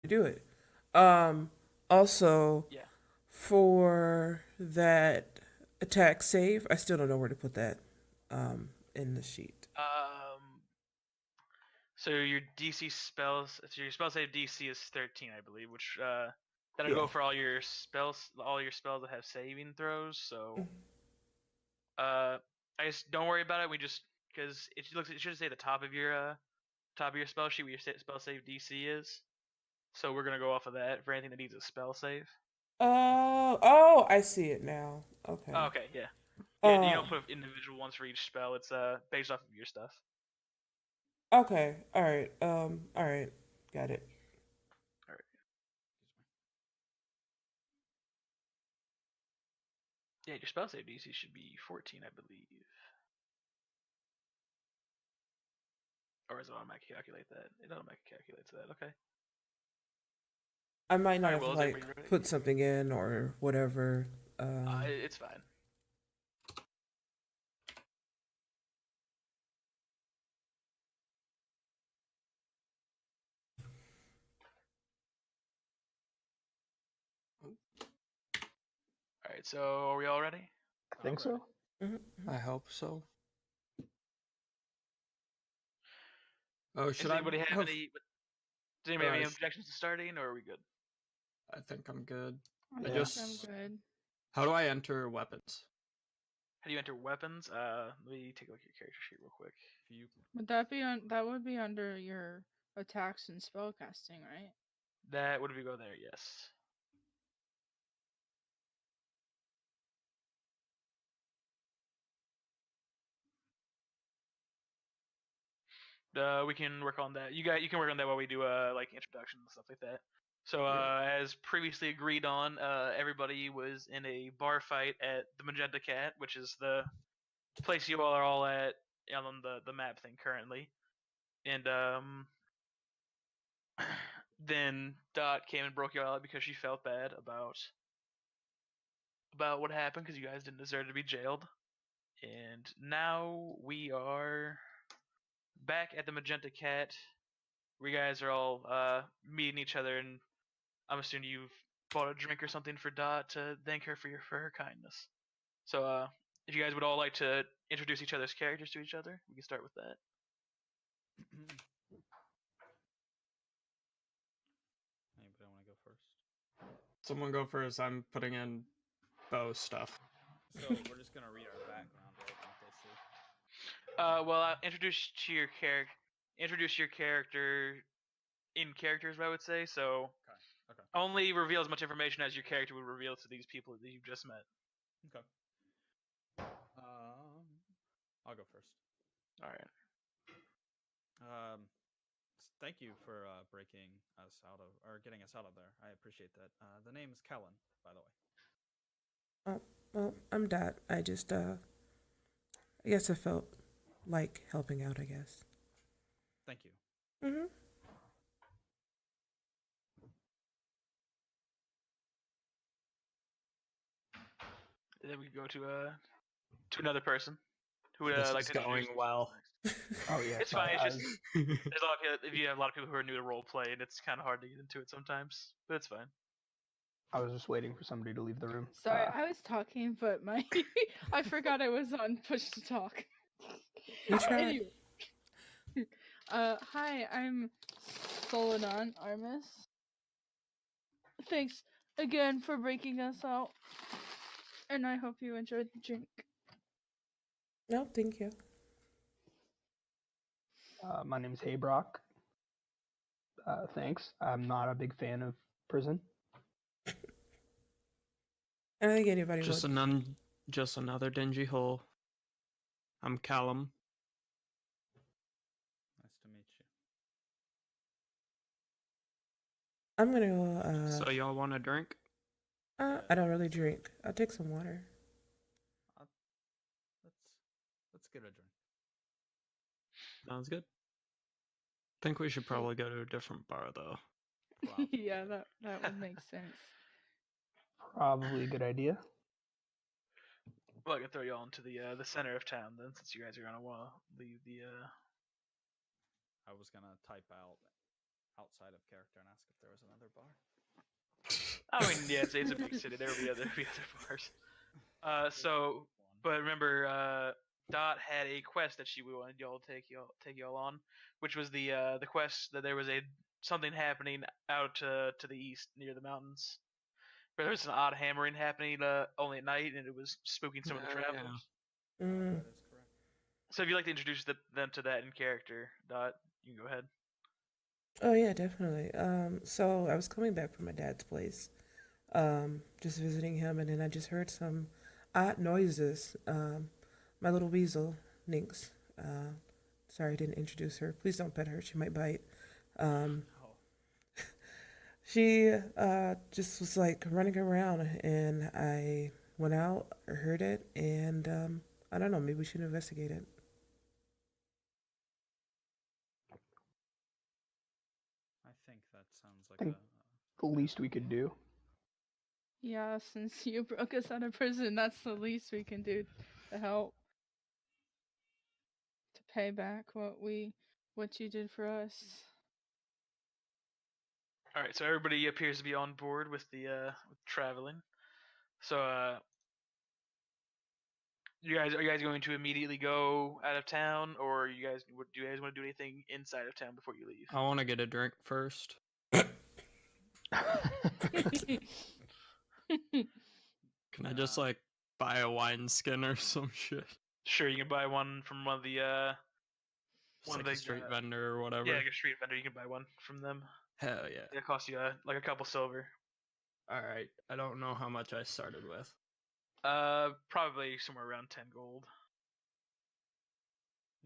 to do it. Um, Also, Yeah. for that attack save, I still don't know where to put that in the sheet. Um. So your DC spells, so your spell save DC is 13, I believe, which that'll Yeah. go for all your spells that have saving throws. So I guess don't worry about it. We just because it should say the top of your spell sheet where your spell save DC is. So we're gonna go off of that for anything that needs a spell save. Oh, I see it now. Oh, Okay. okay, yeah, yeah. You Uh, don't put individual ones for each spell. It's based off of your stuff. okay. All right. All right. Got it. All right. Yeah, your spell save DC should be 14, I believe, or does it automatically calculate that? It automatically calculates that. Okay. I might All not right. have Well, is everybody like ready? put something in or whatever. It's fine. All right. So are we all ready? I think so. Mhm. I hope so. Oh, Does should I anybody have have? any? Does anybody have any Sh objections to starting, or are we good? I think I'm good. I I Yeah. think I'm just. good. How do I enter weapons? How do you enter weapons? Let me take a look at your character sheet real quick. If you Would that be on? That would be under your attacks and spellcasting, right? That would we go there? Yes. We can work on that. You can work on that while we do like introductions and stuff like that. So as previously agreed on, everybody was in a bar fight at the Magenta Cat, which is the place you all are all at on the map thing currently. And then Dot came and broke you all out because she felt bad about what happened because you guys didn't deserve to be jailed. And now we are back at the Magenta Cat. We guys are all meeting each other, and I'm assuming you've bought a drink or something for Dot to thank her for her kindness. So if you guys would all like to introduce each other's characters to each other, we can start with that. anybody want to go first? Someone go first. I'm putting in bow stuff. So we're just gonna read our background, right? Not they see. Well, introduce your character in characters, I would say. So Okay. Okay. only reveal as much information as your character would reveal to these people that you've just met. Okay. I'll go first. All right. Thank you for breaking us out of or getting us out of there. I appreciate that. The name is Kellen, by the way. Well, I'm Dot. I guess I felt like helping out. I guess. Thank you. Mhm. And then we can go to another person who would This like is to going introduce well. next. Oh yeah. It's sorry, fine. It's I just was- there's a lot of people, if you have a lot of people who are new to role play, and it's kind of hard to get into it sometimes. But it's fine. I was just waiting for somebody to leave the room. Sorry, I was talking, but my I forgot I was on push to talk. You tried. Anyway, hi, I'm Solodon Armis. Thanks again for breaking us out, and I hope you enjoyed the drink. No, thank you. My name's Haybrock. Thanks. I'm not a big fan of prison. I don't think anybody just would. just another dingy hole. I'm Callum. Nice to meet you. I'm gonna. So y'all want a drink? I don't really drink. I'll take some water. Let's get a drink. Sounds good. Think we should probably go to a different bar though. Yeah, that would make sense. Probably a good idea. Well, I can throw you all into the center of town then, since you guys are gonna want to leave the. I was gonna type out outside of character and ask if there was another bar. I mean, yeah, it's a big city. There will be other bars. So, but remember, Dot had a quest that she wanted y'all to take y'all on, which was the quest that there was something happening out to the east near the mountains. Where there was an odd hammering happening only at night, and it was spooking some of the Oh, yeah. travelers. Mm. That is correct. So if you'd like to introduce them to that in character, Dot, you can go ahead. Oh yeah, definitely. So I was coming back from my dad's place, just visiting him, and then I just heard some odd noises. My little weasel, Nynx. Sorry, I didn't introduce her. Please don't pet her; she might bite. Oh, She just was like running around, and I went out, I heard it, and I don't know. Maybe we should investigate it. I think that sounds like Think- a. The least we could do. Yeah, since you broke us out of prison, that's the least we can do to help. To pay back what you did for us. All right, so everybody appears to be on board with the with traveling. So are you guys going to immediately go out of town, or do you guys want to do anything inside of town before you leave? I want to get a drink first. Can I just like buy a wine skin or some shit? Sure, you can buy one from one of the Just like a street vendor or whatever. yeah, like a street vendor. You can buy one from them. Hell yeah. It costs you like a couple silver. All right. I don't know how much I started with. Probably somewhere around 10 gold.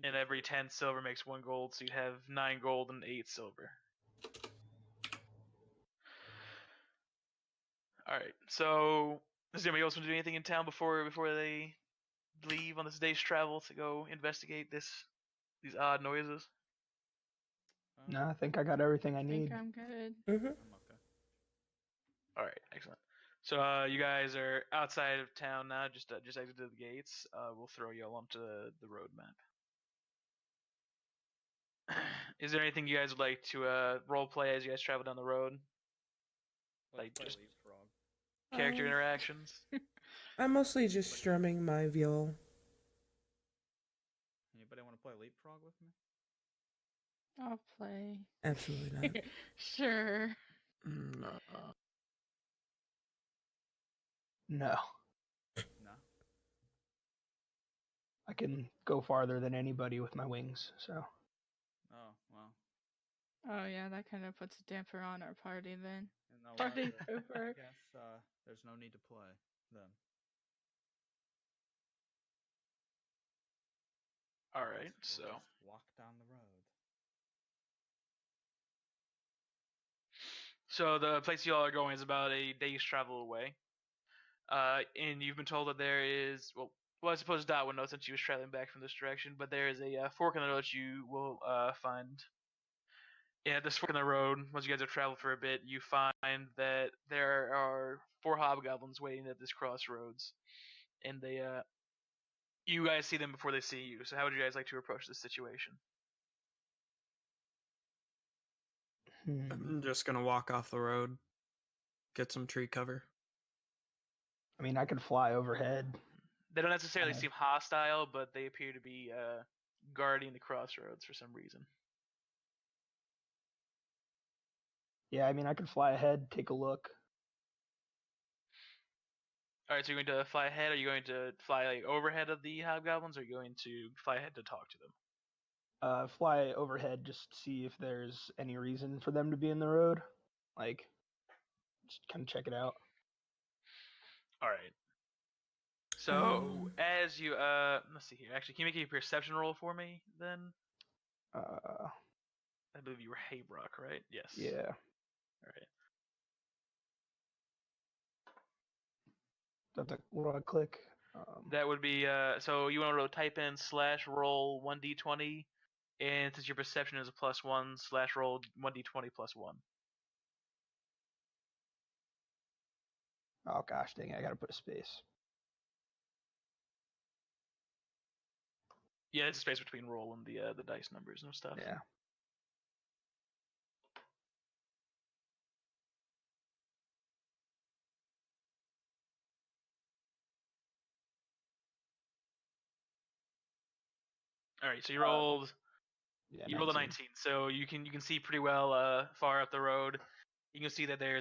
And every 10 silver makes 1 gold, so you'd have 9 gold and 8 silver. Alright, so does anybody else want to do anything in town before they leave on this day's travel to go investigate these odd noises? No, I think I got everything I I need. think I'm good. Mm-hmm. I'm okay. Alright, excellent. So you guys are outside of town now, just exit the gates. We'll throw you all onto the road map. Is there anything you guys would like to role play as you guys travel down the road? Let's Like, play just- leapfrog. Character Um, interactions? I'm mostly just strumming my viol. Anybody want to play leapfrog with me? I'll play. Absolutely not. Sure. No. No, No. I can go farther than anybody with my wings. So Oh well. Oh yeah, that kind of puts a damper on our party then. In that Party's I over. guess there's no need to play then. Alright, We'll so just walk down the road. so the place you all are going is about a day's travel away. And you've been told that there is I suppose Dot would know since she was traveling back from this direction, but there is a fork in the road that you will find. Yeah, this fork in the road, once you guys have traveled for a bit, you find that there are 4 hobgoblins waiting at this crossroads, and you guys see them before they see you. So how would you guys like to approach this situation? I'm just gonna walk off the road, get some tree cover. I mean, I could fly overhead. They don't necessarily Uh, seem hostile, but they appear to be guarding the crossroads for some reason. Yeah, I mean, I could fly ahead, take a look. All right, so you're going to fly ahead. Are you going to fly like overhead of the hobgoblins, or are you going to fly ahead to talk to them? Fly overhead, just see if there's any reason for them to be in the road. Like, just kind of check it out. All right. So as you let's see here. Actually, can you make a perception roll for me then? Uh, I believe you were Haybrock, right? Yes. yeah. All right. What do I click? That would be so you want to type in /roll 1d20, and since your perception is a +1, /roll 1d20 +1. Oh gosh, dang it! I gotta put a space. Yeah, it's a space between roll and the dice numbers and stuff. Yeah. All right, so you rolled. Yeah, You rolled a 19, so you can see pretty well far up the road. You can see that there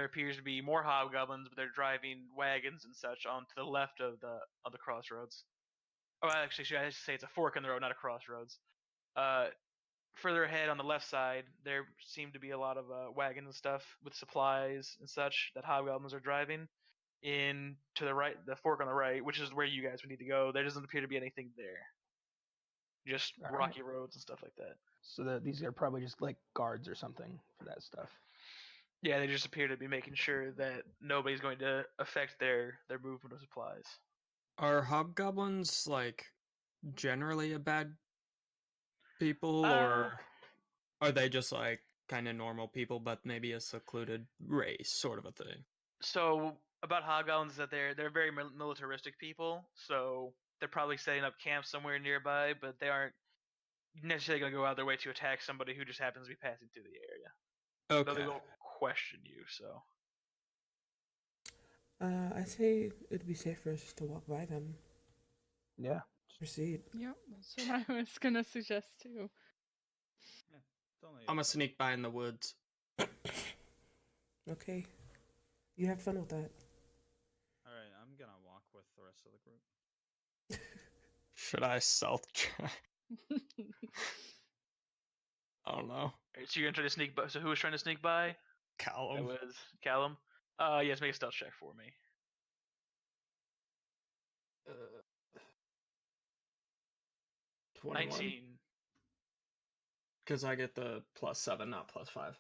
appears to be more hobgoblins, but they're driving wagons and such onto the left of the crossroads. Oh, actually, I should say it's a fork in the road, not a crossroads. Further ahead on the left side, there seem to be a lot of wagons and stuff with supplies and such that hobgoblins are driving. In to the right, the fork on the right, which is where you guys would need to go. There doesn't appear to be anything there. Just All right. rocky roads and stuff like that. So these are probably just like guards or something for that stuff. Yeah, they just appear to be making sure that nobody's going to affect their movement of supplies. Are hobgoblins like generally a bad people, Uh, or are they just like kind of normal people, but maybe a secluded race sort of a thing? So about hobgoblins is that they're very militaristic people, so they're probably setting up camp somewhere nearby, but they aren't necessarily going to go out of their way to attack somebody who just happens to be passing through the area. Though they Okay. won't question you, so. I say it'd be safe for us just to walk by them. Yeah. Proceed. Yep, that's what I was gonna suggest too. It's only I'm gonna about- sneak by in the woods. Okay. You have fun with that. All right, I'm gonna walk with the rest of the group. Should I stealth check? I don't know. Alright, so you're going to try to sneak by. So who was trying to sneak by? That Callum. was Callum. Yes, make a stealth check for me. 21. 19. Because I get the +7, not +5.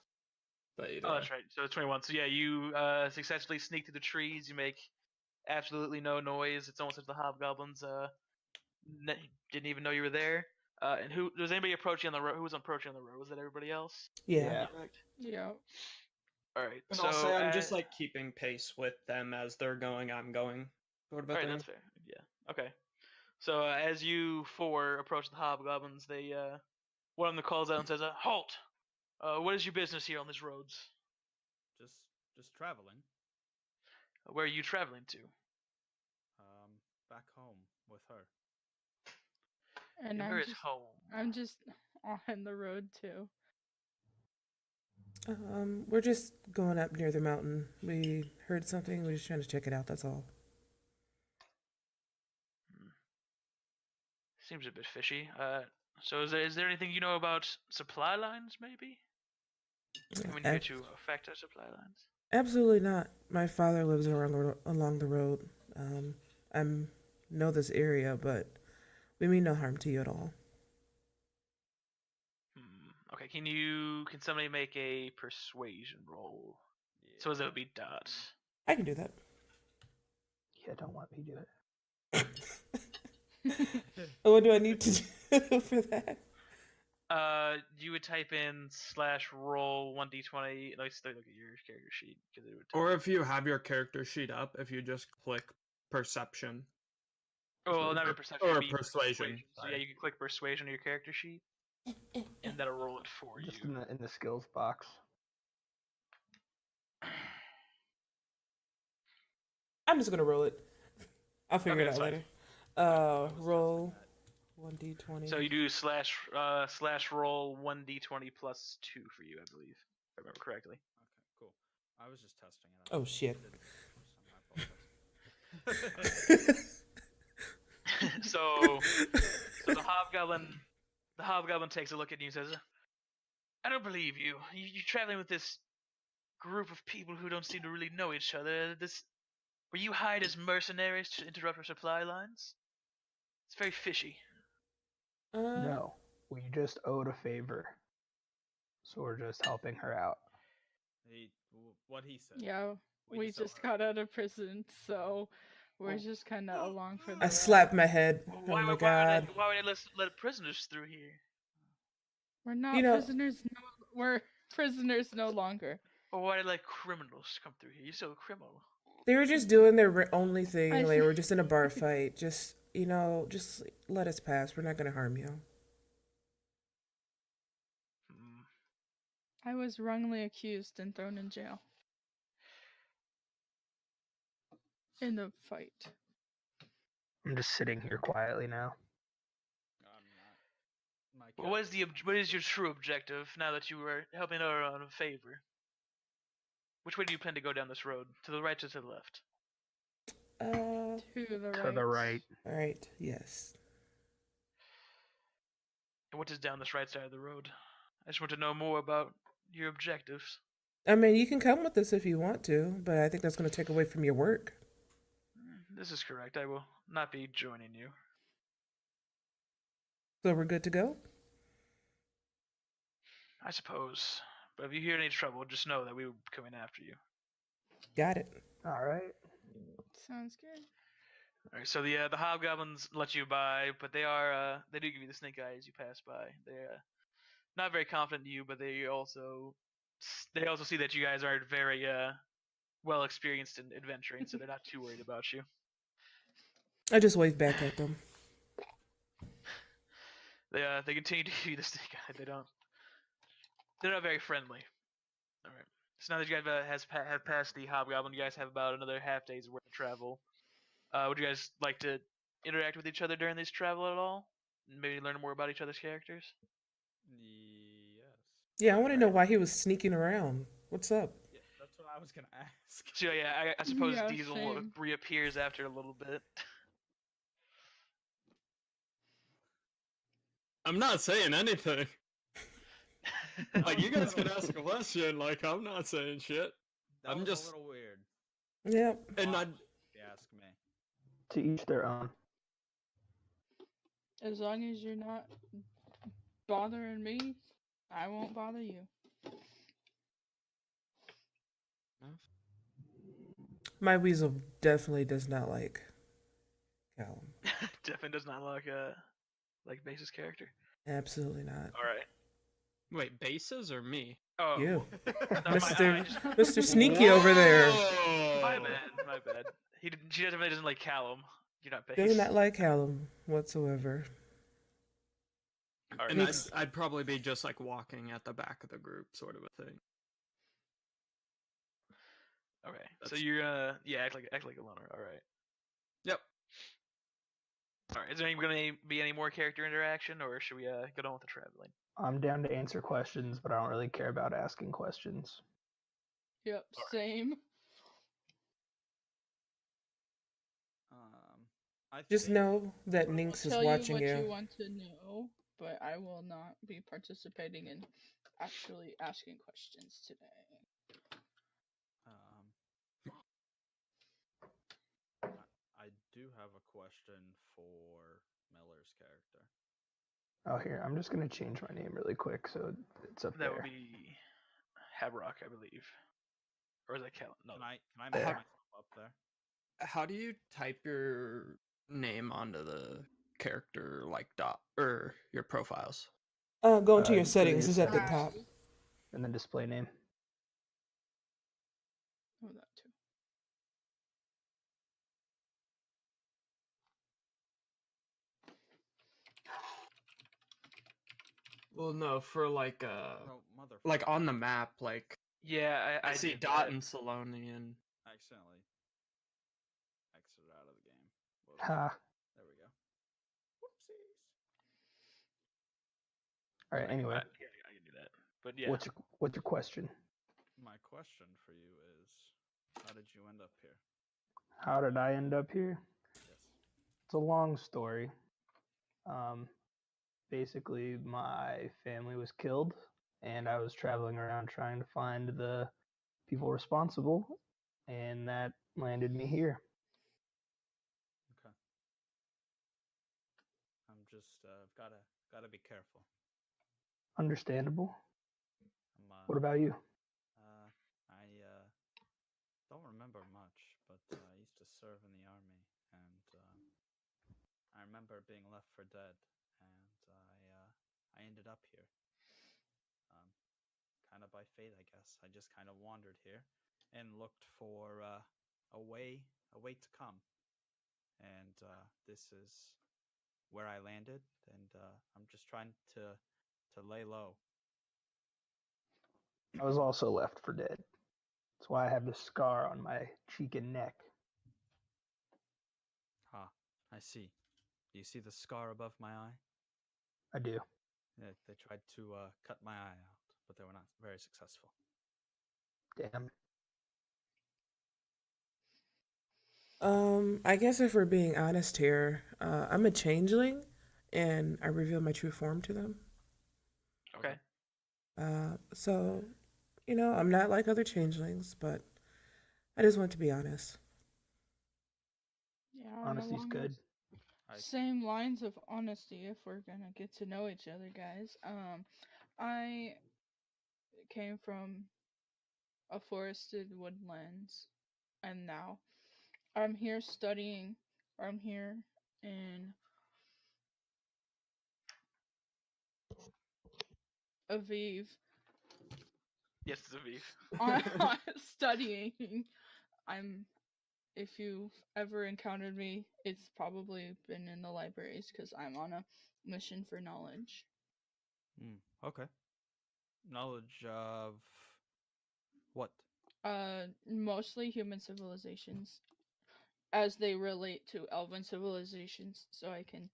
But either Oh, way. that's right. So it's 21. So yeah, you successfully sneak through the trees. You make absolutely no noise. It's almost as if the hobgoblins didn't even know you were there. And who was anybody approaching on the road? Who was approaching on the road? Was that everybody else? Yeah. Correct. Yep. All right. And so I'll say I'm just like keeping pace with them as they're going. I'm going. Sort of a all right, thing. that's fair. Yeah. Okay. So as you four approach the hobgoblins, they one of them calls out and says, "Halt! What is your business here on these roads? Just traveling. Where are you traveling to?" Back home with her. And Where is home? I'm just on the road too. We're just going up near the mountain. We heard something. We're just trying to check it out. That's all. Seems a bit fishy. So is there anything you know about supply lines, maybe? Can we need to affect our supply lines? Absolutely not. My father lives along the road. I know this area, but we mean no harm to you at all. Okay, can somebody make a persuasion roll? So that would be dots. I can do that. Yeah, don't let me do it. What do I need to do for that? You would type in /roll 1d20. Let's look at your character sheet because it would. Or if you have your character sheet up, if you just click perception. Oh, not perception. Or it'd be persuasion. So yeah, you can click persuasion on your character sheet, and that'll roll it for you. Just in the skills box. I'm just gonna roll it. I'll figure Okay, it out that's later. Roll 1d20. So you do /roll 1d20 plus 2 for you, I believe, if I remember correctly. Okay, cool. I was just testing it out. Oh shit. I apologize. so the hobgoblin takes a look at you and says, "I don't believe you. You're traveling with this group of people who don't seem to really know each other. Were you hired as mercenaries to interrupt our supply lines? It's very fishy." No, we just owed a favor, so we're just helping her out. What he said. Yeah, we just owe just her. got out of prison, so we're just kind of along for the I ride. slapped my head. Oh Why my would god. they let prisoners through here? We're not You know- prisoners. No, we're prisoners no longer. Or why did they let criminals come through here? You're so criminal. They were just doing their only thing. I They see. were just in a bar fight. Just, just let us pass. We're not gonna harm you. I was wrongly accused and thrown in jail. In the fight. I'm just sitting here quietly now. what is your true objective now that you were helping her on a favor? Which way do you plan to go down this road? To the right or to the left? To the right. To the right. All right. Yes. And what is down this right side of the road? I just want to know more about your objectives. I mean, you can come with us if you want to, but I think that's going to take away from your work. This is correct. I will not be joining you. So we're good to go? I suppose. But if you hear any trouble, just know that we will be coming after you. Got it. All right. Sounds good. Alright, so the hobgoblins let you by, but they do give you the snake eye as you pass by. They're not very confident in you, but they also see that you guys aren't very well experienced in adventuring, so they're not too worried about you. I just wave back at them. They continue to give you the snake eye. They're not very friendly. All right. So now that you guys have passed the hobgoblin, you guys have about another half day's worth of travel. Would you guys like to interact with each other during this travel at all? Maybe learn more about each other's characters? Yes. Yeah, I want to know why he was sneaking around. What's up? Yeah, that's what I was gonna ask. So yeah, I suppose Yeah, Diesel same. reappears after a little bit. I'm not saying anything. Like, you guys can ask a question. Like, I'm not saying shit. That I'm was just- a little weird. Yep. And I, If you ask me. To each their own. As long as you're not bothering me, I won't bother you. My weasel definitely does not like Callum. Definitely does not like Base's character. Absolutely not. All right. wait, bases or me? Oh, You. no, Mr. I Mr. Sneaky over there. my bad, my bad. She definitely doesn't like Callum. You're not Base. Does not like Callum whatsoever. All right. And Makes- I'd probably be just like walking at the back of the group, sort of a thing. Okay. So That's- you're act like a loner. All right. Yep. All right. Is there going to be any more character interaction, or should we get on with the traveling? I'm down to answer questions, but I don't really care about asking questions. Yep, same. I Just think- know that I'll Nynx is tell watching you what you. you want to know, but I will not be participating in actually asking questions today. I do have a question for Miller's character. Oh, here, I'm just gonna change my name really quick so it's up That there. would be Habrock, I believe. Or is that Callum? No. Can I There. make myself up there? How do you type your name onto the character like dot or your profiles? Go into Uh, your go to settings. your It's at the settings. top. And then display name. Oh, that too. Well, no, for like Oh, motherfucker. like on the map, like Yeah, I see did Dot that. and Salonian. I accidentally exited out of the game. Whoops. Ha. There we go. Whoopsies. All right. Anyway, Yeah, I can do that. But yeah. what's your question? My question for you is, how did you end up here? How did I end up here? Yes. It's a long story. Basically, my family was killed, and I was traveling around trying to find the people responsible, and that landed me here. Okay. I'm just gotta be careful. Understandable. I'm, What about you? I don't remember much, but I used to serve in the army, and I remember being left for dead, and I ended up here. Kind of by fate, I guess. I just kind of wandered here and looked for a way to come, and this is where I landed, and I'm just trying to lay low. I was also left for dead. That's why I have this scar on my cheek and neck. Ah, I see. Do you see the scar above my eye? I do. They tried to cut my eye out, but they were not very successful. Damn. I guess if we're being honest here, I'm a changeling, and I reveal my true form to them. Okay. So, I'm not like other changelings, but I just want to be honest. Yeah, Honesty's along good. those same lines of honesty, if we're gonna get to know each other, guys. I came from a forested woodlands, and now I'm here studying. I'm here in Aviv, Yes, it's Aviv. studying. I'm. If you've ever encountered me, it's probably been in the libraries because I'm on a mission for knowledge. Okay. Knowledge of what? Mostly human civilizations as they relate to elven civilizations, so I can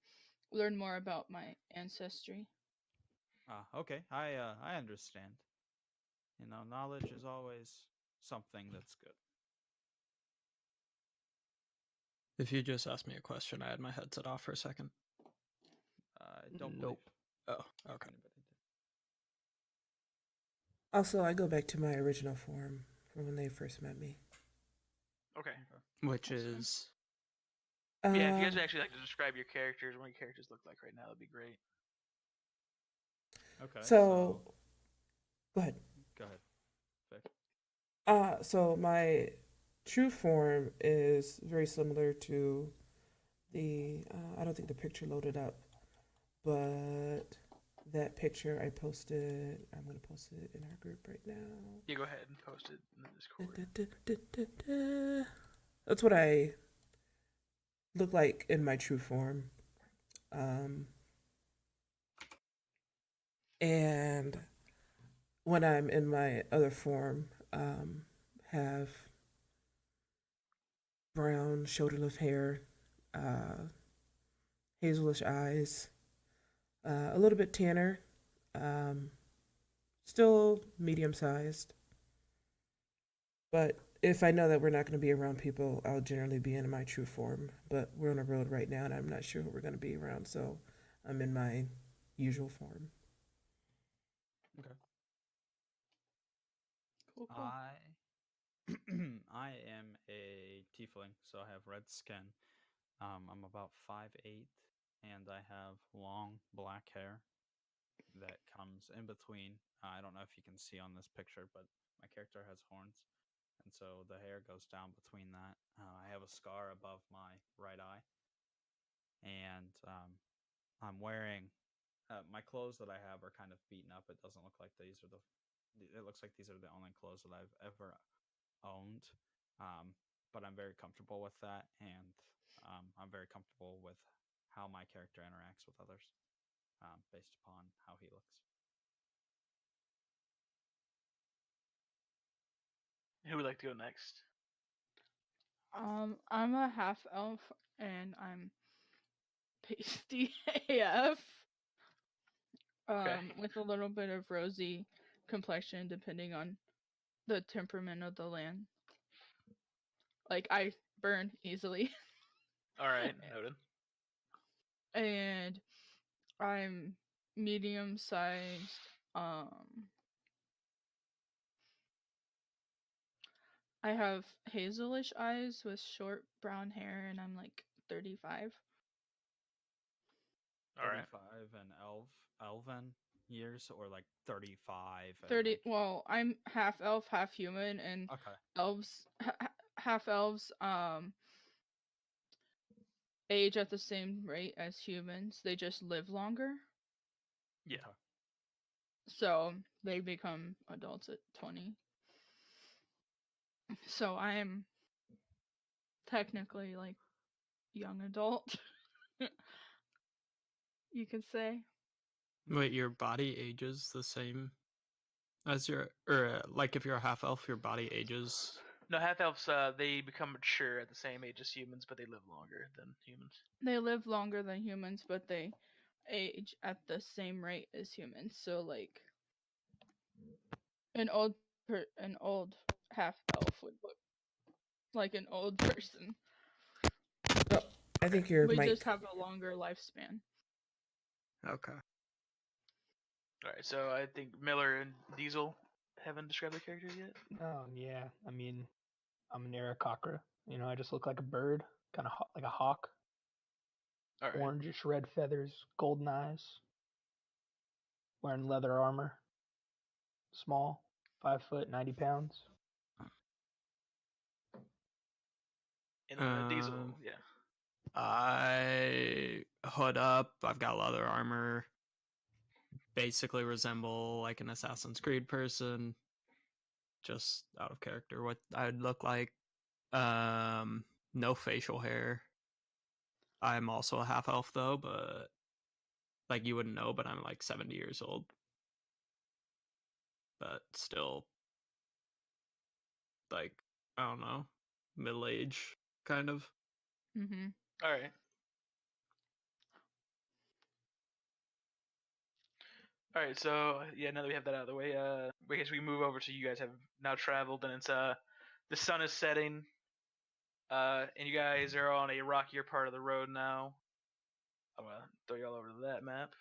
learn more about my ancestry. Okay. I understand. Knowledge is always something that's good. If you just asked me a question, I had my headset off for a second. I don't Nope. believe Oh, okay. anybody did. Also, I go back to my original form from when they first met me. Okay. Which That's fine. is Yeah, if you guys Uh, would actually like to describe your characters and what your characters look like right now, that'd be great. Okay. so, go ahead. Go ahead. Vic. So my true form is very similar to the. I don't think the picture loaded up, but that picture I posted. I'm gonna post it in our group right now. Yeah, go ahead and post it in the Discord. That's what I look like in my true form. And when I'm in my other form, have brown shoulder length hair, hazelish eyes, a little bit tanner, still medium sized. But if I know that we're not going to be around people, I'll generally be in my true form. But we're on a road right now, and I'm not sure who we're going to be around, so I'm in my usual form. Okay. Cool. I am a tiefling, so I have red skin. I'm about 5'8", and I have long black hair that comes in between. I don't know if you can see on this picture, but my character has horns, and so the hair goes down between that. I have a scar above my right eye, and I'm wearing my clothes that I have are kind of beaten up. It doesn't look like these are the. It looks like these are the only clothes that I've ever owned. But I'm very comfortable with that, and I'm very comfortable with how my character interacts with others, based upon how he looks. Who would like to go next? I'm a half elf and I'm pasty AF. Okay. With a little bit of rosy complexion depending on the temperament of the land. Like I burn easily. All right, noted. And I'm medium sized. I have hazelish eyes with short brown hair, and I'm like 35. All right. 35 and elven years, or like 35 and 30. like. Well, I'm half elf, half human, and Okay. elves, half elves, age at the same rate as humans. They just live longer, Yeah. Okay. so they become adults at 20. So I'm technically like young adult, you could say. wait, your body ages the same as your, or like if you're a half elf, your body ages. No, half elves. They become mature at the same age as humans, but they live longer than humans. They live longer than humans, but they age at the same rate as humans. So like an old half elf would look like an old person. Oh, I think your We mic. just have a longer lifespan. Okay. All right, so I think Miller and Diesel haven't described their characters yet. Oh yeah, I mean, I'm an Aarakocra. You know, I just look like a bird, kind of like a hawk. All right. Orangish red feathers, golden eyes. Wearing leather armor. Small, 5 foot, 90 pounds. And Diesel, yeah. I hood up. I've got leather armor. Basically resemble like an Assassin's Creed person. Just out of character, what I'd look like. No facial hair. I'm also a half elf though, but like you wouldn't know, but I'm like 70 years old. But still, like, I don't know, middle age kind of. Mm-hmm. All right. All right, so yeah, now that we have that out of the way, I guess we move over to you guys have now traveled, and it's the sun is setting, and you guys are on a rockier part of the road now. I'm gonna throw you all over to that map.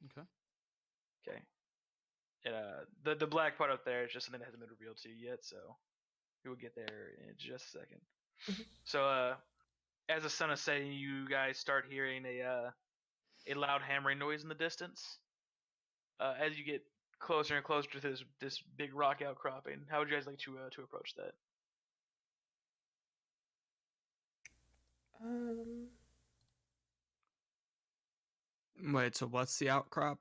Okay. Okay. And the black part up there is just something that hasn't been revealed to you yet, so we will get there in just a second. Mhm. So as the sun is setting, you guys start hearing a loud hammering noise in the distance. As you get closer and closer to this big rock outcropping, how would you guys like to approach that? Um, Wait, so what's the outcrop?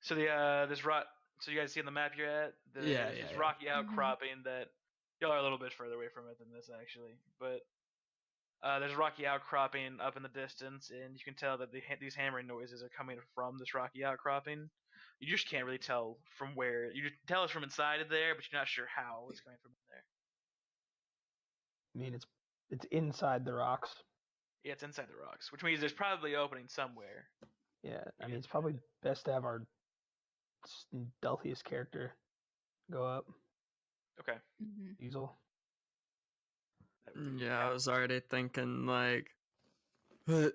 So this rock. So you guys see on the map you're at, there's Yeah, this yeah. rocky outcropping that y'all are a little bit further away from it than this actually, but there's a rocky outcropping up in the distance, and you can tell that these hammering noises are coming from this rocky outcropping. You just can't really tell from where. You can tell it's from inside of there, but you're not sure how it's coming from in there. I mean, it's inside the rocks. Yeah, it's inside the rocks, which means there's probably an opening somewhere. Yeah, I Yeah. mean, it's probably best to have our stealthiest character go up. Okay. Mm-hmm. Diesel. That would be Yeah, I was already thinking like, or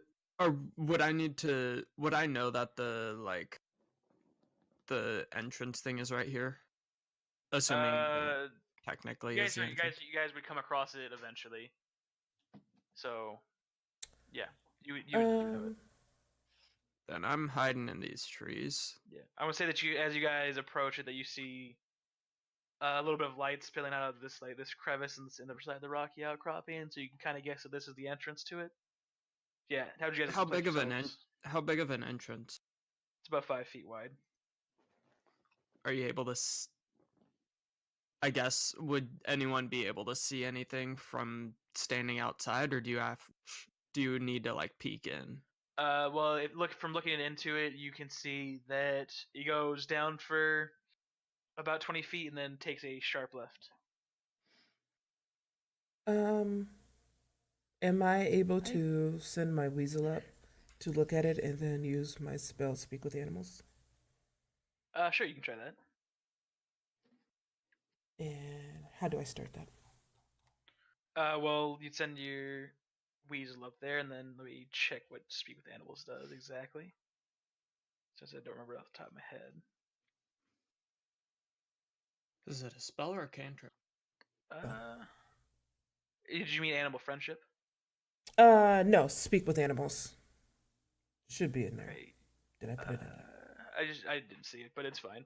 would I need to? Would I know that the entrance thing is right here? Assuming technically you is the entrance. guys would come across it eventually. So, yeah, you would know it. Then I'm hiding in these trees. Yeah, I would say that as you guys approach it, that you see a little bit of light spilling out of this crevice in the side of the rocky outcropping, so you can kind of guess that this is the entrance to it. Yeah, how would you guys? How place big of an yourselves? How big of an entrance? It's about 5 feet wide. Are you able to? I guess would anyone be able to see anything from standing outside, or do you need to like peek in? Well, from looking into it, you can see that it goes down for about 20 feet and then takes a sharp left. Am I able to send my weasel up to look at it and then use my spell Speak with Animals? Sure, you can try that. And how do I start that? Well, you'd send your weasel up there, and then let me check what Speak with Animals does exactly, since I don't remember off the top of my head. Is it a spell or a cantrip? Did you mean animal friendship? No, Speak with Animals. Should be in there. Right. Did I put it in? I didn't see it, but it's fine.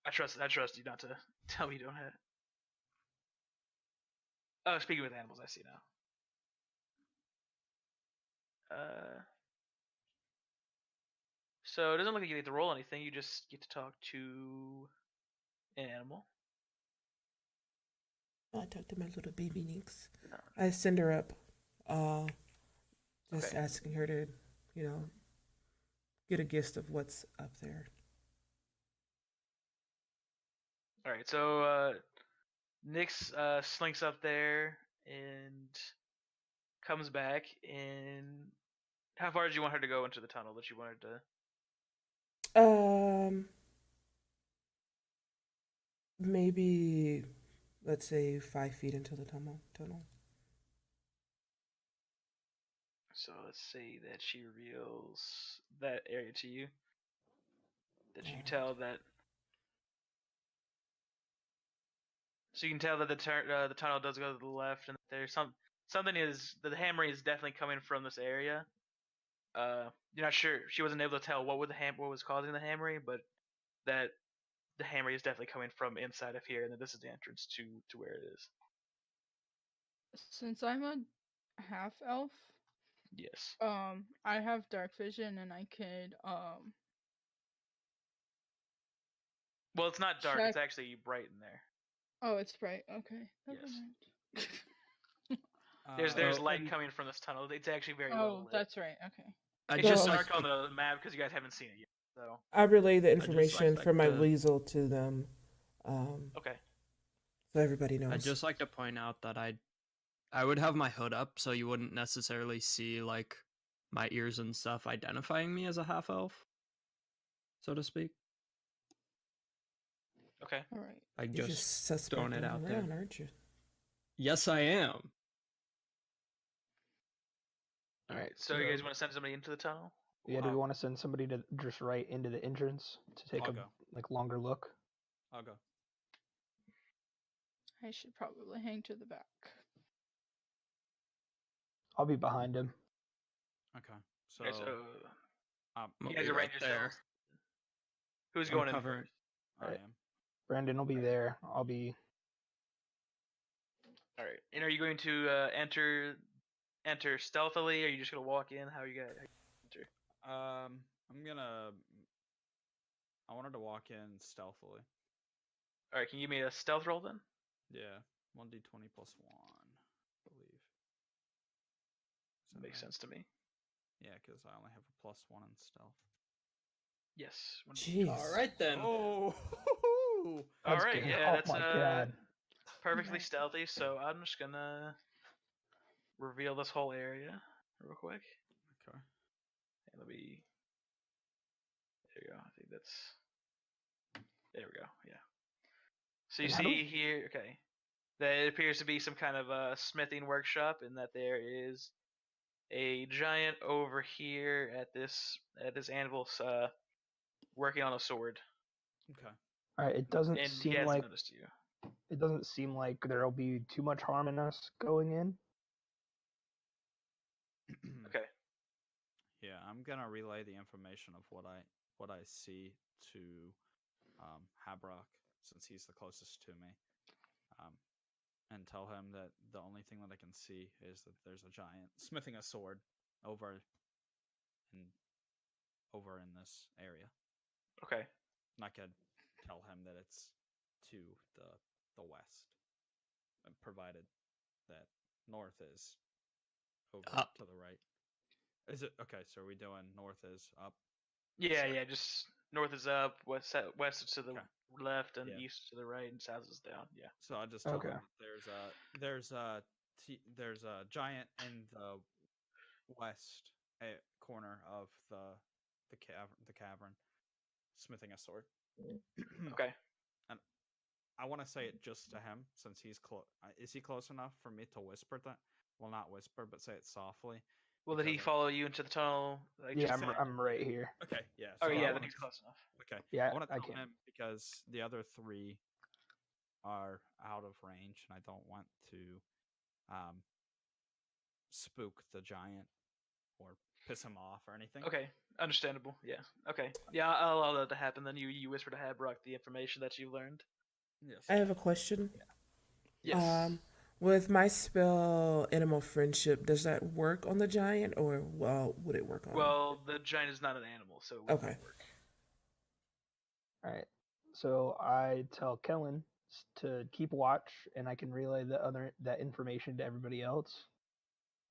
I trust you not to tell me you don't have it. Oh, speaking with animals, I see now. So it doesn't look like you get to roll anything. You just get to talk to an animal. I talked to my little baby Nix. I send her up. Just Okay. asking her to, get a gist of what's up there. All right, so Nyx slinks up there and comes back, and How far did you want her to go into the tunnel that you wanted to? Maybe let's say 5 feet into the tunnel. So let's say that she reveals that area to you. That you Alright. tell that. So you can tell that the tunnel does go to the left, and there's something is the hammering is definitely coming from this area. You're not sure. She wasn't able to tell what was causing the hammering, but that the hammering is definitely coming from inside of here, and that this is the entrance to where it is. Since I'm a half elf, Yes. I have dark vision and I could Well, it's not dark. check. It's actually bright in there. Oh, it's bright. Okay. Never Yes. mind. There's So- light coming from this tunnel. It's actually very Oh, well lit. that's right. Okay. I It's just So- dark on the map because you guys haven't seen it yet. So I relay the just like information from my the- weasel to them, okay. so everybody knows. I'd just like to point out that I would have my hood up so you wouldn't necessarily see like my ears and stuff identifying me as a half elf, so to speak. Okay. All right. Like You're just just suspect throwing it all out there. around, aren't you? Yes, I am. All right. So you guys want to send somebody into the tunnel? Yeah, do we want to send somebody to just right into the entrance to take I'll a go. longer look? I'll go. I should probably hang to the back. I'll be behind him. Okay. Okay, So, so um, I'm you gonna guys be are right right there. Who's I'm going in covering- first? I Right. am. Brandon will be there. I'll be. All right. And are you going to enter stealthily? Or are you just gonna walk in? How are you guys enter? I'm gonna. I wanted to walk in stealthily. All right. Can you give me a stealth roll then? Yeah, 1d20 plus 1, I believe. Is that Makes right? sense to me. Yeah, because I only have a +1 in stealth. Yes. Jeez. All right then. Oh. All That's right. good. Yeah, Oh that's my God. perfectly Nice. stealthy. So I'm just gonna reveal this whole area real quick. Okay. And let me. There you go. I think that's. There we go. Yeah. So you And how do see here, okay, that it appears to be some kind of a smithing workshop, and that there is a giant over here at this anvil, working on a sword, Okay. All right. It doesn't and he seem hasn't like noticed you. there'll be too much harm in us going in. Okay. Yeah, I'm gonna relay the information of what I see to Habrock, since he's the closest to me, and tell him that the only thing that I can see is that there's a giant smithing a sword over in this area. Okay. And I could tell him that it's to the west, provided that north is over Up. to the right. Is it okay? So are we doing north is up? Yeah, Sorry. yeah. Just north is up, west is to the Okay. left, and Yeah. east to the right, and south is down. Yeah. So I just told Okay. him that there's a giant in the west corner of the cavern, smithing a sword. Okay. And I want to say it just to him, since he's close. Is he close enough for me to whisper that? Well, not whisper, but say it softly. Will did he because I- follow you into the tunnel? Like, Yeah, just I'm right here. Okay, yeah. Oh so I yeah, then wanna- he's close enough. Okay. Yeah, I want to I tell can. him because the other three are out of range, and I don't want to spook the giant or piss him off or anything. Okay, understandable. Yeah. Okay. Yeah, I'll allow that to happen. Then you whisper to Habrock the information that you learned. Yes. I have a question. Yes. With my spell Animal Friendship, does that work on the giant, or would it work on? Well, the giant is not an animal, so it would Okay. not work. All right. So I tell Kellen to keep watch, and I can relay that information to everybody else.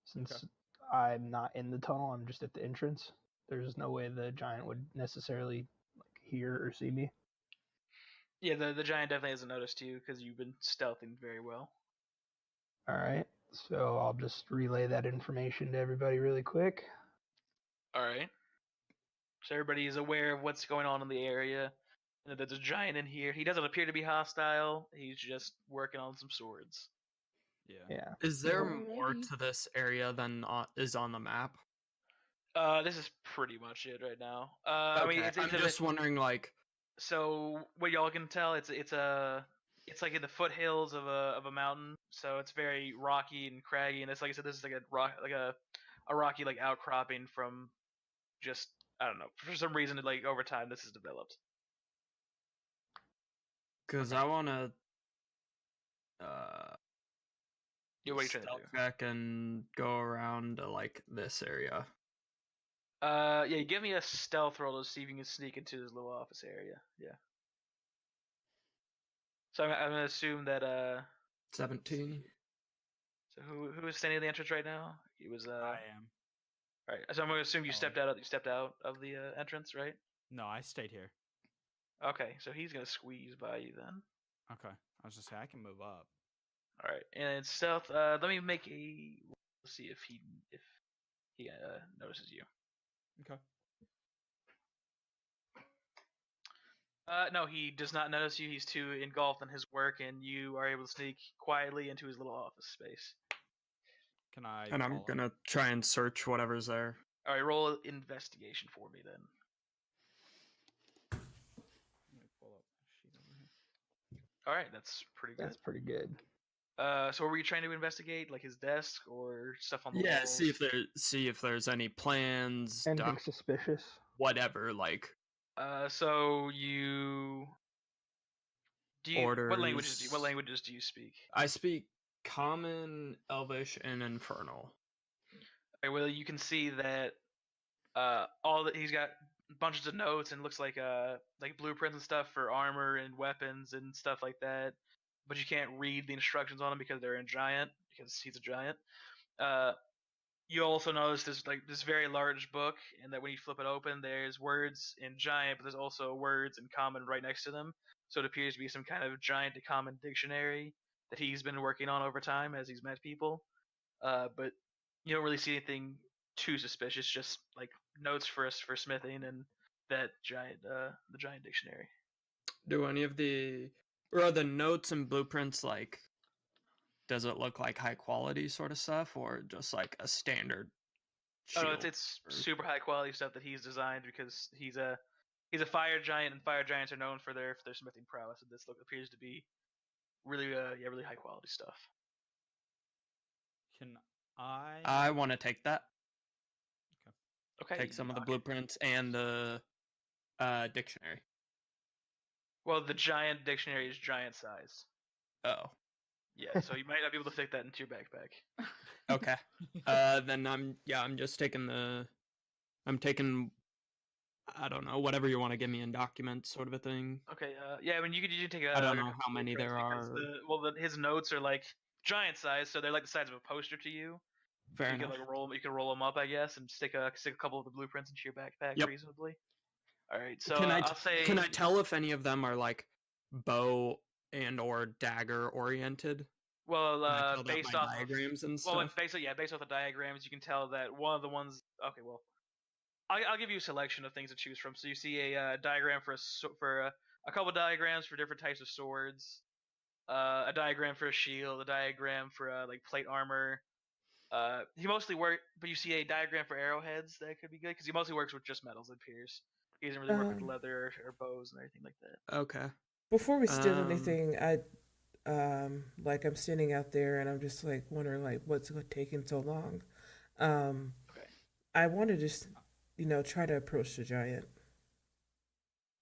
Since I'm not in the tunnel, I'm just at the entrance. There's no way the giant would necessarily hear or see me. Yeah, the giant definitely hasn't noticed you because you've been stealthing very well. All right. So I'll just relay that information to everybody really quick. All right. So everybody is aware of what's going on in the area, and that there's a giant in here. He doesn't appear to be hostile. He's just working on some swords. Yeah. Yeah. Is there Well, more Alrighty. to this area than is on the map? This is pretty much it right now. I mean, Okay, it's I'm a bit. just wondering, like, So what y'all can tell, it's like in the foothills of a mountain. So it's very rocky and craggy, and it's like I said, this is like a rocky like outcropping from just I don't know for some reason like over time this has developed. because I want to Yeah, what are you trying to stealth do? check and go around to, like, this area. Yeah, give me a stealth roll to see if you can sneak into his little office area. Yeah. So I'm gonna assume that 17. So who is standing at the entrance right now? He was I am. All right. So I'm gonna assume you Oh. stepped out of the entrance, right? No, I stayed here. Okay, so he's gonna squeeze by you then. Okay. I was just saying I can move up. All right, and stealth. Let me make a. Let's see if he notices you. Okay. No, he does not notice you. He's too engulfed in his work, and you are able to sneak quietly into his little office space. Can I? And I'm follow? gonna try and search whatever's there. All right, roll investigation for me then. Let me pull up my sheet over here. All right, that's pretty good. That's pretty good. So were you trying to investigate like his desk or stuff on the Yeah, walls? see if there's any plans, Anything suspicious? whatever, like So you what orders. languages do you speak? I speak Common, Elvish, and Infernal. Okay, well, you can see that he's got bunches of notes and looks like blueprints and stuff for armor and weapons and stuff like that. But you can't read the instructions on them because they're in giant because he's a giant. You also notice there's like this very large book, and that when you flip it open, there's words in giant, but there's also words in common right next to them. So it appears to be some kind of giant to common dictionary that he's been working on over time as he's met people. But you don't really see anything too suspicious. Just like notes for smithing and that the giant dictionary. Do any of are the notes and blueprints like? Does it look like high quality sort of stuff, or just like a standard? Oh, no, shield it's or- super high quality stuff that he's designed because he's a fire giant, and fire giants are known for their smithing prowess. And this appears to be really really high quality stuff. Can I? I want to take that. Okay. Take some of the okay. blueprints and the dictionary. Well, the giant dictionary is giant size. Oh, Yeah, so you might not be able to fit that into your backpack. okay. Then I'm just taking I'm taking, I don't know, whatever you want to give me in documents, sort of a thing. Okay. Yeah, I mean, you could take I don't know how many there because are. his notes are like giant size, so they're like the size of a poster to you. Fair You enough. can you can roll them up, I guess, and stick a couple of the blueprints into your backpack Yep. reasonably. All right. So Can I'll say. Can I tell if any of them are like bow and or dagger oriented? Well, Can I tell that based by off diagrams and well, stuff. based off the diagrams, you can tell that one of the ones. Okay, well, I'll give you a selection of things to choose from. So you see a diagram for a couple diagrams for different types of swords, a diagram for a shield, a diagram for like plate armor. He mostly but you see a diagram for arrowheads that could be good because he mostly works with just metals, it appears. He doesn't really work with leather or bows and everything like that. Okay. Before we steal anything, like I'm standing out there and I'm just like wondering like what's taking so long. Okay. I want to just try to approach the giant.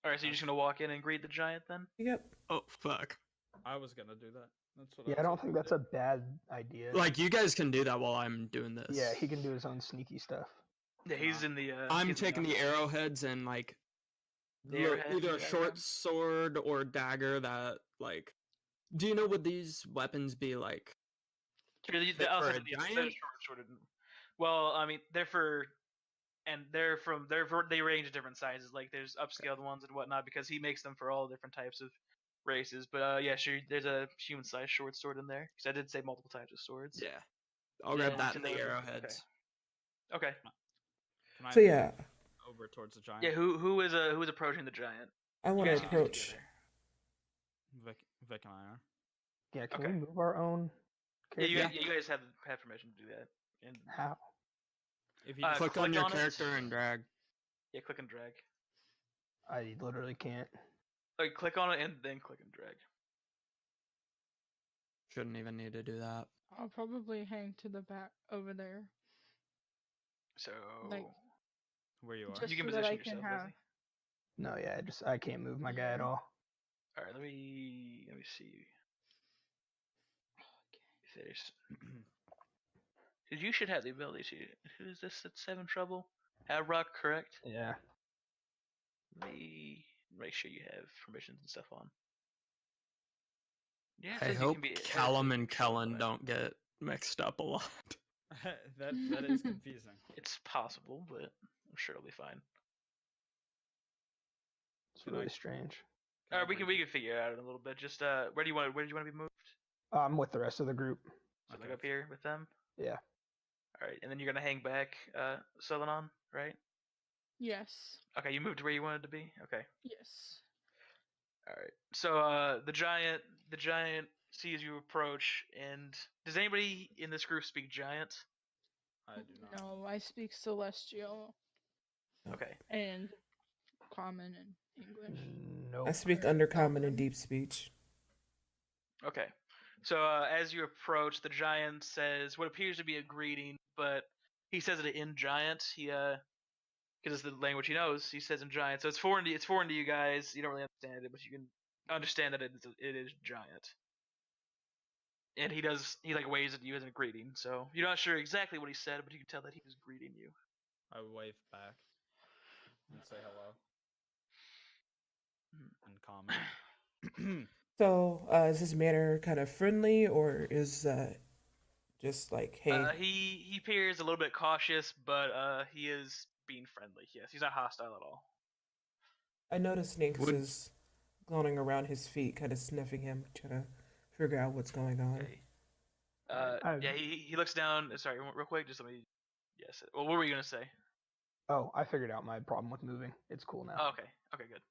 All right, so you're just gonna walk in and greet the giant then? Yep. Oh fuck. I was gonna do that. That's what. Yeah, I don't think that's a bad idea. Like you guys can do that while I'm doing this. Yeah, he can do his own sneaky stuff. Yeah, he's in the. I'm he's in taking the office. arrowheads and like The arrowheads either you a got short around? sword or dagger that like. Do you know would these weapons be like? Sure, fit I'll for say a that they're giant? short. Well, I mean, they range at different sizes. Like there's upscaled ones and whatnot because he makes them for all different types of races. But yeah, sure, there's a human-sized short sword in there because I did say multiple types of swords. Yeah. I'll Yeah, grab that to and the those- arrowheads. Okay. Can I So move yeah, over towards the giant? Yeah, who's approaching the giant? I You want to guys can do it approach. together. Vic and I are. Yeah, can Okay. we move our own Yeah, character? you guys have permission to do that. And How? If you Uh, just Click on click your on it. character and drag. yeah, click and drag. I literally can't. Like click on it and then click and drag. Shouldn't even need to do that. I'll probably hang to the back over there, So like where you are. just you can so that I position can yourself, have. Lizzie. No, yeah, I can't move my guy at Yeah. all. All right, let me see. If there's, because you should have the ability to. Who is this that's having trouble? Have Rock, correct? Yeah. Let me make sure you have permissions and stuff on. Yeah, it I says you hope can be Callum edited and control Kellen by- don't get mixed up a lot. that is confusing. It's possible, but I'm sure it'll be fine. It's really strange. All right, we can figure it out in a little bit. Just where do you want to be moved? I'm with the rest of the group. So like up here with them. Yeah. All right, and then you're gonna hang back, Solonon, right? Yes. Okay, you moved to where you wanted to be. Okay. Yes. All right. So the giant sees you approach, and does anybody in this group speak giant? I do not. No, I speak Celestial Okay. and Common and English. Nope. I speak undercommon and deep speech. Okay. So as you approach, the giant says what appears to be a greeting, but he says it in giant. He because it's the language he knows. He says in giant, so it's foreign to you guys. You don't really understand it, but you can understand that it is giant. And he like waves at you as a greeting. So you're not sure exactly what he said, but you can tell that he was greeting you. I wave back and say hello in common. So is his manner kind of friendly, or is just like, hey? He appears a little bit cautious, but he is being friendly. Yes, he's not hostile at all. I noticed Nix Would- is glowing around his feet, kind of sniffing him, trying to figure out what's going on. Okay. I've- Yeah, he looks down. Sorry, real quick, just let me. Yes. Well, what were you gonna say? Oh, I figured out my problem with moving. It's cool now. Oh, okay. Okay, good.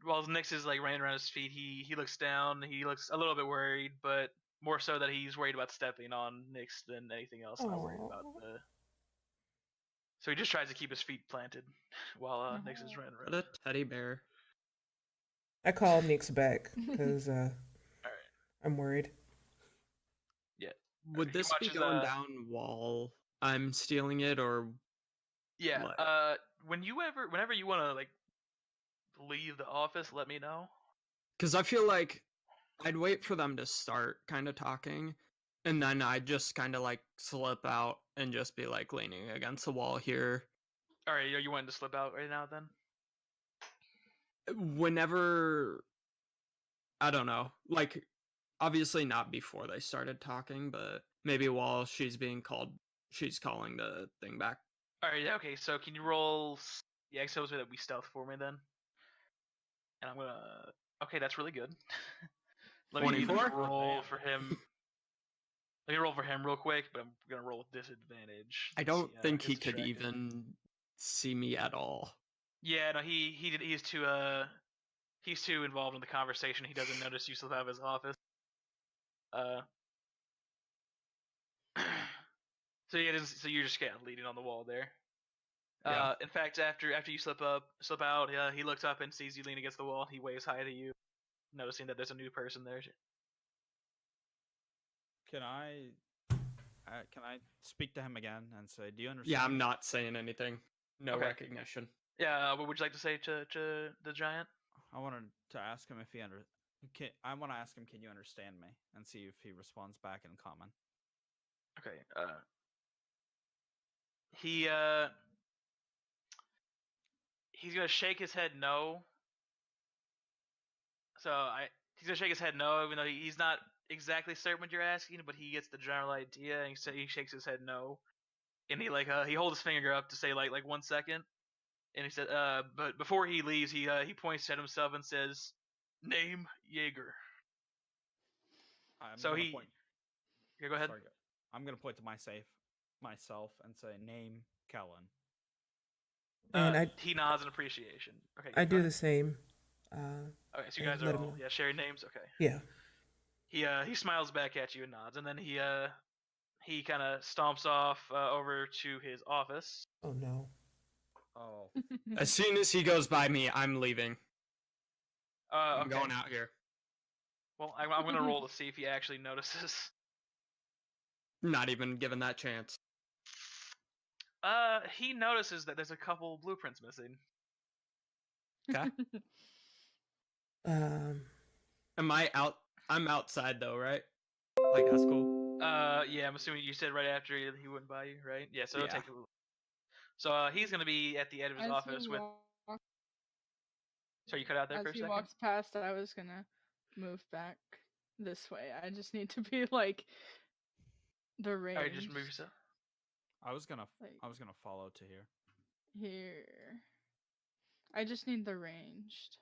While Nix is like running around his feet, he looks down. He looks a little bit worried, but more so that he's worried about stepping on Nix than anything else. Not worried about Aw. the. So he just tries to keep his feet planted while Nix is running What around. a teddy bear. I call Nix back because All right. I'm worried. Would He this be watches, going down while I'm stealing it, or Yeah. What? Whenever you want to like leave the office, let me know. because I feel like I'd wait for them to start kind of talking, and then I'd just kind of like slip out and just be like leaning against the wall here. All right. Are you wanting to slip out right now then? Whenever, I don't know, like obviously not before they started talking, but maybe while she's being called, she's calling the thing back. All right. Yeah. Okay. So can you roll? Yeah. So that we stealth for me then. And I'm gonna. Okay, that's really good. Let me 24? roll for him. Let me roll for him real quick, but I'm gonna roll with disadvantage. I to don't see how think he his could track is. even see me at all. Yeah, no, he's too involved in the conversation. He doesn't notice you slip out of his office. So you're just kind of leaning on the wall there. Yeah. In fact, after you slip out, he looks up and sees you lean against the wall. He waves hi to you, noticing that there's a new person there. Can I speak to him again and say, "Do you understand?" Yeah, I'm not saying anything. No Okay. recognition. Yeah, what would you like to say to the giant? I wanted to ask him if he I want to ask him, "Can you understand me?" and see if he responds back in common. Okay. He's gonna shake his head no. He's gonna shake his head no, even though he's not exactly certain what you're asking, but he gets the general idea, and he shakes his head no, and he holds his finger up to say like 1 second, and he said but before he leaves, he points at himself and says, "Name Jaeger." I'm So gonna he- point. Yeah, go ahead. Sorry, I'm gonna point to my safe myself and say, "Name Kellen." And He nods in appreciation. Okay, I go do ahead. the same. Okay, so you and guys are let him all know. sharing names. Okay. Yeah. He smiles back at you and nods, and then he kind of stomps off over to his office. Oh no. Oh, As soon as he goes by me, I'm leaving. I'm Okay. going out here. Well, I'm gonna roll to see if he actually notices. Not even given that chance. He notices that there's a couple blueprints missing. Okay. Um. Am I out? I'm outside though, right? Like that's cool. Yeah, I'm assuming you said right after he went by you, right? Yeah, so it'll Yeah. take a little. So he's gonna be at the end of his As office he with. walks, So you cut out there as for a he second. walks past, I was gonna move back this way. I just need to be like the range. Alright, just move yourself. I was gonna Like follow to here. here. I just need the ranged.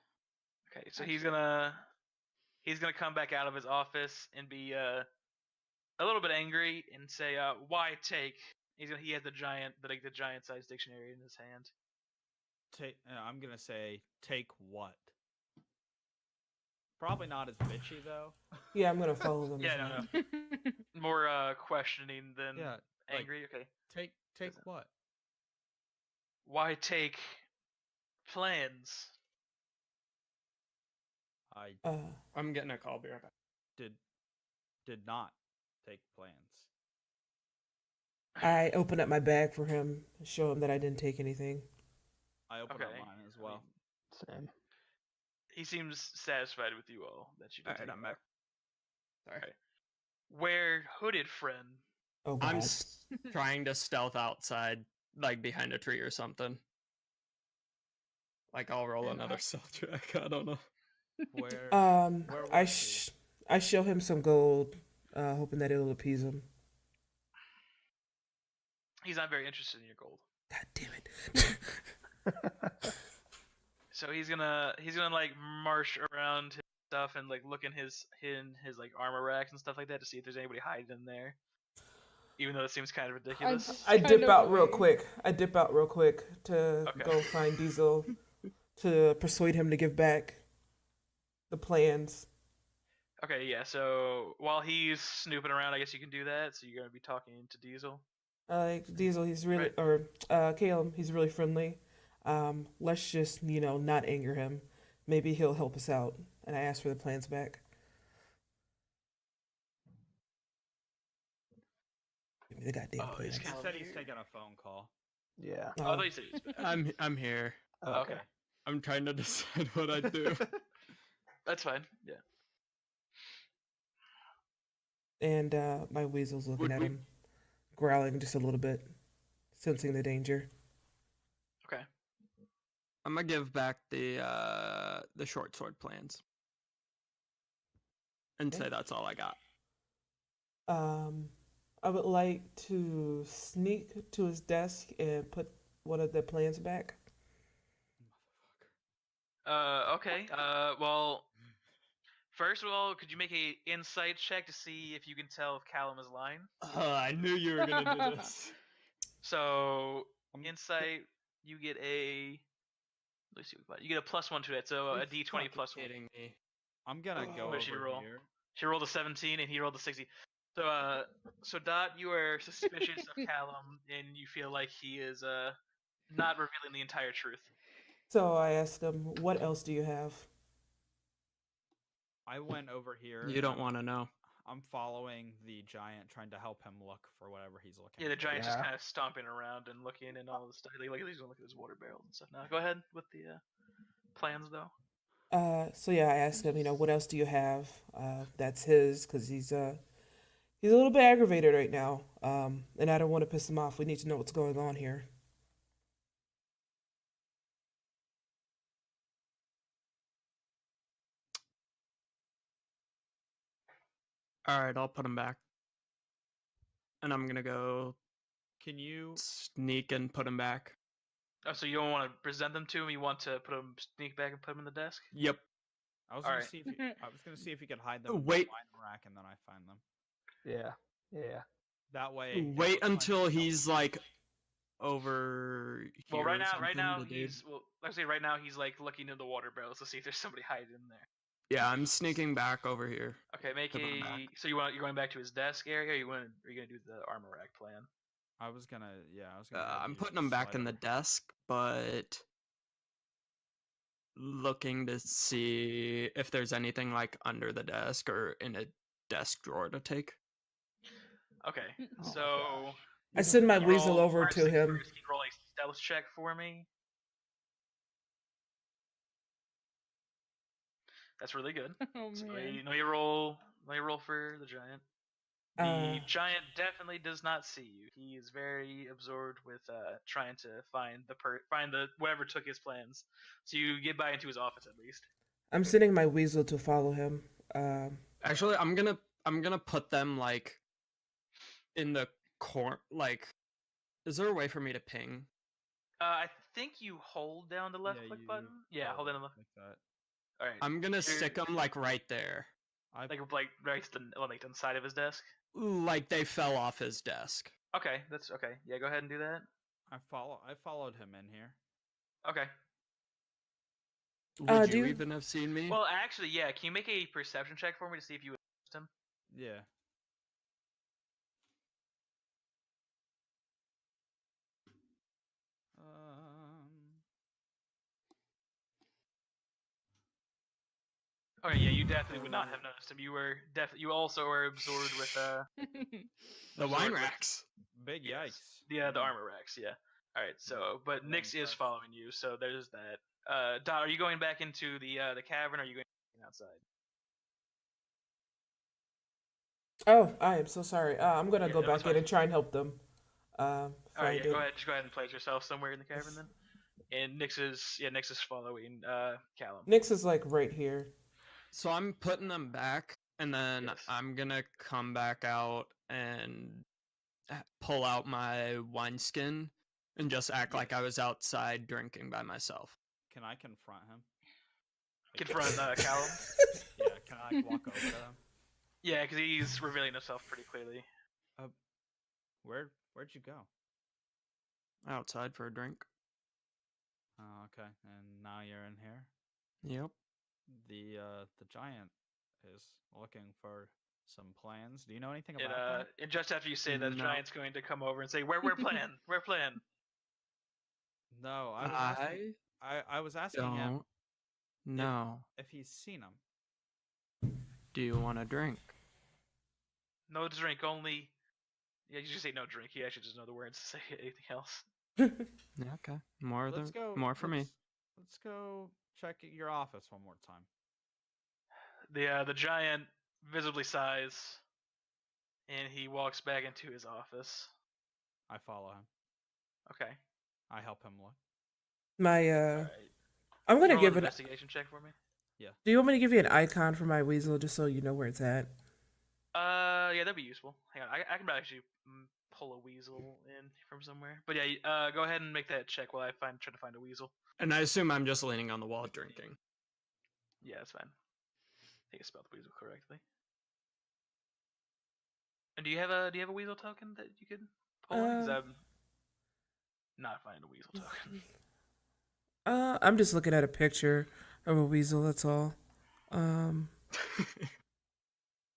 Okay, so he's gonna come back out of his office and be a little bit angry and say, "Why take?" He has the giant sized dictionary in his hand. I'm gonna say, "Take what?" Probably not as bitchy though. Yeah, I'm gonna follow them. Yeah, as no, well. no. More questioning than Yeah, like, angry. Okay, Take Doesn't- what? why take plans? I I'm getting a call. Be right back. did not take plans. I open up my bag for him, show him that I didn't take anything. I opened up Okay, mine as I well. mean, Same. he seems satisfied with you all that you did. Alright, I'm back. Sorry. Okay. Where hooded friend? Oh God. I'm trying to stealth outside, like behind a tree or something. Like I'll roll And another I- stealth check. I don't know. Where? Where I was he? I show him some gold, hoping that it'll appease him. He's not very interested in your gold. God damn it. So he's gonna like march around his stuff and like look in his like armor racks and stuff like that to see if there's anybody hiding in there. Even though it seems kind of ridiculous. I Kind dip of out real weird. quick. I dip out real quick to Okay. go find Diesel to persuade him to give back the plans. Okay, yeah. So while he's snooping around, I guess you can do that. So you're gonna be talking to Diesel. Like Diesel, he's really, Right. or Caleb, he's really friendly. Let's just, not anger him. Maybe he'll help us out. And I ask for the plans back. Give me the goddamn Oh, he's plans. He Calum said he's here? taking a phone call. Yeah. Oh, I thought you said he was back. I'm here. Okay. I'm trying to decide what I do. That's fine. Yeah. And my weasel's looking Would at we- him, growling just a little bit, sensing the danger. Okay. I'm gonna give back the short sword plans. And Okay. say that's all I got. I would like to sneak to his desk and put one of the plans back. Okay. Well, first of all, could you make a insight check to see if you can tell if Callum is lying? I knew you were gonna do this. So Um, insight, you get a. Let's see what we got. You get a +1 to that, so a You're D20 fucking plus 1. kidding me. I'm gonna go What did she over roll? here. She rolled a 17 and he rolled a 60. So Dot, you are suspicious of Callum and you feel like he is not revealing the entire truth. So I asked him, "What else do you have?" I went over here. You don't want to know. I'm following the giant, trying to help him look for whatever he's looking Yeah, the for. giant's just Yeah. kind of stomping around and looking and all this stuff. Like he's gonna look at his water barrels and stuff. Now, go ahead with the plans though. So yeah, I asked him, what else do you have? That's his, because he's a little bit aggravated right now. And I don't want to piss him off. We need to know what's going on here. Alright, I'll put him back. And I'm gonna go Can you? sneak and put him back. Oh, so you don't want to present them to him? You want to put them, sneak back and put them in the desk? Yep. I was gonna Alright. see if you, I was gonna see if you could hide them. Oh, in wait. the wine rack, and then I find them. Yeah. Yeah. That way. it Wait looks like until no he's one- like over here. Well, right or now, something, the dude. he's let's say right now he's like looking in the water barrels to see if there's somebody hiding in there. Yeah, I'm sneaking back over here. Okay, make Come on back. a. So you're going back to his desk area? Or are you gonna do the armor rack plan? I was gonna. Yeah, I was gonna. go ahead I'm and putting just them back slide in the over. desk, but looking to see if there's anything like under the desk or in a desk drawer to take. Okay, Oh my so I send my you weasel roll- over first to things him. First, can you roll a stealth check for me? That's really good. Oh So man. you roll. Let me roll for the giant. The giant definitely does not see you. He is very absorbed with trying to find the whatever took his plans. So you get by into his office at least. I'm sending my weasel to follow him. Actually, I'm gonna put them like in the corner. Like, is there a way for me to ping? I think you hold down the left Yeah, click you button. Yeah, hold down the left. like that. All right. I'm gonna You're- stick them like right there. I like right to the like on the side of his desk. Like they fell off his desk. Okay, that's okay. Yeah, go ahead and do that. I followed him in here. Okay. Would do you you- even have seen me? Well, actually, yeah. Can you make a perception check for me to see if you would noticed him? Yeah. Okay, yeah, you definitely would not have noticed him. You also were absorbed with the absorbed wine with- racks. Big yes, yikes. the armor racks. Yeah. All right. So, but I'm Nyx is impressed. following you. So there's that. Dot, are you going back into the cavern? Or are you going outside? Oh, I am so sorry. I'm gonna Yeah, go no, it's back in fine. and try and help them. All right. find Yeah. it. Go ahead. Just go ahead and place yourself somewhere in the cavern then. And Nyx is following Callum. Nyx is like right here. So I'm putting them back, and then Yes. I'm gonna come back out and pull out my wineskin and just act like I was outside drinking by myself. Can I confront him? Confront Callum. Yeah. Can I walk over to him? Yeah, because he's revealing himself pretty clearly. Where'd you go? Outside for a drink. Oh, okay. And now you're in here. Yep. The giant is looking for some plans. Do you know anything about And just after you say that, the No. giant's going to come over and say, "We're playing. We're playing." that? No, I was asking him don't know. if he's seen him. Do you want a drink? No drink, only. Yeah, you just say no drink. He actually doesn't know the words to say anything else. Yeah, okay. More Let's go. more for me. Let's go check your office one more time. The giant visibly sighs, and he walks back into his office. I follow him. Okay. I help him look. My All right. I'm gonna Roll give an it. investigation check for me. Do you want me to give you an icon for my weasel just so you know where it's at? Yeah, that'd be useful. Hang on, I can actually pull a weasel in from somewhere. But yeah, go ahead and make that check while I try to find a weasel. And I assume I'm just leaning on the wall drinking. Yeah, that's fine. I think I spelled weasel correctly. And do you have a weasel token that you could pull? Because I'm not finding a weasel token. I'm just looking at a picture of a weasel. That's all.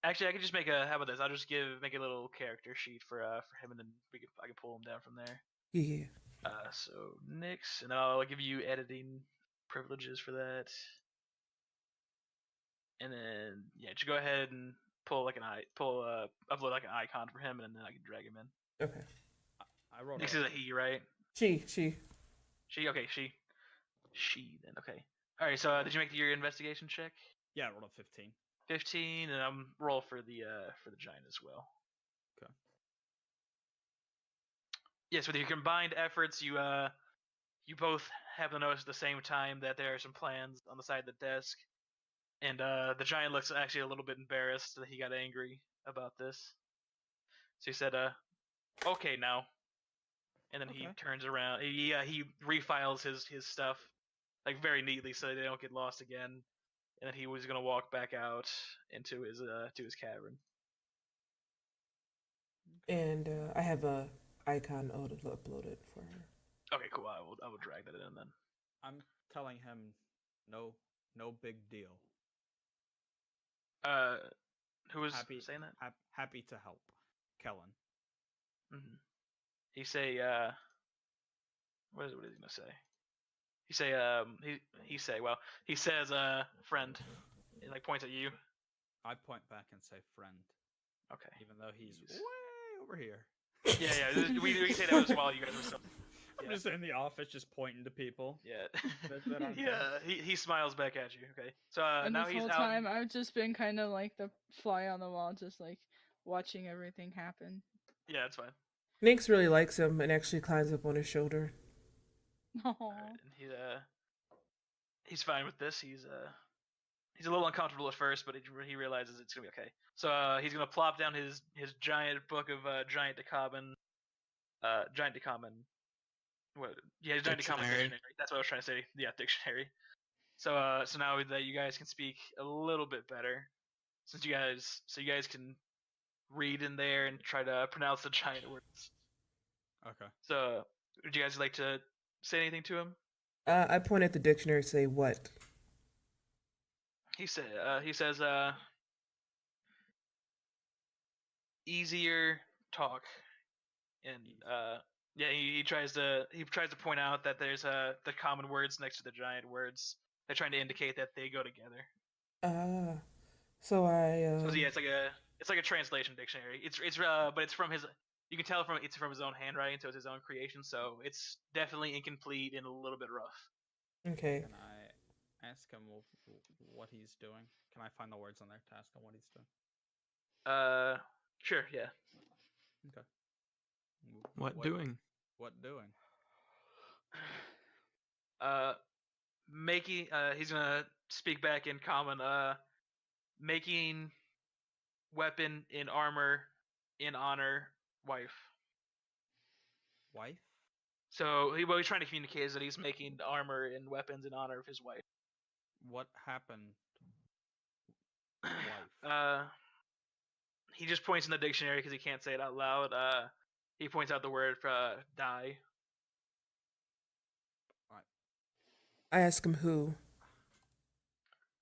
Actually, I could just make a. How about this? I'll just make a little character sheet for him, and then I can pull him down from there. Yeah. So Nyx, and then I'll give you editing privileges for that. And then just go ahead and upload like an icon for him, and then I can drag him in. Okay. I wrote. Nyx is a he, right? She. She. Okay, she then. Okay. All right. So did you make your investigation check? Yeah, I rolled a 15. 15, and I'm roll for the giant as well. Okay. Yes, with your combined efforts, you both have to notice at the same time that there are some plans on the side of the desk, and the giant looks actually a little bit embarrassed that he got angry about this. So he said, "Okay, now," and then he Okay. turns around. He refiles his stuff like very neatly so they don't get lost again. And then he was gonna walk back out into his to his cavern. And I have a icon uploaded for her. Okay, cool. I will drag that in then. I'm telling him, no, no big deal. Uh, who was Happy, saying that? happy to help, Kellen. Mm-hmm. He say what is he gonna say? He say he says friend. He like points at you. I point back and say friend, Okay. even though he's Jeez. way over here. Yeah. We can say that as while you guys were still. I'm Yeah. just in the office, just pointing to people. Yeah. That aren't Yeah. He smiles back at you. Okay. So And now this he's whole out. time, I've just been kind of like the fly on the wall, just like watching everything happen. Yeah, that's fine. Nix really likes him and actually climbs up on his shoulder. Aww. Alright, and he's fine with this. He's a little uncomfortable at first, but he realizes it's gonna be okay. So he's gonna plop down his giant book of Giant Decommon, what? Yeah, Giant Decommon Dictionary. dictionary. That's what I was trying to say. Yeah, dictionary. So so now that you guys can speak a little bit better, since you guys can read in there and try to pronounce the giant words. Okay. So would you guys like to say anything to him? I point at the dictionary and say, what? He says easier talk, and yeah, he tries to point out that there's the common words next to the giant words. They're trying to indicate that they go together. So I So yeah, it's like a translation dictionary. But it's from his. You can tell it's from his own handwriting, so it's his own creation. So it's definitely incomplete and a little bit rough. okay. Can I ask him what he's doing? Can I find the words on there to ask him what he's doing? Sure, yeah. Okay. What doing? What doing? Making. He's gonna speak back in common. Making weapon in armor in honor wife. Wife? So what he's trying to communicate is that he's making armor and weapons in honor of his wife. What happened? Wife. He just points in the dictionary because he can't say it out loud. He points out the word die. I ask him who.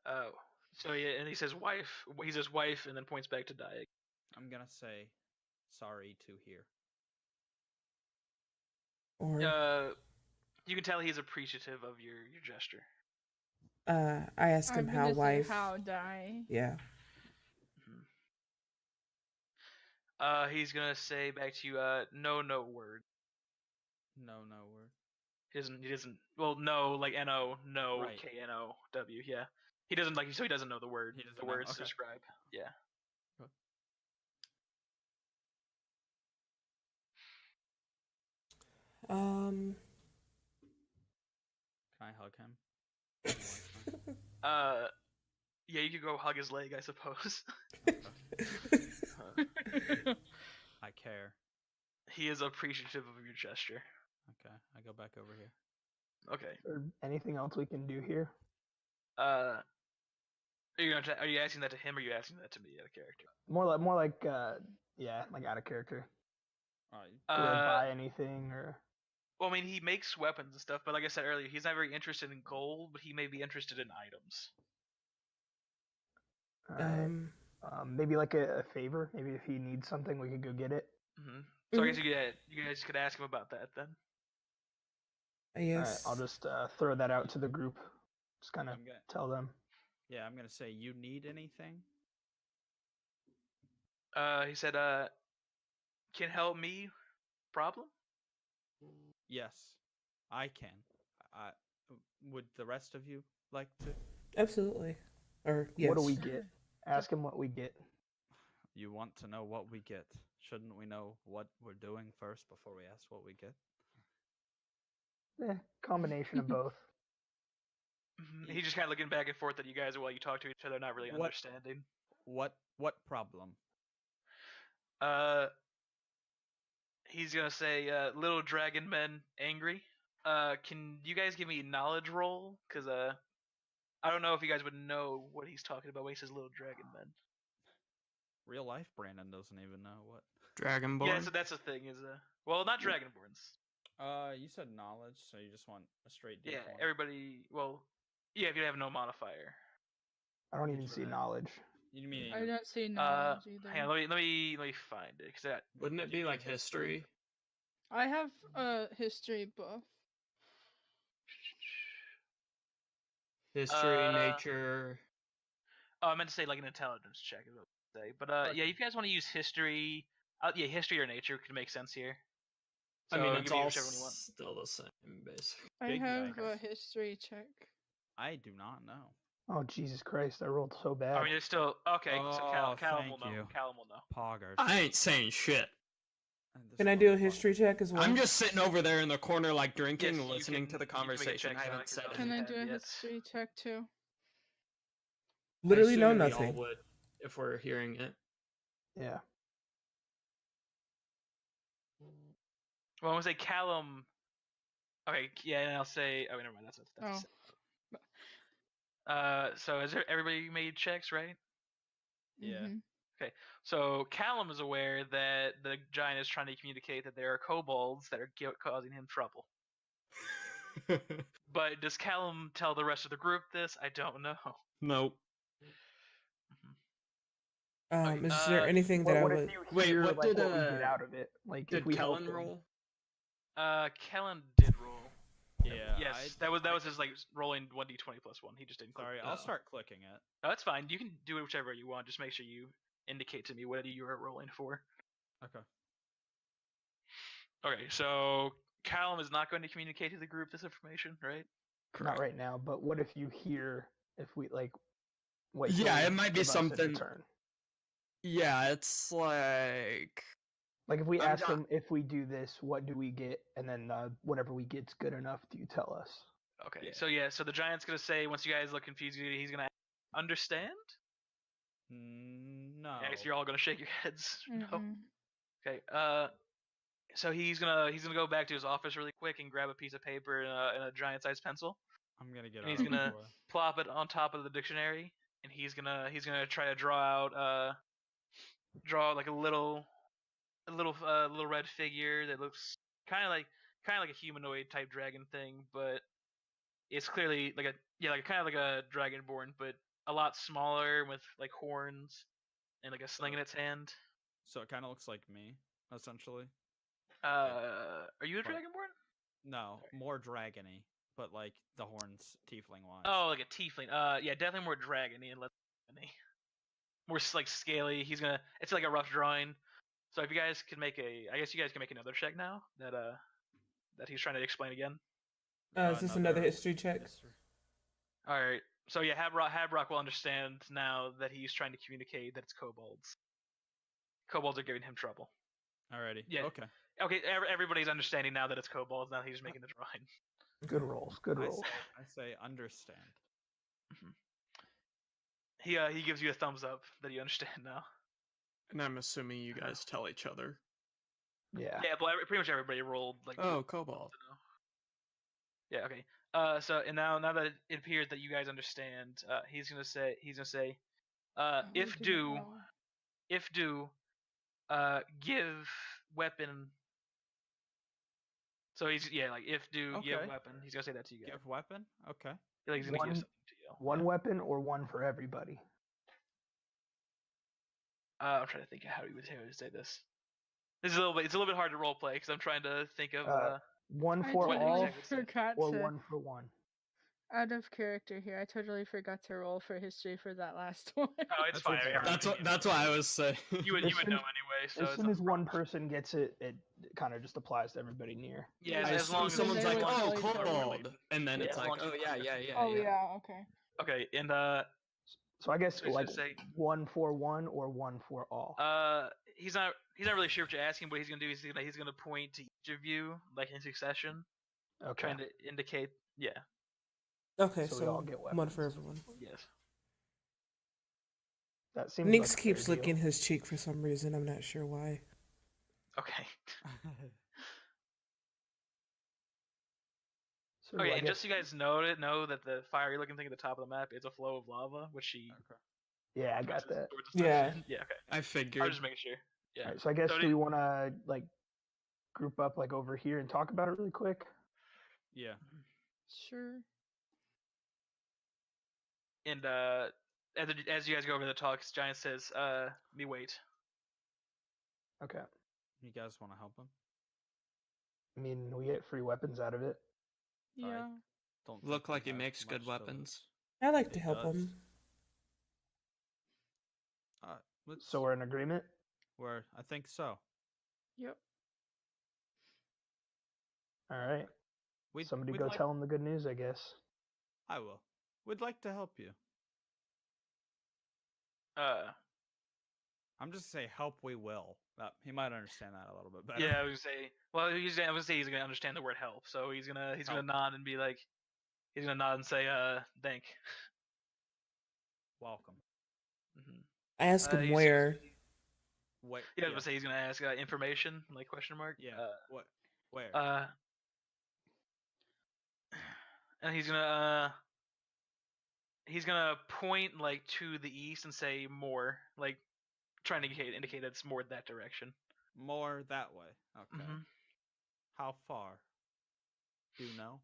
Oh, so yeah, and he says wife. He says wife, and then points back to die. I'm gonna say sorry to hear. Or you can tell he's appreciative of your gesture. I ask him I'm how gonna say wife. how die. Yeah. He's gonna say back to you, no word. No word. He doesn't. Well, no, like no, Right. Know. Yeah. He doesn't like. So he doesn't know the word. He doesn't The know, words to okay. describe. Yeah. Um. Can I hug him? Yeah, you could go hug his leg, I suppose. I care. He is appreciative of your gesture. Okay, I go back over here. Okay. Is there anything else we can do here? Are you asking that to him, or are you asking that to me, out of character? More like yeah, like out of character. Alright. Do I buy anything or? Well, I mean, he makes weapons and stuff, but like I said earlier, he's not very interested in gold, but he may be interested in items. Alright. Maybe like a favor. Maybe if he needs something, we could go get it. Mm-hmm. So I guess you guys could ask him about that then. Yes. Alright, I'll just throw that out to the group. Just kind of I'm gonna, tell them. yeah, I'm gonna say, you need anything? He said, can help me? Problem? Yes, I can. Would the rest of you like to? Absolutely. Or yes. What do we get? Ask him what we get. You want to know what we get? Shouldn't we know what we're doing first before we ask what we get? Combination of both. He's just kind of looking back and forth at you guys while you talk to each other, not really understanding. What problem? He's gonna say, little dragon men angry. Can you guys give me a knowledge roll? Cause I don't know if you guys would know what he's talking about when he says little dragon men. real life Brandon doesn't even know what. Dragonborn. Yeah, so that's the thing is well, not Dragonborns. You said knowledge, so you just want a straight D20. Yeah, everybody. Well, yeah, if you have no modifier. I don't Did even you see have- knowledge. You mean I don't see knowledge either. Hang on, let me find it because Wouldn't it be like history? I have a history buff. History, Uh, nature. Oh, I meant to say like an intelligence check is what I would say. But yeah, Okay. if you guys want to use history, yeah, history or nature could make sense here. I mean, So it's give me all whichever one you want. still the same, basically. I Big have a yikes. history check. I do not know. Oh Jesus Christ! I rolled so bad. I mean, it's still okay. So Oh, Callum will thank know. you. Callum will know. Poggers. I ain't saying shit. This Can I do a motherfucker. history check as well? I'm just sitting over there in the corner, like drinking, Yes, you listening can- to the you can make a conversation. check, I haven't Alex, said if Can you I anything. have do a yet. history check too? Literally know Assuming we all nothing. would, if we're hearing it. Yeah. Well, I'm gonna say Callum. Okay, yeah, and I'll say. Oh, wait, never mind. That's a Oh. So has everybody made checks, right? Yeah. Mhm. So Callum is aware that the giant is trying to communicate that there are kobolds that are causing him trouble. But does Callum tell the rest of the group this? I don't know. Nope. Okay, Is there anything that I What would? if you Wait, hear, what like, did, what we get out of it? Like, if Did we help Kellen him. roll? Kellen did roll. Yeah. Yes, that was his like rolling 1d20 plus 1. He just didn't. Sorry, click. I'll start clicking it. Oh, that's fine. You can do it whichever you want. Just make sure you indicate to me what you are rolling for. Okay. Okay, so Callum is not going to communicate to the group this information, right? Not right now, but what if you hear if we like what Yeah, he'll it might be give us in something- return? Yeah, it's like Like if we I'm ask not- him if we do this, what do we get? And then whatever we get's good enough, do you tell us? Okay, Yeah. so the giant's gonna say once you guys look confused, he's gonna understand. No. Yeah, I guess you're all gonna shake your heads. No. Mm-mm. Okay. So he's gonna go back to his office really quick and grab a piece of paper and a giant-sized pencil. I'm gonna get And out he's of gonna the way. plop it on top of the dictionary, and he's gonna try to draw like a little red figure that looks kind of like a humanoid type dragon thing, but it's clearly like kind of like a dragonborn, but a lot smaller with like horns and like a sling in its hand. So it kind of looks like me, essentially. Are you a Like- dragonborn? No, more dragony, but like the horns, tiefling wise. Oh, like a tiefling. Yeah, definitely more dragony and less dragony. More like scaly. It's like a rough drawing. So if you guys could I guess you guys can make another check now that he's trying to explain again. Is this another history check? All right. So yeah, Habrock will understand now that he's trying to communicate that it's kobolds. Kobolds are giving him trouble. Alrighty. Yeah. Okay. Okay, everybody's understanding now that it's kobolds. Now he's making the drawing. Good rolls. Good rolls. I say understand. He gives you a thumbs up that you understand now. and I'm assuming you guys tell each other. Yeah. Yeah, but pretty much everybody rolled like. Oh, Cobalt. Yeah. Okay. So and now that it appears that you guys understand, he's gonna say Oh, we if didn't do, roll. give weapon. So he's like if do give Okay. weapon. He's gonna say that to you guys. Give weapon. Okay. Like he's gonna give One- something to you. One weapon or one for everybody? I'm trying to think of how he would say this. It's a little bit hard to role play because I'm trying to think of. One I for what all exactly say? forgot or to. one for one? Out of character here, I totally forgot to roll for history for that last one. Oh, it's That's fine. okay. everyone That's can what use I it. was saying. You would As know soon- anyway. So As it's soon not as a one problem. person gets it, it kind of just applies to everybody near. Yeah, Yeah, I as assume long as someone's they like, would "Oh, play for Kobold," and then Yeah, it's as like, long as "Oh you yeah, play yeah, it. yeah, Oh yeah." yeah, okay. Okay, and So I guess So he's like gonna say- one for one or one for all. he's not really sure what you're asking. What he's gonna do is he's gonna point to each of you like in succession, Okay. trying to indicate. Yeah. Okay, So so, we all get one for weapons. everyone. Yes. That seems. Nix like a fair keeps deal. licking his cheek for some reason. I'm not sure why. Okay. So Okay, I and guess just so you guys know that the fiery looking thing at the top of the map is a flow of lava, which he Okay. Yeah, I got that. Swords of Yeah. Deception? Yeah. Okay. I I was figured. just making sure. Yeah. All right, so I guess So do we want to like group up like over here and talk about it really quick? Yeah. Sure. And as you guys go over the talks, Giant says, "Me wait." Okay. You guys want to help him? I mean, we get free weapons out of it. Yeah. Don't Look think we like he have makes good much to lose. weapons. I like to He help does. him. Let's, So we're in agreement. I think so. Yep. All right. Somebody we'd go like, tell him the good news, I guess. I will. We'd like to help you. I'm just say help. We will. He might understand that a little bit better. Yeah, I was gonna say. Well, I would say he's gonna understand the word help, so he's gonna Help. nod and be like, he's gonna nod and say, "Thank." Welcome. Mm-hmm. I ask him where. Wait. Yeah, I was gonna say he's gonna ask information, like question mark. Yeah. What? Where? And he's gonna point like to the east and say more, like trying to indicate that it's more that direction. More that way. Okay. Mm-hmm. How far? Do you know?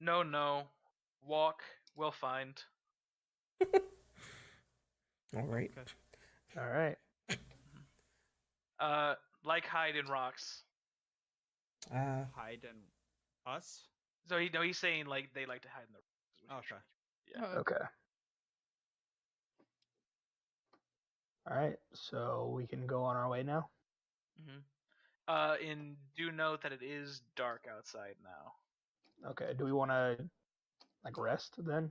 No. Walk. We'll find. All right. Okay. All right. Like hide in rocks. Hide in us? So he's saying like they like to hide in the rocks. Okay. Yeah. Oh, Okay. All right. So we can go on our way now. Mm-hmm. And do note that it is dark outside now. Okay. Do we want to like rest then?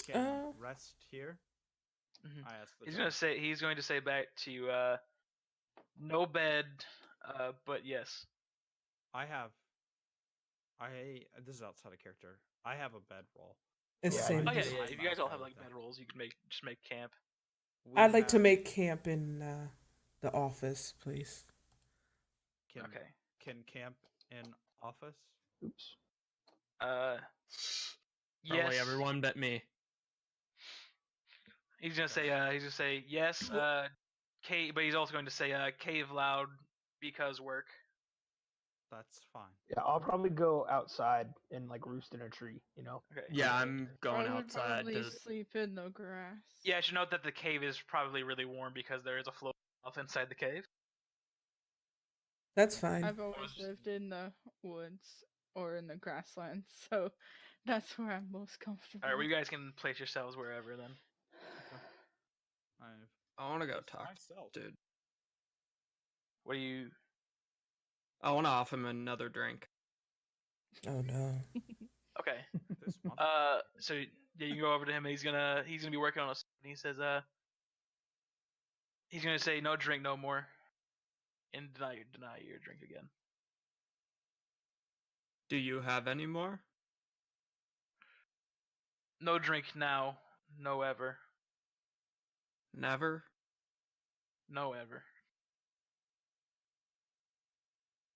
Can rest here? Mhm. I asked the He's going to say back to you, no bed, but yes. This is outside of character. I have a bedroll. It's Yeah, same. Oh yeah, just- yeah. If you guys all have Okay like with that. bedrolls, you can just make camp. I'd like to make camp in the office, please. Okay. Can camp in office? Oops. Probably Yes. everyone but me. He's gonna say yes. Cave, but he's also going to say cave loud because work. That's fine. Yeah, I'll probably go outside and like roost in a tree. You know. Okay. Yeah, I'm going I would outside probably to. sleep in the grass. Yeah, I should note that the cave is probably really warm because there is a float off inside the cave. That's fine. I've always lived in the woods or in the grasslands, so that's where I'm most comfortable. All right, well, you guys can place yourselves wherever then. I want to go Just talk, myself. dude. What do you? I want to offer him another drink. Oh no. Okay. This month. So yeah, you can go over to him. And he's gonna be working on a. He says, he's gonna say no drink no more, and deny your drink again. Do you have any more? No drink now, no ever, Never. no ever.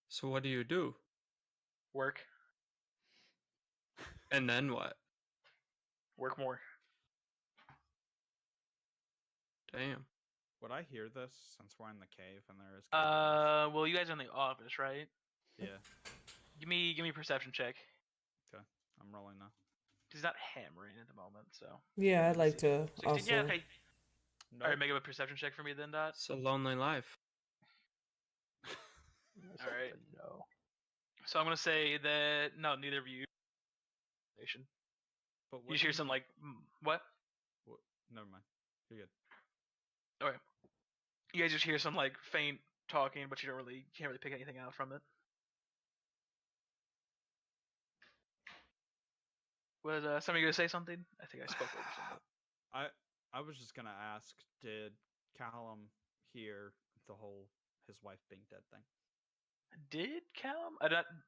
So what do you do? Work, And then what? work more. Damn. Would I hear this since we're in the cave and there is? Well, you guys are in the office, right? Yeah. Give me a perception check. Okay. I'm rolling now. He's not hammering at the moment, so. Yeah, I'd like to 16. also. Yeah, okay. No. All right, make a perception check for me then, Dot. It's a lonely life. That's All right. a No. So I'm gonna say that no, neither of you. But You just hear some like what? Never mind. You're good. Okay. You guys just hear some like faint talking, but you can't really pick anything out from it. Was somebody gonna say something? I think I spoke over something. I was just gonna ask, did Callum hear the whole his wife being dead thing? Did Callum?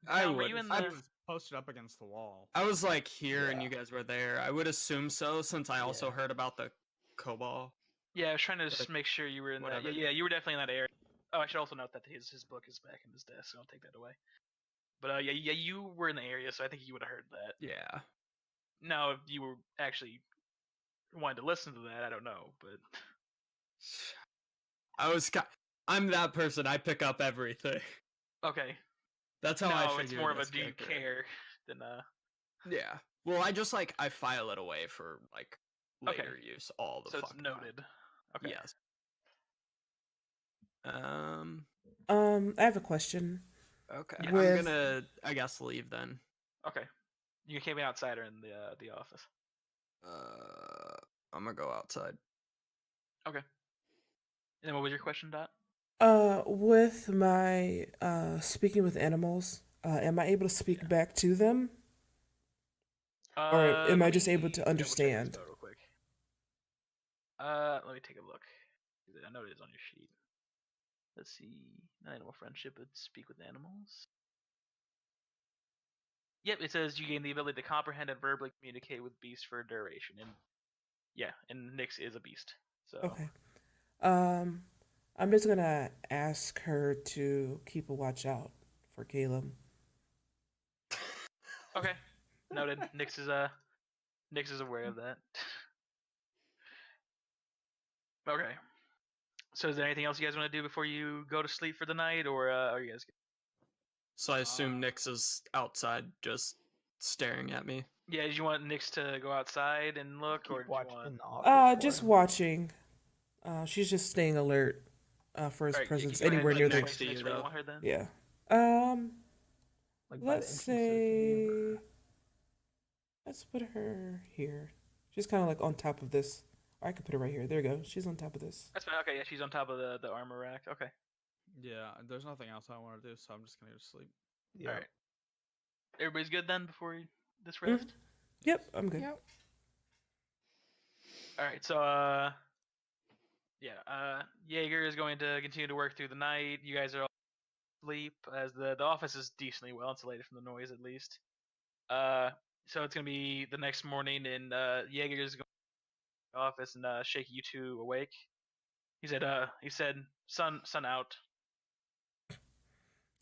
I were you would. in I the? was posted up against the wall. I was like here and Yeah. you guys were there. I would assume so since I also Yeah. heard about the Cobalt. Yeah, I was trying to just Like, make sure you were in that. whatever. Yeah, you were definitely in that area. Oh, I should also note that his book is back in his desk, so I'll take that away. But yeah, you were in the area, so I think you would have heard that. Yeah. Now, if you were actually wanted to listen to that, I don't know, but I'm that person. I pick up everything. okay. That's how I No, figure it's more of a this do you character. care than Yeah. Well, I just I file it away for like Okay. later use all the so it's fucking time. noted. Okay. Yes. I have a question. Okay. Yeah. I'm With gonna, I guess, leave then. Okay. You came outside or in the office. I'm gonna go outside. Okay. And then what was your question, Dot? with my speaking with animals, am I able to speak Yeah. back to them? Or am I let just able me to double check this understand? though real quick. Let me take a look. I know it is on your sheet. Let's see. Animal friendship, but speak with animals. Yep, it says you gain the ability to comprehend and verbally communicate with beasts for a duration. And yeah, and Nyx is a beast. So Okay. I'm just gonna ask her to keep a watch out for Caleb. okay, noted. Nyx is aware of that. Okay. So is there anything else you guys want to do before you go to sleep for the night, or are you guys? So I assume Nyx is outside, just staring at me. Yeah, did you want Nyx to go outside and look, Keep or do you watch want? in the office. Just for him. watching. She's just staying alert for his Alright, you presence can go ahead anywhere and near check the. next to Nyx you, where you though. want her then. Yeah. Like by the Let's entrance to the cave, say. Let's put her here. She's kind of like on top of this. Or I could put her right here. There you go. She's on top of this. That's fine. Okay, yeah, she's on top of the armor rack. Okay. Yeah, there's nothing else I want to do, so I'm just gonna go to sleep. Yeah. All right. Everybody's good then before this Mhm. rest. Yep, I'm good. Yep. All right. So yeah, Jaeger is going to continue to work through the night. You guys are all asleep as the office is decently well insulated from the noise at least. So it's gonna be the next morning, and Jaeger is going to the office and shake you two awake. He said, sun out.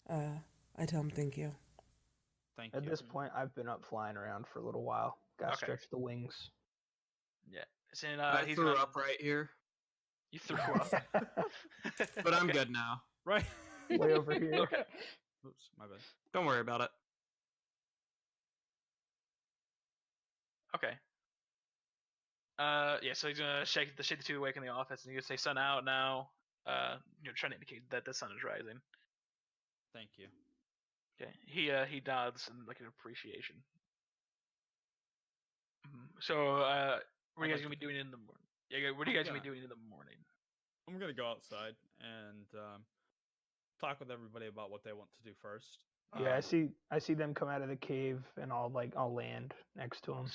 I tell him thank you. Thank At you. this point, I've been up flying around for a little while. Gotta Okay. stretch the wings. Yeah. And I he's threw gonna, up right here, You threw up. but I'm Okay. good now. Right. Way over here. Okay. Oops, my bad. Don't worry about it. Okay. Yeah. So he's gonna shake the two awake in the office, and he's gonna say, "Sun out now." Trying to indicate that the sun is rising. Thank you. Okay. He nods in like an appreciation. So what are I'd you guys like gonna to be doing in the morning? Yeah. What are you guys gonna be Yeah. doing in the morning? I'm gonna go outside and talk with everybody about what they want to do first. Yeah, Um, I see them come out of the cave, and I'll land next to them.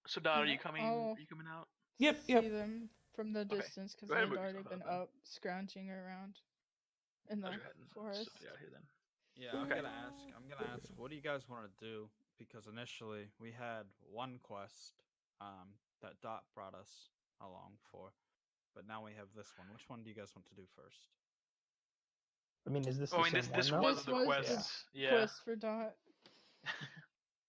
So Dot, are Yeah, you coming? I'll Are you coming out? Yep, see yep. them from the distance because Go ahead and I'd move already yourself out been then. up scrounging around in the I'll go ahead and forest. stuff you out here then. Yeah, I'm Okay. gonna ask, what do you guys want to do? Because initially we had one quest, that Dot brought us along for, but now we have this one. Which one do you guys want to do first? I mean, is this Oh, the I mean, same this one? though? was This the was quest. Yeah. Quest for Dot.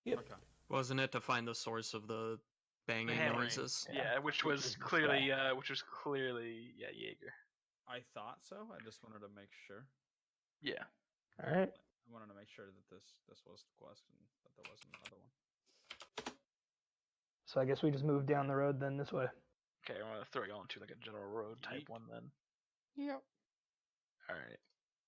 Yep. Okay. Wasn't it to find the source of the banging hammering. noises? Yeah, which Which was is the clearly spell. Jaeger. I thought so. I just wanted to make sure. Yeah. All right. I wanted to make sure that this was the quest and that there wasn't another one. So I guess we just move down the road then this way. Okay, I'm gonna throw you onto like a general road type Yeet. one then. Yep. All right.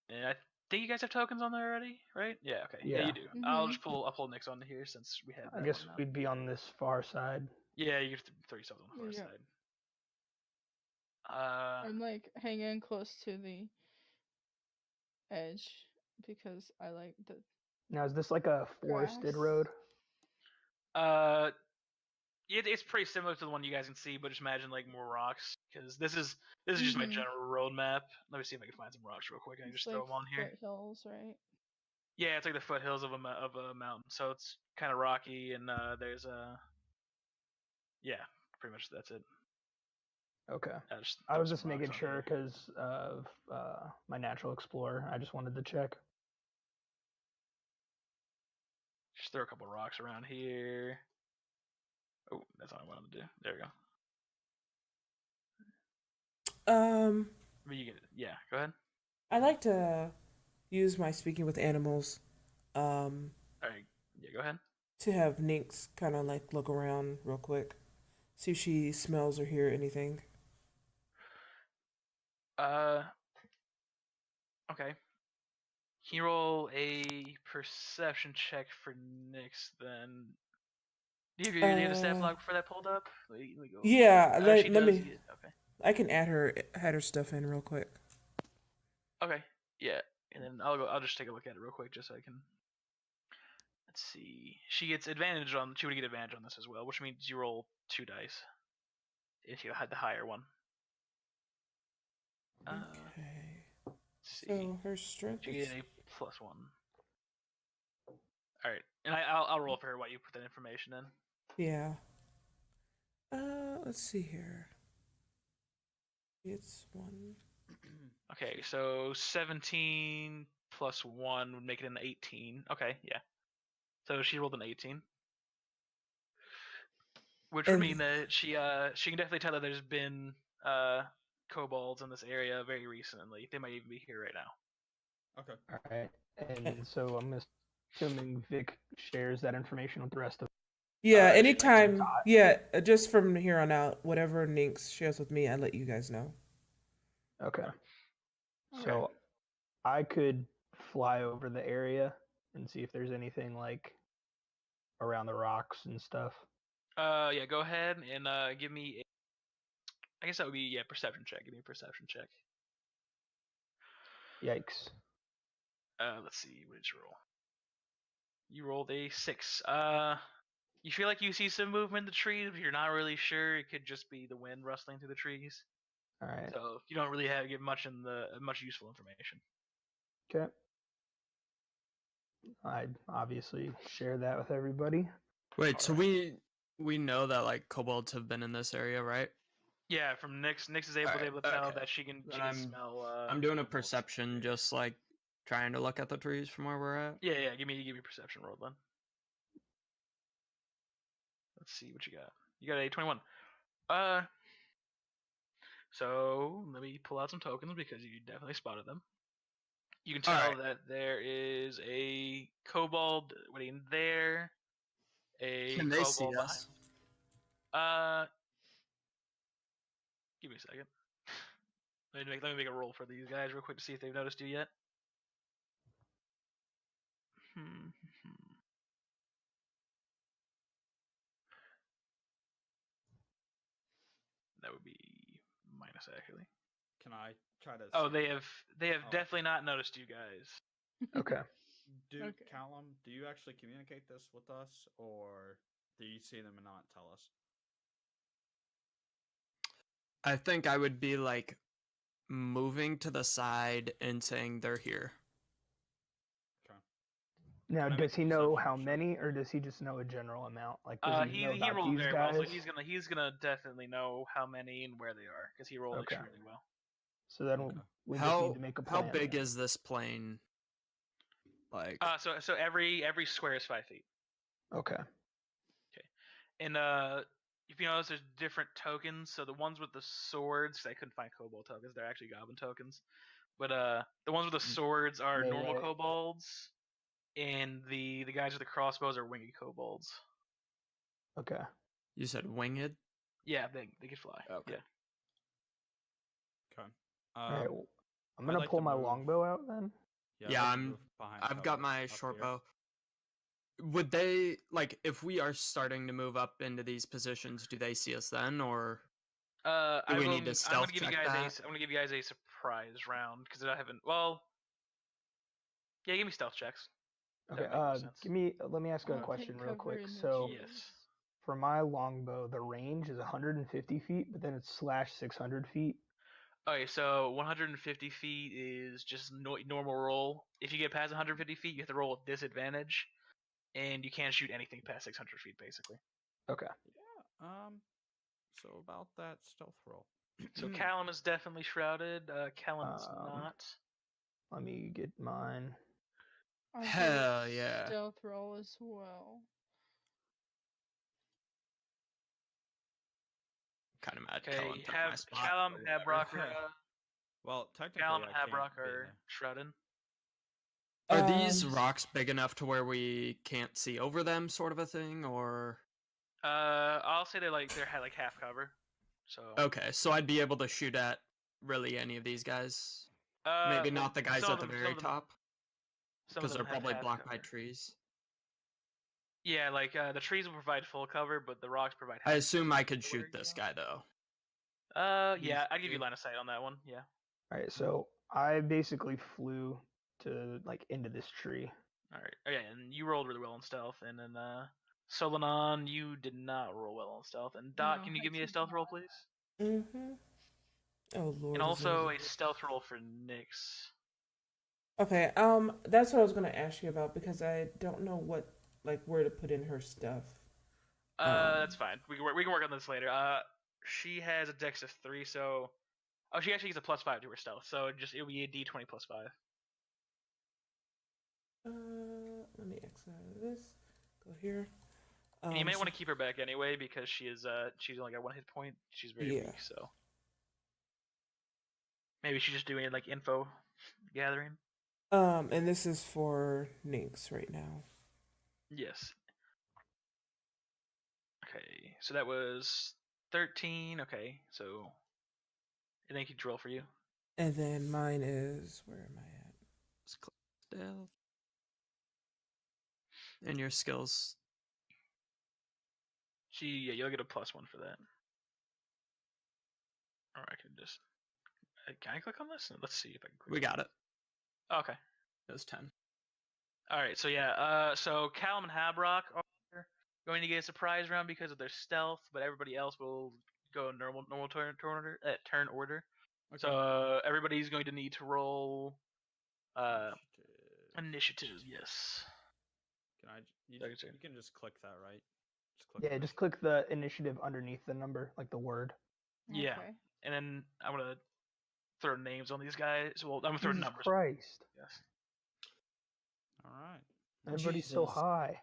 And I think you guys have tokens on there already, right? Yeah. Okay. Yeah, Yeah. you do. I'll Mhm. just I'll pull Nyx onto here since we had. I that guess one now. we'd be on this far side. Yeah, you get to throw yourself on the far Yeah. side. I'm like hanging close to the edge because I like the Now, is this like a forested grass. road? It's pretty similar to the one you guys can see, but just imagine like more rocks because this is just my Mhm. general road map. Let me see if I can find some rocks real quick. I can It's just throw them on here. foothills, right? Yeah, it's like the foothills of a mountain, so it's kind of rocky, and there's yeah, pretty much that's it. Okay. Just I throw was some just rocks making on sure here. because of my natural explorer. I just wanted to check. Just throw a couple rocks around here. Oh, that's not what I wanted to do. There we go. But you get it. Yeah, go ahead. I like to use my speaking with animals All right. Yeah, go ahead. to have Nynx kind of like look around real quick, see if she smells or hear anything. Okay. Can you roll a perception check for Nyx then? Do you need a stat block for that pulled up? Let me go. Yeah, She let does me. get- okay. I can add her stuff in real quick. Okay. Yeah, and then I'll just take a look at it real quick just so I can. Let's see. She gets advantage on. She would get advantage on this as well, which means you roll 2 dice if you had the higher one. Okay. Let's see. So her strength. She is- get a +1. All right, and I'll roll for her while you put that information in. Yeah. Let's see here. It's 1. Okay, so 17 plus 1 would make it an 18. Okay, yeah. So she rolled an 18. Which would And- mean that she can definitely tell that there's been kobolds in this area very recently. They might even be here right now. Okay. All right. And so I'm assuming Vic shares that information with the rest of. Yeah, she anytime. Todd. Yeah, just from here on out, whatever Nynx shares with me, I let you guys know. Okay. Okay. So I could fly over the area and see if there's anything like around the rocks and stuff. Yeah, go ahead and give me. I guess that would be perception check. Give me a perception check. Yikes. Let's see. What did you roll? You rolled a 6. You feel like you see some movement in the trees, but you're not really sure. It could just be the wind rustling through the trees. All right. So you don't really give much much useful information. Okay. I'd obviously share that with everybody. Wait, so Alright. we know that like kobolds have been in this area, right? Yeah, from Nyx. Nyx is able Alright, to tell okay. that she can Then smell. I'm doing a kobolds. perception, just like trying to look at the trees from where we're at. Yeah. Give me a perception roll then. Let's see what you got. You got a 21. So let me pull out some tokens because you definitely spotted them. You can tell Alright. that there is a kobold waiting there. A Can they kobold see behind. us? Give me a second. Let me make a roll for these guys real quick to see if they've noticed you yet. That would be minus actually. Can I try to? Oh, see they them? have Oh. definitely not noticed you guys. Okay. Okay. Callum, do you actually communicate this with us, or do you see them and not tell us? I think I would be like moving to the side and saying they're here. Okay. Now, Can I does make a he know perception how check? many, or does he just know a general amount? Like, does he know He about rolled these very guys? well, so he's gonna definitely know how many and where they are because he rolled Okay. extremely well. So then Okay. we just need to make a How plan. big then. is this plane? Like So every square is 5 feet. Okay. And if you notice, there's different tokens. So the ones with the swords, 'cause I couldn't find kobold tokens. They're actually goblin tokens. But the ones with the swords are normal Melee. kobolds, and the guys with the crossbows are winged kobolds. Okay. you said winged? Yeah, they can fly. Okay. Yeah. Okay. All right. Well, I'm I'd gonna like pull to my move- longbow out then. I'd Yeah, like to I'm- move behind I've got cover my up short here. bow. Would they like if we are starting to move up into these positions? Do they see us then, or Do we need to I'm stealth gonna give you check guys that? I'm gonna give you guys a surprise round because I haven't. Well, yeah, give me stealth checks. That Okay. would make more sense. Let me ask you a I'll question take real cover quick. in the So trees. Yes. for my longbow, the range is 150 feet, but then it's slash 600 feet. Okay, so 150 feet is just normal roll. If you get past 150 feet, you have to roll with disadvantage, and you can't shoot anything past 600 feet, basically. Okay. Yeah. So about that stealth roll. So Callum is definitely shrouded. Callum is Um, not. Let me get mine. I'll do a Hell yeah. stealth roll as well. Kind of mad Okay, Kellen took have my spot. Callum, but whatever. Habrock, or Well, technically, Callum, I can't Habrock, be or there. Shrouded. Are these Um, rocks big enough to where we can't see over them, sort of a thing, or? I'll say they're like half cover. So Okay, so I'd be able to shoot at really any of these guys. Maybe well, not the guys some at of the them- very some of them- top, some of because them they're have probably half blocked by cover. trees. Yeah, like the trees will provide full cover, but the rocks provide. I half assume cover. I could Where shoot you this go. guy though. Yeah, I'll give you These line of sight on that one. Yeah. All right, so I basically flew to like into this tree. All right. Oh, yeah, and you rolled really well on stealth, and then Solanon, you did not roll well on stealth. And Dot, No, can you I give me a did stealth roll, not. please? mm-hmm. Oh Lord. And is also it- a stealth roll for Nyx. Okay. That's what I was gonna ask you about because I don't know where to put in her stuff. That's fine. We can work on this later. She has a dex of 3, so she actually gets a +5 to her stealth, so it'll be a d20 +5. Let me exit out of this. Go here. And you might So- want to keep her back anyway because she's only got 1 hit point. She's very Yeah. weak, so maybe she's just doing like info gathering. And this is for Nynx right now. Yes. Okay, so that was 13. Okay, so I think you drill for you. And then mine is where am I at? Just click stealth. And your skills. You'll get a +1 for that. Or I can just. Can I click on this? Let's see if I can. Click We got it. on it. Okay. It was 10. All right. So yeah. So Callum and Habrock are going to get a surprise round because of their stealth, but everybody else will go in normal turn order. Turn order. So everybody's going to need to roll initiative. Yes. Can I? You, Second turn. you can just click that, right? Just click. Yeah, just click the initiative underneath the number, like the word. Yeah. Okay. And then I'm gonna throw names on these guys. Well, I'm gonna throw Jesus numbers. Christ. Yes. All right. Everybody's so Jesus. high.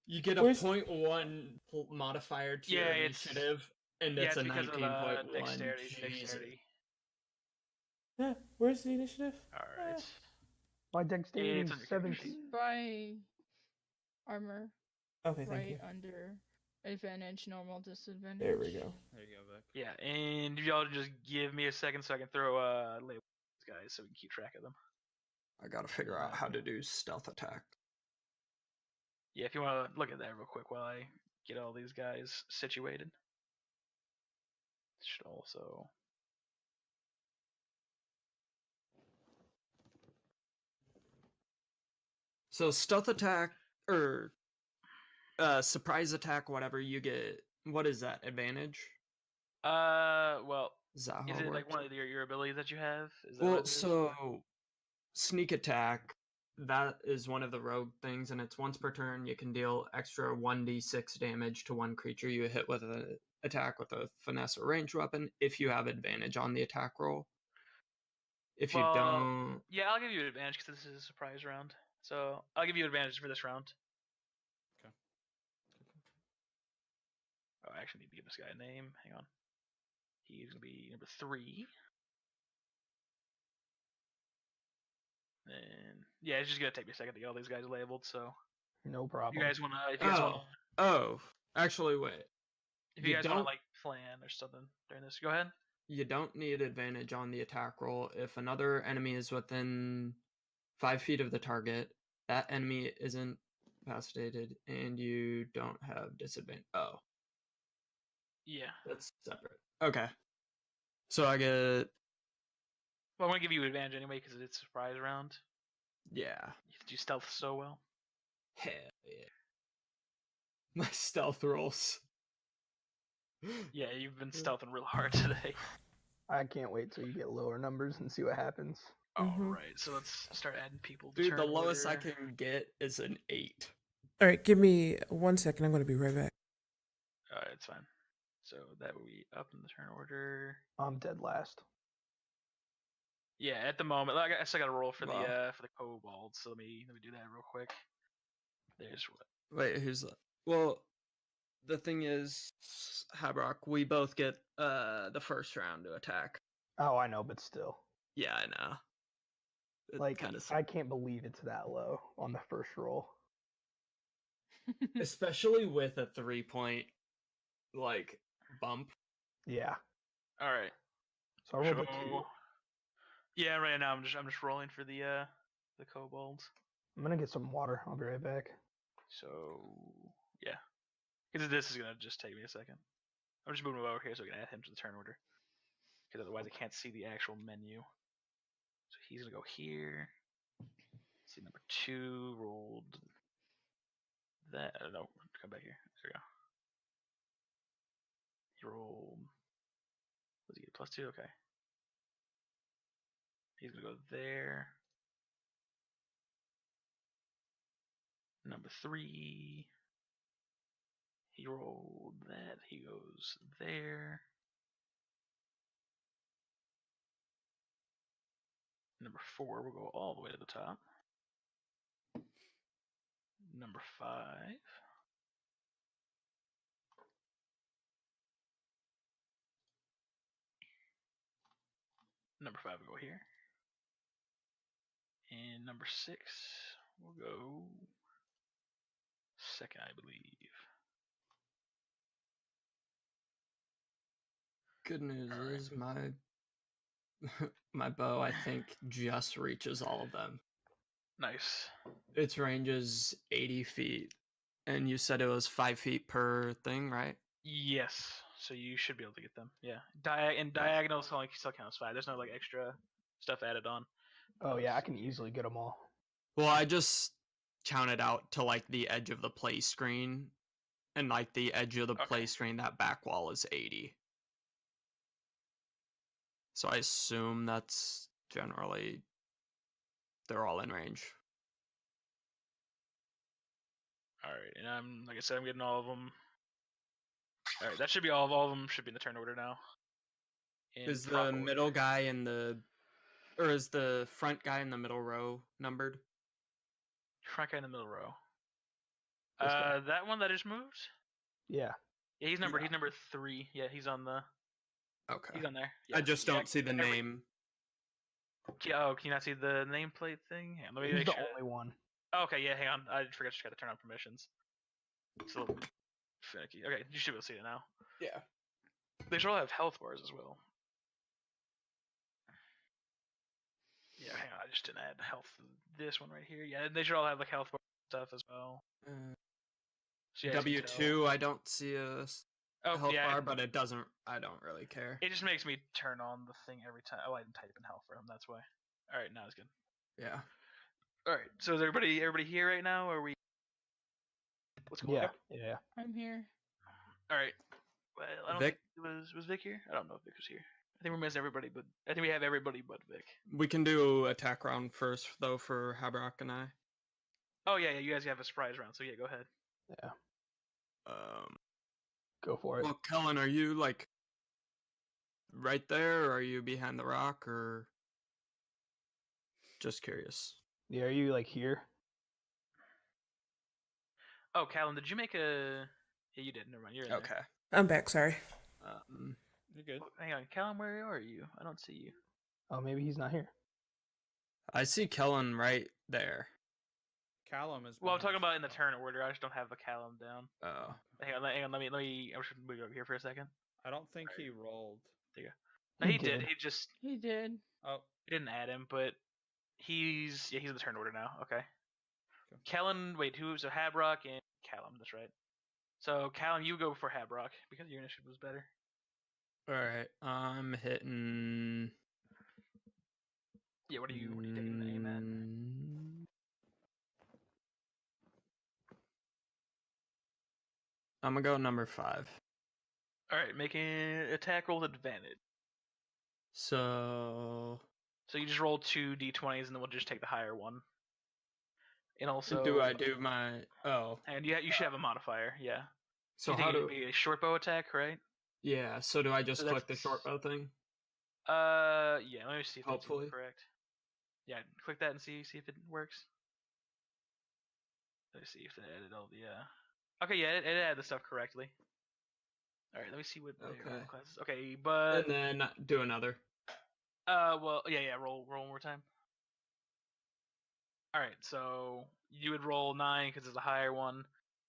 You get a Where's- 0.1 modifier to your Yeah, it's- initiative, and Yeah, it's a because of 19.1. dexterity. Jesus. Dexterity. Yeah, where's the initiative? All right. My dexterity It's is on your character sheet. 17. By armor, Okay, thank right you. under advantage, normal, disadvantage. There we go. There you go, Vic. Yeah, and y'all just give me a second so I can throw label these guys so we can keep track of them. I gotta figure out how to do stealth attack. Yeah, if you want to look at that real quick while I get all these guys situated. Should also. So stealth attack or surprise attack, whatever you get. What is that advantage? Well, Is that how is it it like works? one of your abilities that you have? Is that what Well, it is? so sneak attack, that is one of the rogue things, and it's once per turn. You can deal extra 1d6 damage to one creature you hit with an attack with a finesse or ranged weapon if you have advantage on the attack roll. If you Well, don't, Yeah, I'll give you an advantage because this is a surprise round. So I'll give you advantage for this round. Okay. Oh, I actually need to give this guy a name. Hang on. He's gonna be number 3. And yeah, it's just gonna take me a second to get all these guys labeled. So No if problem. you guys wanna, if you guys wanna, actually, wait. if you you guys wanna don't- like plan or something during this, go ahead. You don't need advantage on the attack roll if another enemy is within 5 feet of the target. That enemy isn't incapacitated, and you don't have disadvantage. Oh, Yeah. that's separate. Okay. So I get Well, I'm gonna give you advantage anyway because it's a surprise round. yeah. You do stealth so well. Hell yeah. My stealth rolls. Yeah, you've been stealthing real hard today. I can't wait till you get lower numbers and see what happens. Mhm. Alright, so let's start adding people to Dude, the turn lowest I order. can get is an 8. All right, give me 1 second. I'm going to be right back. Alright, it's fine. So that will be up in the turn order. I'm dead last. Yeah, at the moment, like, I still got to roll for Wow. the kobold. So let me do that real quick. There's what. Wait, who's that? Well, the thing is, Habrock, we both get the first round to attack. Oh, I know, but still. Yeah, I know. It Like, kind of, I can't believe it's that low on the first roll. especially with a 3-point like bump. Yeah. All right. So I rolled a 2. So, yeah, right now I'm just rolling for the kobolds. I'm gonna get some water. I'll be right back. So yeah, because this is gonna just take me a second. I'm just moving him over here so I can add him to the turn order. Because otherwise I can't see the actual menu. So he's gonna go here. Let's see, number 2 rolled that. I don't know. Come back here. There we go. He rolled. What did he get? +2. Okay. He's gonna go there. Number 3. He rolled that. He goes there. Number 4 will go all the way to the top. Number 5. Number 5 will go here. And number 6 will go second, I believe. Good news Alright. is my my bow, I think, just reaches all of them. Nice. Its range is 80 feet, and you said it was 5 feet per thing, right? Yes. So you should be able to get them. Yeah. Diagonal still counts 5. There's no like extra stuff added on. Oh yeah, I can easily get them all. Well, I just counted out to like the edge of the play screen, and like the edge of the play Okay. screen, that back wall is 80. So I assume that's generally they're all in range. Alright, and I'm like I said, I'm getting all of them. Alright, that should be all of them should be in the turn order now. In Is the proper order. middle guy in the, or is the front guy in the middle row numbered? Front guy in the middle row. This guy. That one that just moved? Yeah. Yeah, he's numbered. Yeah. He's number 3. Yeah, he's on the. Okay. He's on there. I Yeah. just don't see the name. Oh, can you not see the nameplate thing? Hang on, let me He's make the sure. only one. Oh, okay, yeah, hang on. I forgot to turn on permissions. It's a little bit finicky. Okay, you should be able to see it now. Yeah. They should all have health bars as well. Yeah, hang on. I just didn't add health. This one right here. Yeah, they should all have like health bar stuff as well. So, yeah, as you can tell- W2, I don't see a Oh, health yeah, bar, but it doesn't. I don't really care. it just makes me turn on the thing every time. Oh, I didn't type in health for him. That's why. All right, now it's good. Yeah. All right, so is everybody here right now? Or are we? What's going on? Yeah. Yeah. I'm here. All right. Well, I don't Vic? think was Vic here. I don't know if Vic was here. I think we're missing everybody, but I think we have everybody but Vic. We can do attack round first, though, for Habrock and I. Oh yeah, you guys have a surprise round, so yeah, go ahead. Yeah. Um, Go for it. well, Kellen, are you like right there, or are you behind the rock, or just curious? Yeah, are you like here? Oh, Callan, did you make a? Yeah, you did. Never mind. You're in Okay. I'm back. Sorry. You're good. there. Hang on, Callan, where are you? I don't see you. Oh, maybe he's not here. I see Kellen right there. Callum is. Well, I'm behind talking about in the Scott. turn order. I just don't have the Callan down. Oh. Hang on. Let me. I should move over here for a second. I don't think he rolled. No, He he did. did. He He did. Oh, didn't add him, but he's in the turn order now. Okay. Okay. Callan, wait, who? So Habrock and Callum. That's right. So Callum, you go before Habrock because your initiative was better. All right. I'm hitting. Yeah. What are you taking the aim at? I'm gonna go number 5. All right, making attack roll advantage. So So you just roll 2 d20s, and then we'll just take the higher one. And also, do I do my? Oh. And you should have a modifier. Yeah. So you how think do? it'd be a short bow attack, right? Yeah. So do I just So click the that's- short bow thing? Yeah. Let me see if that's Hopefully. correct. Yeah, click that and see if it works. Let me see if it added all the. Okay, yeah, it added the stuff correctly. All right, let me see what the Okay. classes. Okay, but And then do another. well, yeah, roll one more time. All right, so you would roll 9 because it's a higher one.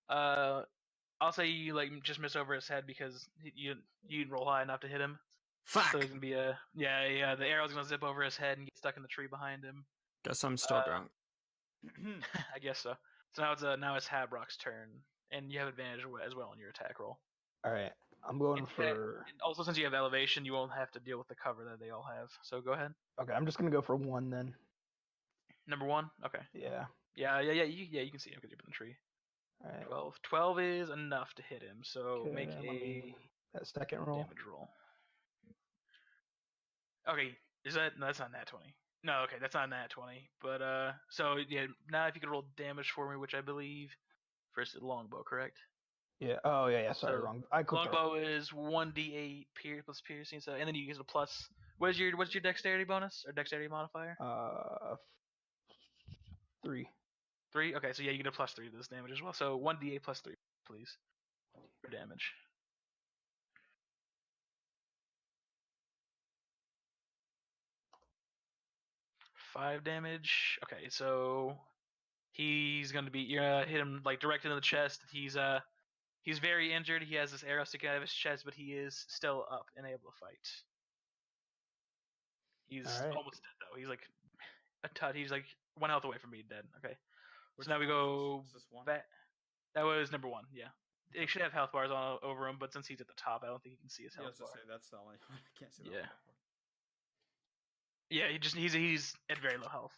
I'll say you like just miss over his head because you didn't roll high enough to hit him. Fuck. So there's gonna be a yeah. The arrow's gonna zip over his head and get stuck in the tree behind him. Guess I'm still drunk. I guess so. So now it's Habrock's turn, and you have advantage as well on your attack roll. All right, I'm going In fact, for. and also, since you have elevation, you won't have to deal with the cover that they all have. So go ahead. Okay, I'm just gonna go for 1 then. Number 1. Okay. Yeah. Yeah. You can see him because you're in the tree. All right. 12. 12 is enough to hit him. So Okay, make let a me- that second roll. damage roll. Okay. Is that no? That's not nat 20. No. Okay, that's not nat 20. But so yeah. Now if you could roll damage for me, which I believe first is longbow, correct? Yeah. Oh yeah. Sorry, So, wrong. I clicked the wrong. Longbow is 1d8 plus piercing. So and then you get a plus. What's your dexterity bonus or dexterity modifier? 3. 3. Okay, so yeah, you get a plus 3 to this damage as well. So 1d8 plus 3, please, for damage. Five damage. Okay, so he's gonna be you're gonna hit him like direct into the chest. He's very injured. He has this arrow sticking out of his chest, but he is still up and able to fight. He's Alright. almost dead though. He's like a tut. He's like 1 health away from being dead. Okay. Which So now we one go is this one? back. That was number 1. Yeah. They should have health bars on over him, but since he's at the top, I don't think you can see his Yeah, I health was bar. just say that's the only one. I can't see the Yeah. health bar. Yeah, he's at very low health.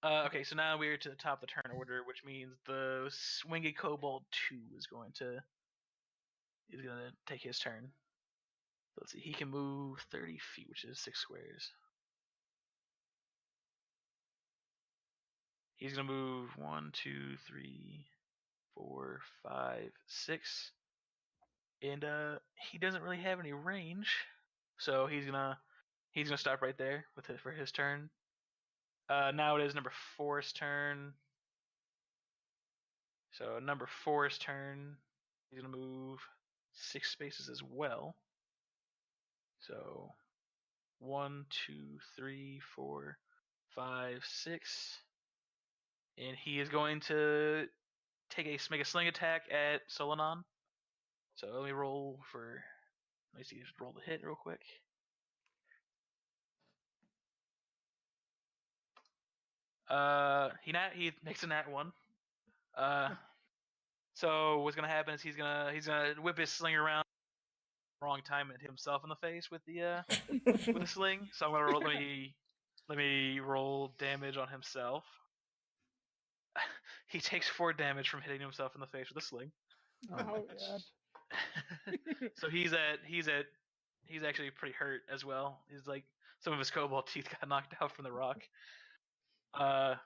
Okay, so now we're to the top of the turn order, which means the Swingy Kobold 2 is gonna take his turn. Let's see, he can move 30 feet, which is 6 squares. He's gonna move 1, 2, 3, 4, 5, 6, and he doesn't really have any range, so he's gonna stop right there for his turn. Now it is number 4's turn. So number 4's turn. He's gonna move 6 spaces as well. So 1, 2, 3, 4, 5, 6, and he is going to make a sling attack at Solanon. So let me roll for. Let me see. Just roll the hit real quick. He makes a nat 1. So what's gonna happen is he's gonna whip his sling around wrong time and hit himself in the face with the with the sling. So I'm gonna roll. Let me roll damage on himself. He takes 4 damage from hitting himself in the face with a sling. Oh my Ouch. god. So he's actually pretty hurt as well. He's like some of his cobalt teeth got knocked out from the rock. All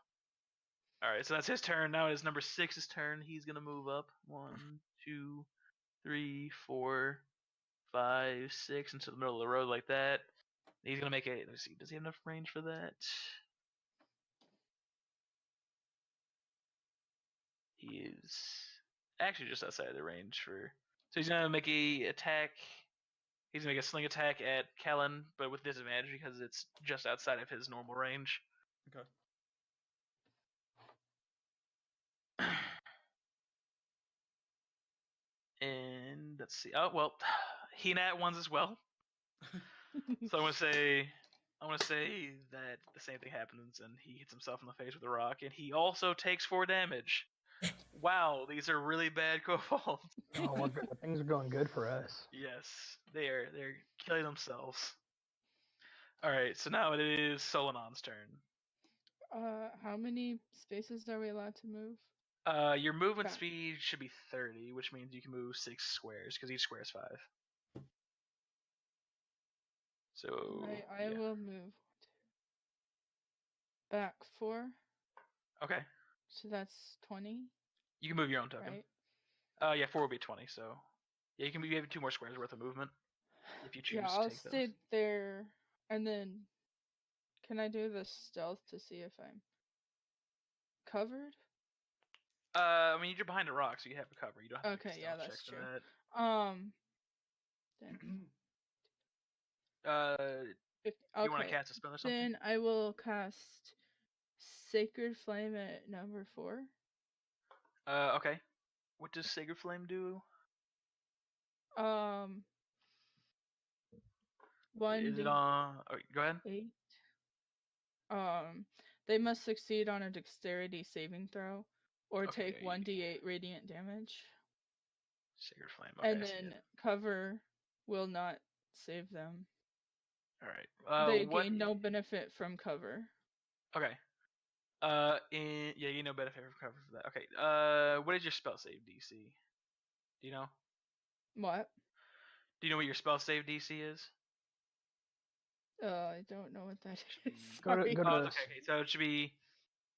right, so that's his turn. Now it is number 6's turn. He's gonna move up 1, 2, 3, 4, 5, 6 into the middle of the road like that. He's gonna make a. Let me see. Does he have enough range for that? He is actually just outside of the range for. So he's gonna make a attack. He's gonna make a sling attack at Kellen, but with disadvantage because it's just outside of his normal range. Okay. And let's see. Oh well, he nat 1s as well. So I'm gonna say that the same thing happens, and he hits himself in the face with a rock, and he also takes 4 damage. Wow, these are really bad kobolds. Oh, things are going good for us. Yes, they're killing themselves. All right, so now it is Solanon's turn. How many spaces are we allowed to move? Your movement Okay. speed should be 30, which means you can move 6 squares because each square is 5. So I yeah. will move back 4, Okay, so that's 20, you can move your own token. right? Yeah, 4 will be 20. So yeah, you have 2 more squares worth of movement if you choose Yeah, to I'll take those. stay there. And then, can I do the stealth to see if I'm covered? I mean, you're behind a rock, so you have to cover. You don't have to make a Okay, yeah, stealth check that's for true. that. Then Uh, 50. you want to Okay, cast a spell or something? then I will cast Sacred Flame at number 4. Okay. What does Sacred Flame do? Um, Is it 1d8. on? Oh, go ahead. They must succeed on a dexterity saving throw or Okay, take yeah, you- 1d8 radiant damage. Sacred Flame. Okay, And I see then it. cover will not save them. All right. They What? gain no benefit from cover. Okay. Yeah, you know benefit from cover for that. Okay. What is your spell save DC? Do you know? What? Do you know what your spell save DC is? I don't know what that is. Go to- Sorry. go to- Oh, it's okay. So it should be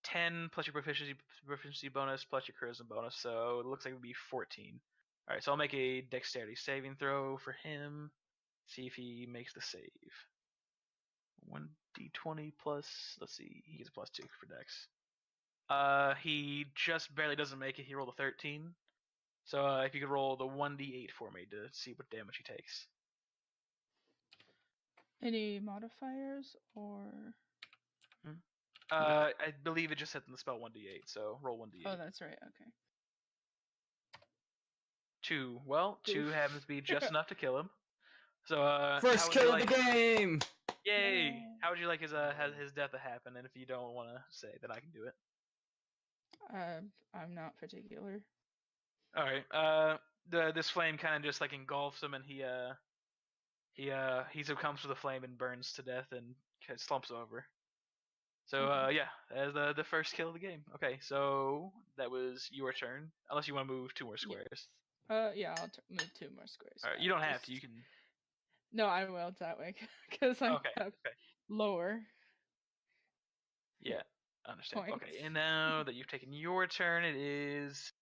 10 plus your proficiency bonus plus your charisma bonus. So it looks like it would be 14. All right. So I'll make a dexterity saving throw for him. See if he makes the save. 1d20 plus. Let's see. He gets a +2 for dex. He just barely doesn't make it. He rolled a 13. So if you could roll the 1d8 for me to see what damage he takes. Any modifiers or? I believe it just hit in the spell 1d8. So roll 1d8. Oh, that's right. Okay. 2. Well, 2 Oof. happens to be just enough to kill him. So First how would you kill of like, the game. Yay! Yay. How would you like his death to happen? And if you don't want to say, then I can do it. I'm not particular. All right. This flame kind of just like engulfs him, and he succumbs to the flame and burns to death and slumps over. So yeah, as the first kill of the game. Okay, so that was your turn. Unless you want to move 2 more squares. Yeah, I'll move 2 more squares. All right, back. you don't have to. Just- You can. No, I will that way because I Okay. have Okay. lower. Yeah, I understand. Okay, Points. and now that you've taken your turn, it is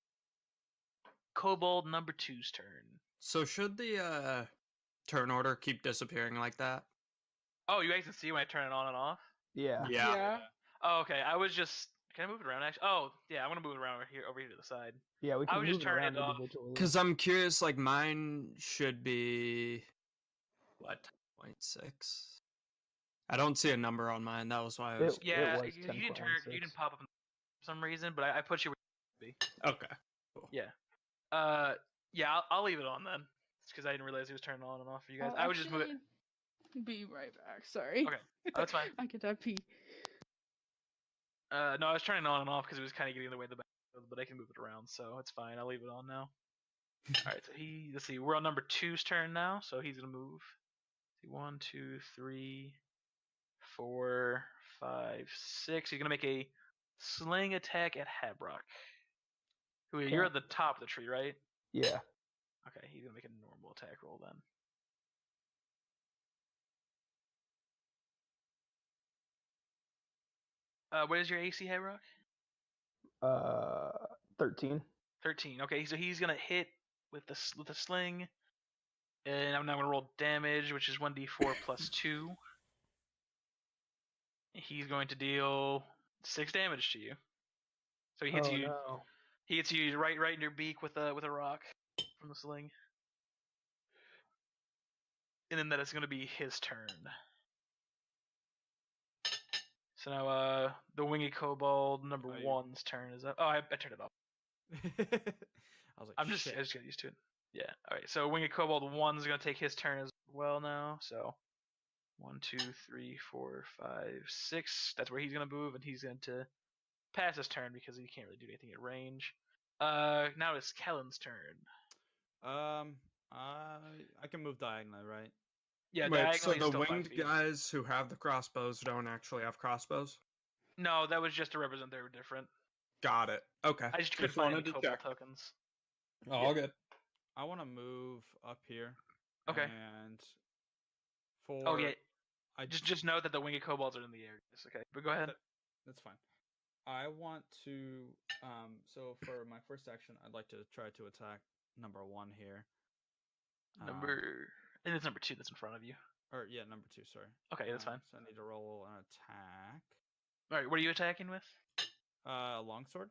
Kobold number 2's turn. So should the turn order keep disappearing like that? Oh, you guys can see when I turn it on and off? Yeah. Yeah. Oh, okay. I was just. Can I move it around? Actually, oh, yeah. I'm gonna move it around over here to the side. Yeah, we I can was move just it turning around it off. individually. Because I'm curious, like mine should be what 0.6. I don't see a number on mine. That was why I was. Yeah, was you didn't turn. You 10.16. didn't pop up for some reason, but I put you where you should Okay. Cool. be. Yeah. I'll leave it on then. It's because I didn't realize it was turning on and off for you guys. I'll I would just move it. actually Be right back. Sorry. Okay. Oh, that's fine. I could have pee. No, I was turning it on and off because it was kind of getting in the way of the background, but I can move it around, so it's fine. I'll leave it on now. All right, so let's see, we're on number 2's turn now, so he's gonna move. See, 1, 2, 3, 4, 5, 6. He's gonna make a sling attack at Habrock. Who you're Okay. at the top of the tree, right? Yeah. Okay, he's gonna make a normal attack roll then. What is your AC, Habrock? 13. 13. Okay, so he's gonna hit with the sling, and I'm now gonna roll damage, which is 1d4 plus 2. He's going to deal 6 damage to you. So he hits you. No. He hits you right in your beak with a rock from the sling. And then that is going to be his turn. So now the winged kobold number Oh, you- 1's turn is up. Oh, I turned it off. I was like, I just got used to it. Yeah. All right. So winged kobold 1's going to take his turn as well now. So 1, 2, 3, 4, 5, 6. That's where he's going to move, and he's going to pass his turn because he can't really do anything at range. Now it's Kellen's turn. I can move diagonally, right? Yeah, Wait, so diagonally the still 5 winged feet. guys who have the crossbows don't actually have crossbows? No, that was just to represent they were different. Got it. Okay. I just couldn't find any wanted to kobold check. tokens. All good. I want to move up here. Okay. And for Oh yeah. I Just note that the winged kobolds are in the air. Yes, okay, but go ahead. That's fine. I want to so for my first action, I'd like to try to attack number 1 here. And it's number 2 that's in front of you. Or yeah, number 2. Sorry. Okay, that's fine. So I need to roll an attack. All right, what are you attacking with? Longsword.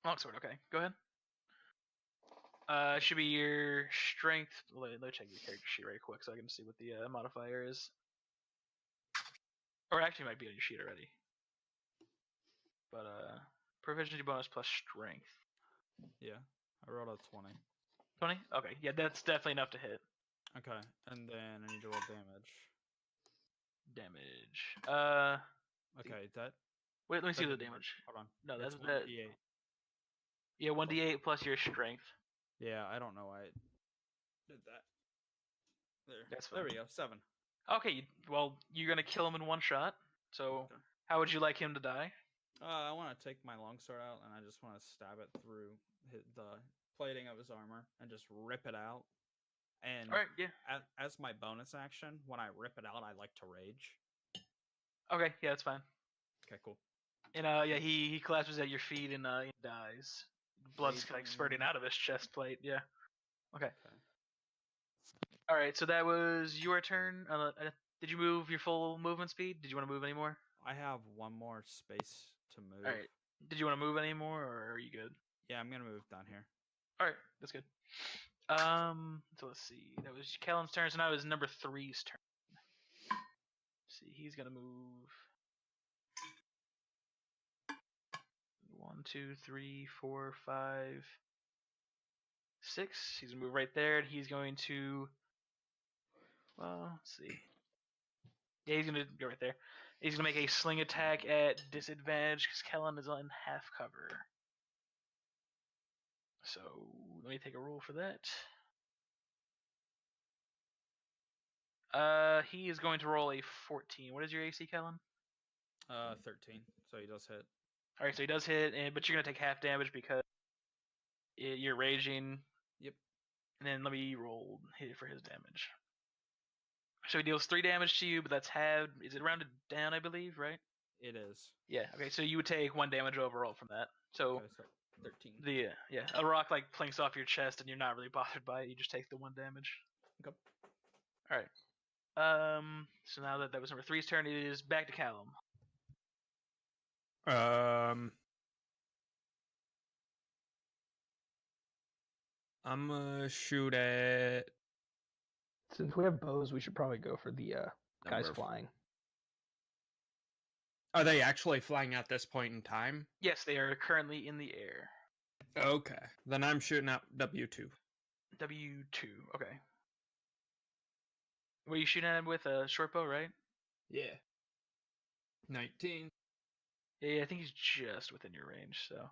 Longsword. Okay, go ahead. Should be your strength. Let me check your character sheet right quick so I can see what the modifier is. Or actually, it might be on your sheet already. But proficiency bonus plus strength. Yeah, I rolled a 20. 20? Okay, yeah, that's definitely enough to hit. Okay, and then I need to roll damage. Damage. Okay, that. Wait, let me see the doesn't work. damage. Hold on. No, It's that's that. 1d8. Yeah, 1d8 plus your strength. Yeah, I don't know why I did that. There. That's There fine. we go. 7. Okay, well, you're gonna kill him in one shot. So, Okay. how would you like him to die? I want to take my longsword out, and I just want to stab it through the plating of his armor and just rip it out. And All right, yeah. as my bonus action, when I rip it out, I like to rage. Okay, yeah, that's fine. Okay, cool. And yeah, he collapses at your feet and he dies. Blood's like spurting out of his chest plate. Yeah. Okay. All right, so that was your turn. Did you move your full movement speed? Did you want to move any more? I have one more space to move. All right. Did you want to move any more, or are you good? Yeah, I'm gonna move down here. All right, that's good. So let's see. That was Kellen's turn, so now it was number 3's turn. Let's see, he's gonna move 1, 2, 3, 4, 5, 6. He's gonna move right there, and he's going to. Well, let's see. Yeah, he's gonna go right there. He's gonna make a sling attack at disadvantage because Kellen is on half cover. So let me take a roll for that. He is going to roll a 14. What is your AC, Kellen? 13. So he does hit. All right, so he does hit, but you're gonna take half damage because you're raging. Yep. And then let me roll hit it for his damage. So he deals 3 damage to you, but that's halved. Is it rounded down? I believe, right? It is. Yeah. Okay, so you would take 1 damage overall from that. So Okay, so 13. a rock like plinks off your chest, and you're not really bothered by it. You just take the 1 damage. Okay. All right. So now that was number 3's turn, it is back to Callum. I'm gonna shoot at Since we have bows, we should probably go for the guys Number- flying. Are they actually flying at this point in time? Yes, they are currently in the air. Okay. Then I'm shooting at W2. W2. Okay. What are you shooting at him with? A short bow, right? Yeah. 19. Yeah, I think he's just within your range. So,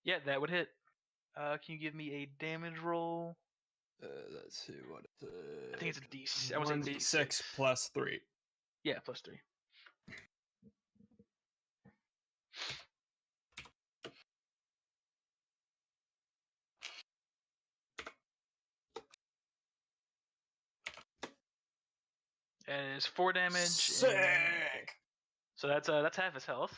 yeah, that would hit. Can you give me a damage roll? Let's see what it's. I think it's a D. I want to say it's a 1d6 plus 3. Yeah, plus 3. And it's 4 damage. And, Sick. so that's half his health.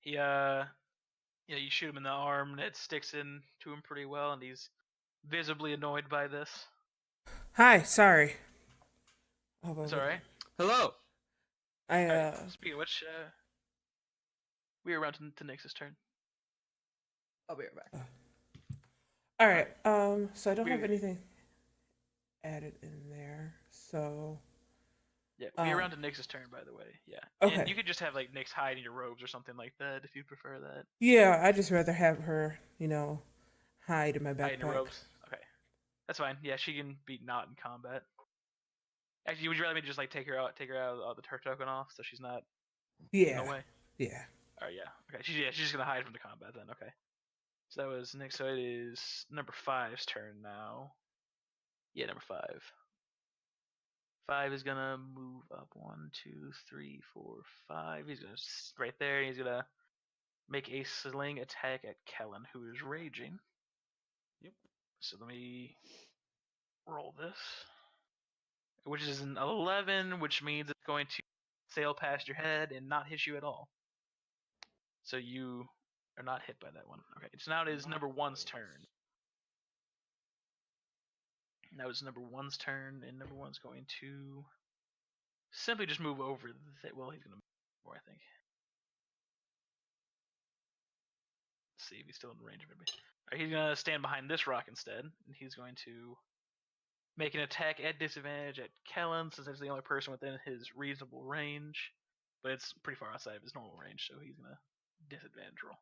He you shoot him in the arm, and it sticks in to him pretty well, and he's visibly annoyed by this. Hi, sorry. It's all right. Hello. I Speaking of which, we are around to Nyx's turn. I'll be right back. all right. So I don't have Weird. anything added in there. So Yeah, we are around to Nyx's turn, by the way. Yeah. Okay. And you could just have like Nyx hide in your robes or something like that if you prefer that. yeah, I just rather have her, hide in my Hide in your backpack. robes. Okay, that's fine. Yeah, she can be not in combat. Actually, would you rather me just like take her out her token off so she's not in Yeah, the way? yeah. Oh yeah. Okay. She's just gonna hide from the combat then. Okay. So that was Nyx. So it is number 5's turn now. Yeah, number 5. 5 is gonna move up 1, 2, 3, 4, 5. He's gonna right there. He's gonna make a sling attack at Kellen, who is raging. Yep. So let me roll this, which is an 11, which means it's going to sail past your head and not hit you at all. So you are not hit by that one. Okay, so now it is number 1's turn. That was number one's turn, and number one's going to simply just move over. Well, he's going to move more, I think. Let's see if he's still in range of me. Alright, he's going to stand behind this rock instead, and he's going to make an attack at disadvantage at Kellen, since he's the only person within his reasonable range. But it's pretty far outside of his normal range, so he's going to disadvantage roll.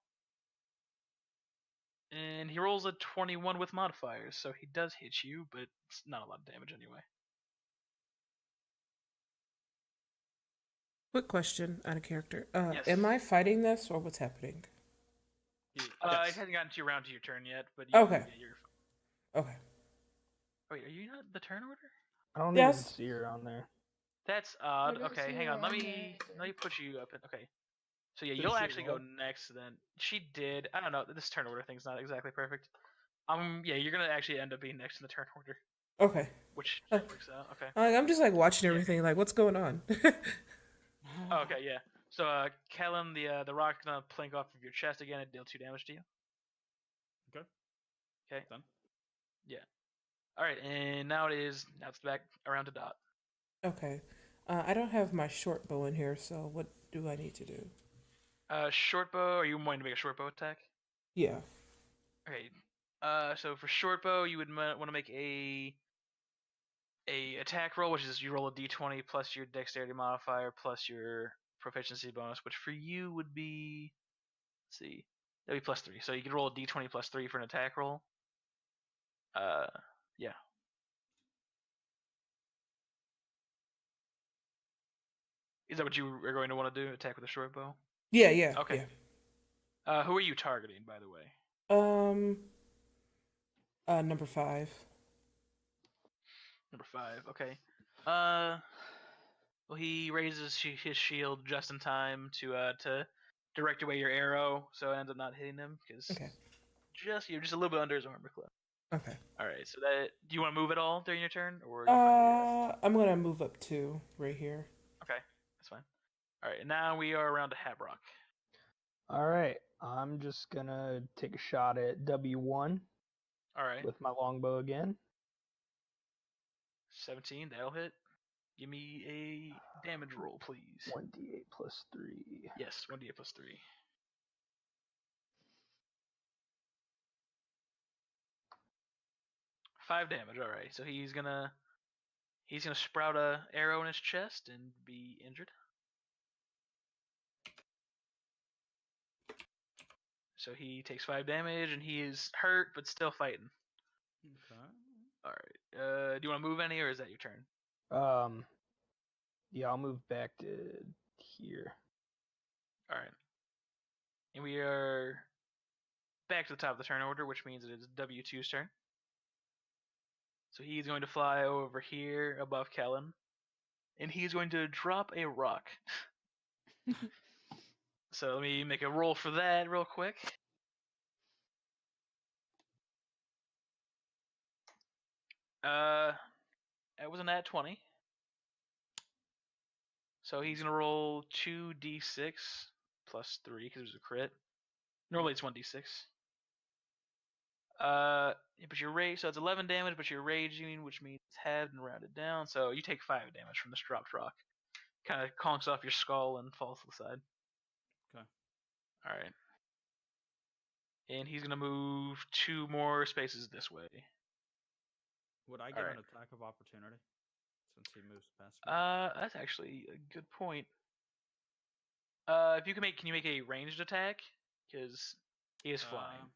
And he rolls a 21 with modifiers, so he does hit you, but it's not a lot of damage anyway. Quick question out of character. Yes. Am I fighting this or what's happening? It Yes. hasn't gotten to your round to your turn yet, but Okay. Yeah, you're... Okay. Wait, are you not the turn order? I don't Yes. even see her on there. That's odd. don't Okay, see hang her on. Let on me put you up. Okay. So yeah, Did you'll she actually go roll? next then. She did. I don't know. This turn order thing's not exactly perfect. Yeah, you're gonna actually end up being next in the turn order, Okay. which Uh, works out. Okay. I'm just like watching Yeah. everything. Like, what's going on? Oh, okay, yeah. So Kellen, the rock's gonna plink off of your chest again and deal 2 damage to you. Okay. Okay. Done. Yeah. All right, and now it's back around to Dot. Okay. I don't have my short bow in here, so what do I need to do? Short bow. Are you wanting to make a short bow attack? Yeah. Okay. So for short bow, you would want to make a attack roll, which is you roll a d20 plus your dexterity modifier plus your proficiency bonus, which for you would be, let's see, that'd be +3. So you could roll a d20 +3 for an attack roll. Yeah. Is that what you are going to want to do? Attack with a short bow? Yeah, yeah. Okay. Who are you targeting, by the way? Yeah. Number 5. Number 5. Okay. Well, he raises his shield just in time to direct away your arrow, so it ends up not hitting him because Okay. you're just a little bit under his armor clip. Okay. All right. So do you want to move at all during your turn, or? Are you fine with I'm gonna move up 2 right here. that? Okay, that's fine. All right. And now we are around to Habrock. All right, I'm just gonna take a shot at W1 All right. with my longbow again. 17. That'll hit. Give me a damage roll, please. 1d8 plus 3. Yes, 1d8 plus 3. Five damage. All right. So he's gonna sprout a arrow in his chest and be injured. So he takes 5 damage and he is hurt but still fighting. Okay. All right. Do you want to move any, or is that your turn? Yeah, I'll move back to here. All right. And we are back to the top of the turn order, which means it is W2's turn. So he's going to fly over here above Kellen, and he's going to drop a rock. So let me make a roll for that real quick. It was an at 20. So he's gonna roll 2d6 plus 3 because it was a crit. Normally it's 1d6. But your rage, so it's 11 damage, but you're raging, which means it's halved and rounded down. So you take 5 damage from this dropped rock. Kind of conks off your skull and falls to the side. Okay. All right. And he's gonna move 2 more spaces this way. Would I get Alright. an attack of opportunity since he moves past me? That's actually a good point. If you can you make a ranged attack? Because he is flying.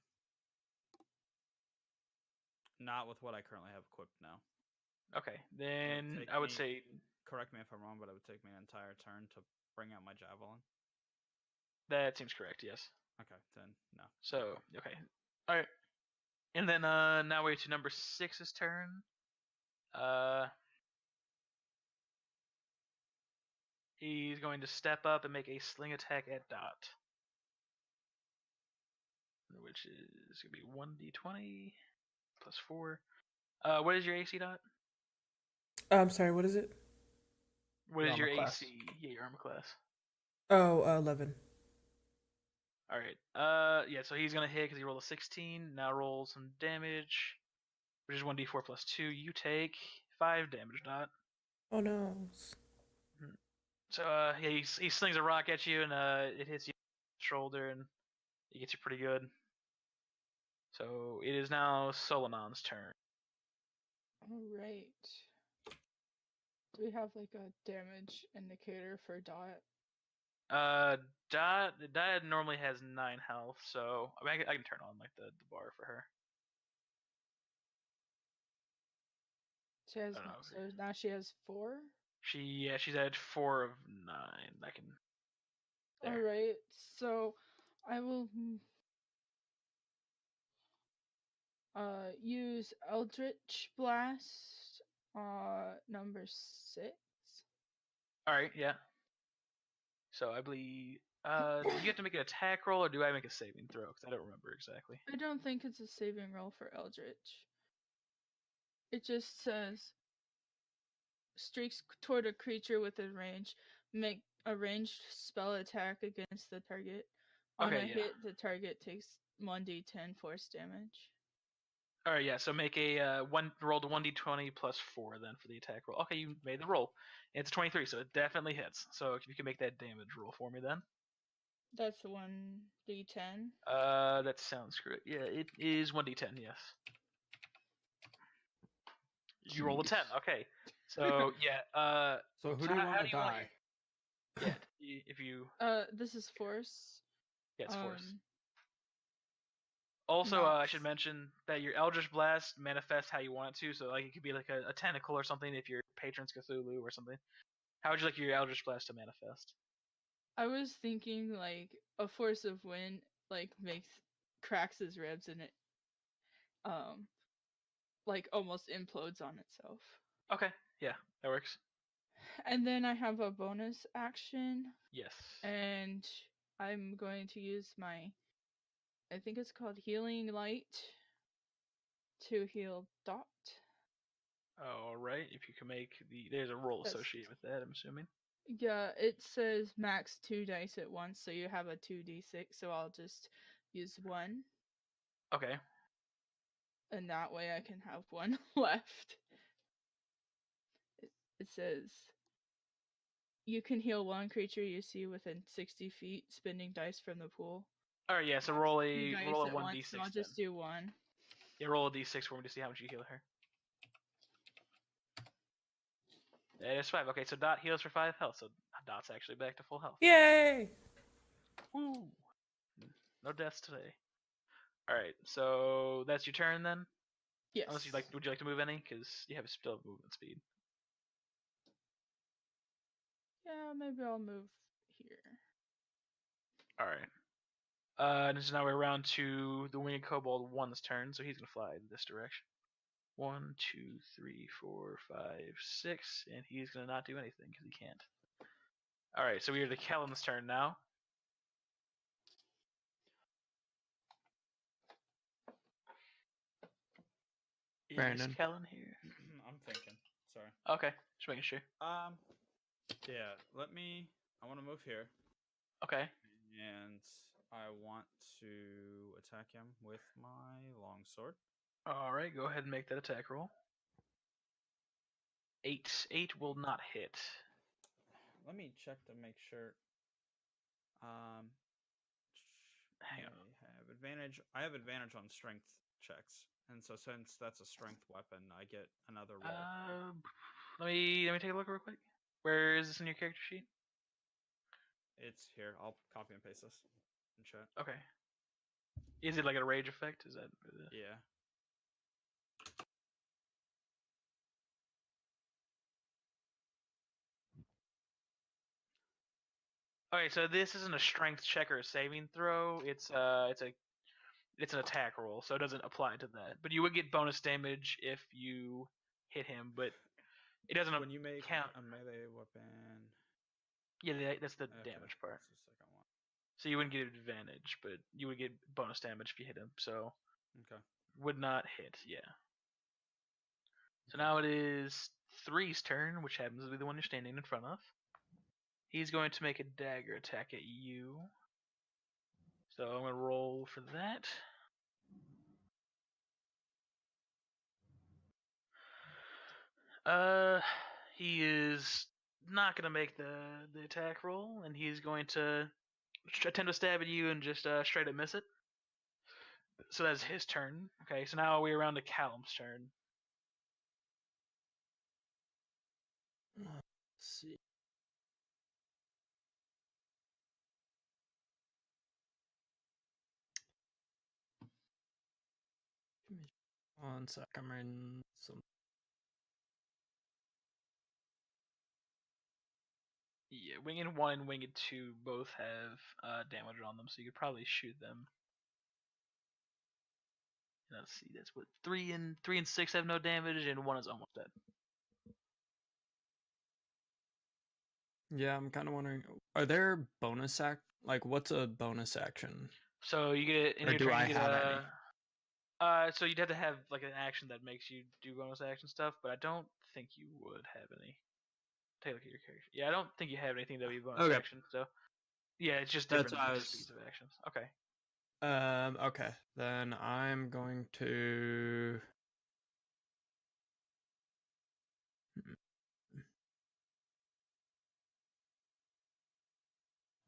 Not with what I currently have equipped now. Okay, then take I would me- say Correct me if I'm wrong, but it would take me an entire turn to bring out my javelin. that seems correct. Yes. Okay, then no. So okay, all right, and then now we're to number 6's turn. He's going to step up and make a sling attack at Dot, which is gonna be 1d20 plus 4. What is your AC, Dot? I'm sorry, what is it? What is Armor your class. AC? Yeah, your armor class. Oh, 11. All right. Yeah. So he's gonna hit because he rolled a 16. Now roll some damage, which is 1d4 plus 2. You take 5 damage, Dot. Oh no. So yeah, he slings a rock at you, and it hits you in the shoulder, and it gets you pretty good. So it is now Solomon's turn. Alright. Do we have like a damage indicator for Dot? Dot normally has 9 health, so I mean I can turn on like the bar for her. She has I don't know. so now she has 4. She's at 4 of 9. I can. There. Alright, so I will use Eldritch Blast number 6. All right, yeah. So I believe do you have to make an attack roll, or do I make a saving throw? Because I don't remember exactly. I don't think it's a saving roll for Eldritch. It just says streaks toward a creature within range. Make a ranged spell attack against the target. On Okay, a yeah. hit, the target takes 1d10 force damage. All right, yeah. So make a roll to 1d20 plus 4 then for the attack roll. Okay, you made the roll. It's 23, so it definitely hits. So if you can make that damage roll for me then. That's 1d10. That sounds great. Yeah, it is 1d10. Yes. You roll a 10. Jeez. Okay. So yeah. So who So do you how want do to you want die? Yeah. If you This is force. yeah, it's force. Um, Also, I should Nox. mention that your Eldritch Blast manifests how you want it to. So like it could be like a tentacle or something if your patron's Cthulhu or something. How would you like your Eldritch Blast to manifest? I was thinking like a force of wind like cracks his ribs and it like almost implodes on itself. Okay, yeah, that works. And then I have a bonus action Yes. and I'm going to use my I think it's called Healing Light to heal Dot. All right. If you can make there's a roll That's- associated with that, I'm assuming. Yeah, it says max 2 dice at once, so you have a 2d6, so I'll just use 1. Okay. And that way I can have 1 left. It says you can heal 1 creature you see within 60 feet, spending dice from the pool. All right. Yeah. So Max roll 2 a dice roll a at once, 1d6. so I'll just do 1. Yeah, roll a d6 for me to see how much you heal her. That is 5. Okay, so Dot heals for 5 health, so Dot's actually back to full health. Yay! Woo! No deaths today. All right, so that's your turn then. Yes. Unless would you like to move any? Because you have still have movement speed. Yeah, maybe I'll move here. All right. And so now we're around to the Winged Kobold 1's turn, so he's gonna fly in this direction. 1, 2, 3, 4, 5, 6, and he's gonna not do anything because he can't. All right, so we are to Kellen's turn now. Brandon. Is Kellen here? I'm thinking. Sorry. Okay, just making sure. Yeah. I want to move here, Okay. and I want to attack him with my longsword. All right, go ahead and make that attack roll. 8 will not hit. Let me check to make sure. Hang on. I have advantage on strength checks, and so since that's a strength weapon, I get another roll. Let me take a look real quick. Where is this in your character sheet? It's here. I'll copy and paste this in chat. Okay. Is it like a rage effect? Is that? Yeah. Okay, so this isn't a strength check or a saving throw. It's an attack roll, so it doesn't apply to that. But you would get bonus damage if you hit him, but it doesn't When you make count. a melee weapon. Yeah, that's the Okay, damage part. that's the second one. So you wouldn't get advantage, but you would get bonus damage if you hit him. So Okay. would not hit. Yeah. So now it is 3's turn, which happens to be the one you're standing in front of. He's going to make a dagger attack at you. So I'm going to roll for that. He is not gonna make the attack roll, and he's going to attempt to stab at you and just straight up miss it. So that's his turn. Okay, so now we're around to Callum's turn. Let's see. Give me 1 sec. I'm writing some. Yeah, Winged 1 and Winged 2 both have damage on them, so you could probably shoot them. Let's see, that's what 3 and 6 have no damage, and 1 is almost dead. Yeah, I'm kind of wondering, are there bonus like what's a bonus action? So you get in Or your do turn, I you get have any? so you'd have to have like an action that makes you do bonus action stuff, but I don't think you would have any. Take a look at your character. Yeah, I don't think you have anything that would be bonus Okay. action. So yeah, it's just That's different what I was- speeds of actions. Okay. Okay. Then I'm going to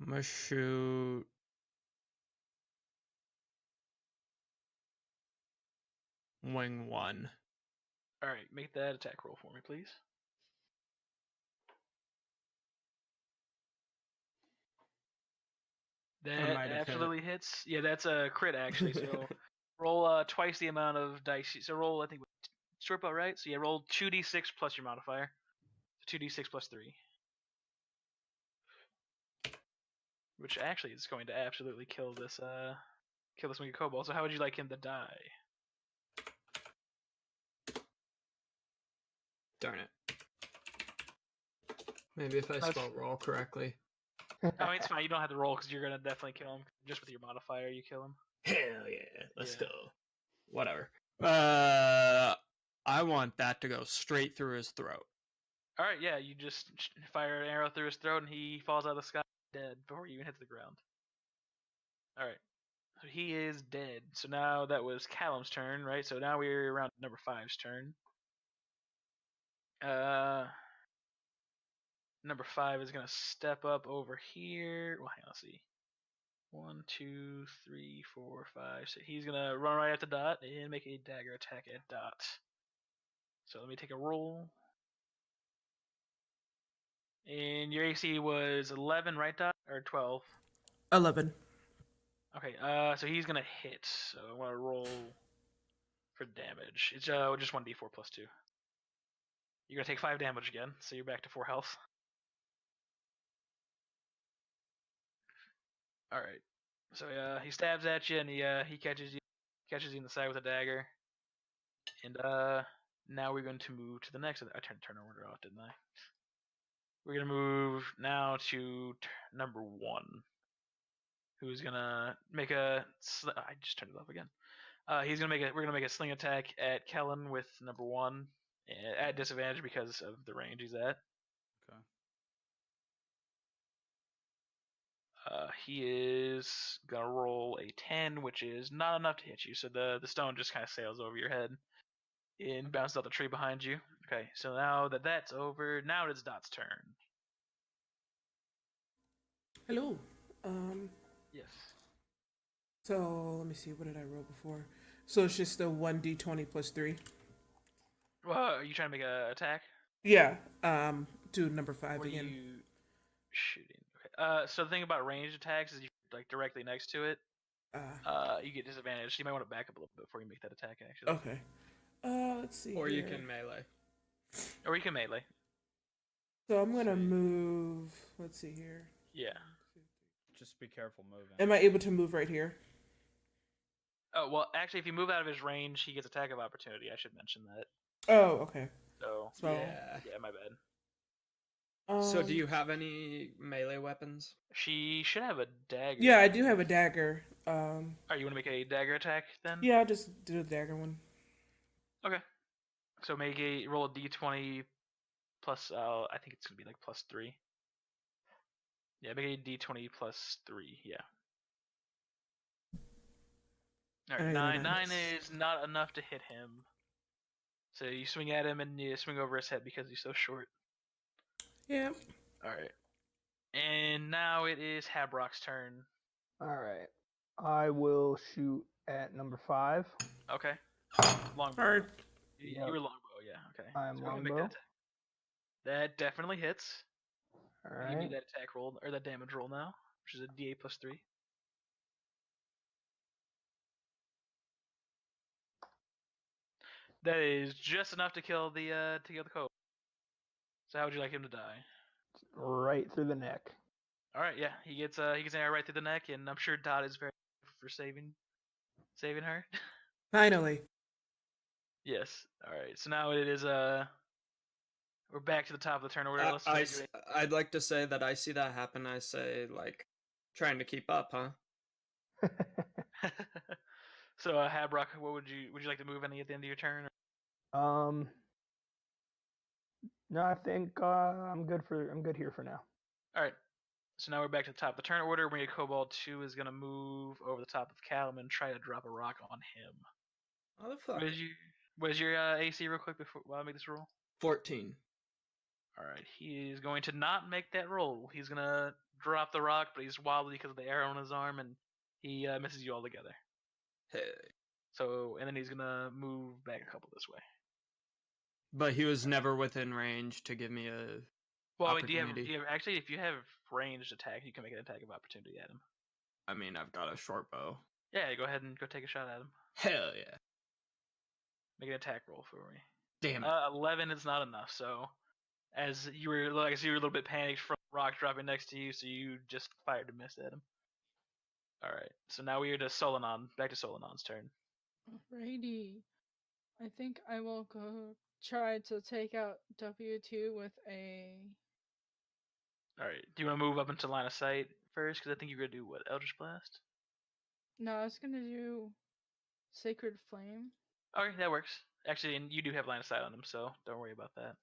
I'm gonna shoot Wing 1. All right, make that attack roll for me, please. That might have hit. absolutely hits. Yeah, that's a crit actually. So roll twice the amount of dice. So roll, I think, short about right. So yeah, roll 2d6 plus your modifier. 2d6 plus 3. Which actually is going to absolutely kill this winged kobold. So how would you like him to die? Darn it. Maybe if I That's- spell roll correctly. I mean, it's fine. You don't have to roll because you're gonna definitely kill him. Just with your modifier, you kill him. Hell yeah, let's Yeah. go. Whatever. I want that to go straight through his throat. All right, yeah. You just fire an arrow through his throat, and he falls out of the sky dead before he even hits the ground. All right. So he is dead. So now that was Callum's turn, right? So now we're around number 5's turn. Number 5 is gonna step up over here. Well, hang on, let's see. 1, 2, 3, 4, 5. So he's gonna run right at the Dot and make a dagger attack at Dot. So let me take a roll. And your AC was 11, right, Dot? Or 12? 11. Okay, so he's gonna hit. So I want to roll for damage. It's just 1d4 plus 2. You're gonna take 5 damage again, so you're back to 4 health. All right. So he stabs at you, and he catches you in the side with a dagger. And now we're going to move to the next. I turned turn order off, didn't I? We're gonna move now to number 1, who's gonna make a. I just turned it off again. He's gonna make a. We're gonna make a sling attack at Kellen with number 1 at disadvantage because of the range he's at. Okay. He is gonna roll a 10, which is not enough to hit you. So the stone just kind of sails over your head and bounces out the tree behind you. Okay, so now that that's over, now it's Dot's turn. Hello. Yes. So let me see. What did I roll before? So it's just a 1d20 plus 3. Well, are you trying to make an attack? Yeah. Do number 5 What are again. you shooting? Okay. So the thing about ranged attacks is you're like directly next to it. You get disadvantage. So you might want to back up a little bit before you make that attack. Actually. Okay. Let's see. Or you here. can melee. Or you can melee. So I'm gonna See. move. Let's see here. Yeah. Just be careful moving. Am I able to move right here? Oh well, actually, if you move out of his range, he gets attack of opportunity. I should mention that. Oh, okay. So So yeah, my bad. So do you have any melee weapons? She should have a dagger. Yeah, I do have a dagger. Are you want to make a dagger attack then? Yeah, I'll just do the dagger one. Okay. So roll a d20 plus. I think it's gonna be like plus 3. Yeah, make a d20 plus 3. Yeah. All right, Alright, 9. nice. 9 is not enough to hit him. So you swing at him and you swing over his head because he's so short. Yeah. All right. And now it is Habrock's turn. All right. I will shoot at number 5. Okay. Longbow. All right. You Yep. were longbow, yeah. Okay. I am So go ahead and make longbow. that attack. That definitely hits. All Give me right. that attack roll or that damage roll now, which is a D8 plus 3. That is just enough to kill the kobold. So how would you like him to die? Right through the neck. All right, yeah, he gets an arrow right through the neck, and I'm sure Dot is very for saving her. Finally. Yes. All right. So now it is we're back to the top of the turn order. Let's do it. I'd like to say that I see that happen. I say, like, trying to keep up, huh? So Habrock, what would you like to move any at the end of your turn? No, I think I'm good here for now. All right. So now we're back to the top of the turn order. Where Kobold 2 is going to move over the top of Callum and try to drop a rock on him. Motherfucker. What is your AC real quick while I make this roll? 14. All right. He is going to not make that roll. He's going to drop the rock, but he's wobbly because of the arrow on his arm, and he misses you altogether. Hey. So, and then he's going to move back a couple this way. But he was never within range to give me a Well, opportunity. actually, if you have ranged attack, you can make an attack of opportunity at him. I mean, I've got a short bow. Yeah, go ahead and go take a shot at him. Hell yeah. Make an attack roll for me. Damn it. 11 is not enough. So, as you were a little bit panicked from rock dropping next to you, so you just fired to miss at him. All right. So now we are to Solanon. Back to Solanon's turn. Alrighty. I think I will go try to take out W2 with a. All right. Do you want to move up into line of sight first? Because I think you're gonna do what? Eldritch Blast. No, I was gonna do Sacred Flame. Okay, that works. Actually, and you do have line of sight on him, so don't worry about that.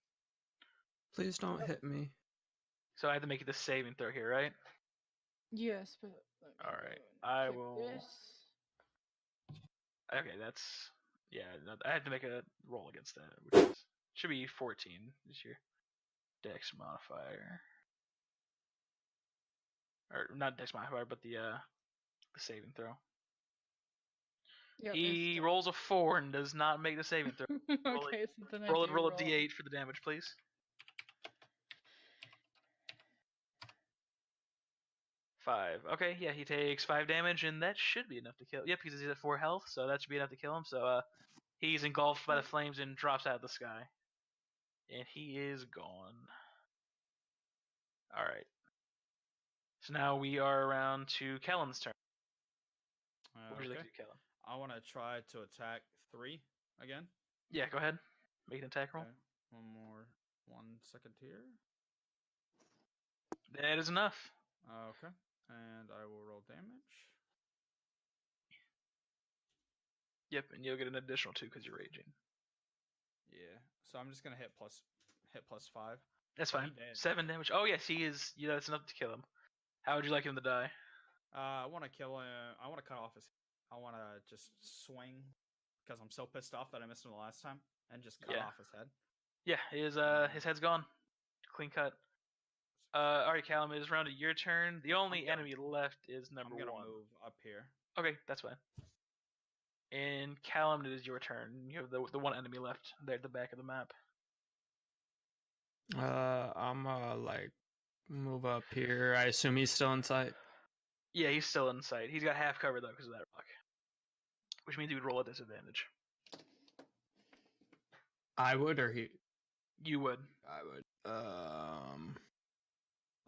Please don't hit me. So I have to make the saving throw here, right? Yes, but. All right. I click will. This. Okay, that's yeah. No, I have to make a roll against that, which should be 14 this year. Dex modifier, or not Dex modifier, but the saving throw. Yep, He rolls a 4 and does not make the saving throw. Okay, so then roll a D8 for the damage, please. 5. Okay, yeah, he takes 5 damage, and that should be enough to kill. Yep, he's at 4 health, so that should be enough to kill him. So he's engulfed by the flames and drops out of the sky, and he is gone. All right. So now we are around to Kellen's turn. What would you like to do, Kellen? I want to try to attack 3 again. Yeah, go ahead. Make an attack roll. Okay. 1 second here. That is enough. Okay. And I will roll damage. Yep, and you'll get an additional 2 because you're raging. Yeah. So I'm just gonna hit plus 5. That's So he fine. dead. 7 damage. Oh yes, he is. Yeah, that's enough to kill him. How would you like him to die? I want to kill him. I want to cut off his. I want to just swing because I'm so pissed off that I missed him the last time, and just cut Yeah. off his head. Yeah, his head's gone. Clean cut. Alright, Callum, it is round to your turn. The only enemy left is number I'm gonna 1. move up here. Okay, that's fine. And Callum, it is your turn. You have the one enemy left there at the back of the map. I'm like move up here. I assume he's still in sight. Yeah, he's still in sight. He's got half cover though because of that rock, which means he would roll at disadvantage. I would, or he. You would. I would.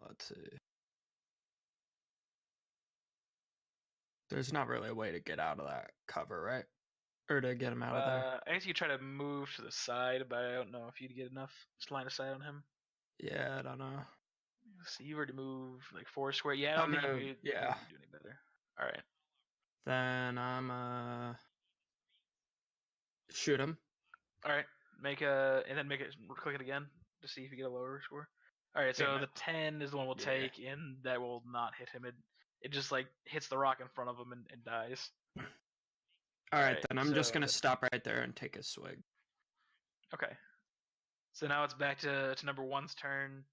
Let's see. There's not really a way to get out of that cover, right? Or to get him out of there. I guess you try to move to the side, but I don't know if you'd get enough line of sight on him. Yeah, I don't know. So you've already moved like 4 square. Yeah, I don't think you could do any better. All right. Then I'm shoot him. All right. Click it again to see if you get a lower score. All right. So Damn it. the 10 is the one we'll Yeah. take, and that will not hit him. It just like hits the rock in front of him and dies. All right, Alright, then I'm just so- gonna stop right there and take a swig. Okay. So now it's back to number one's turn,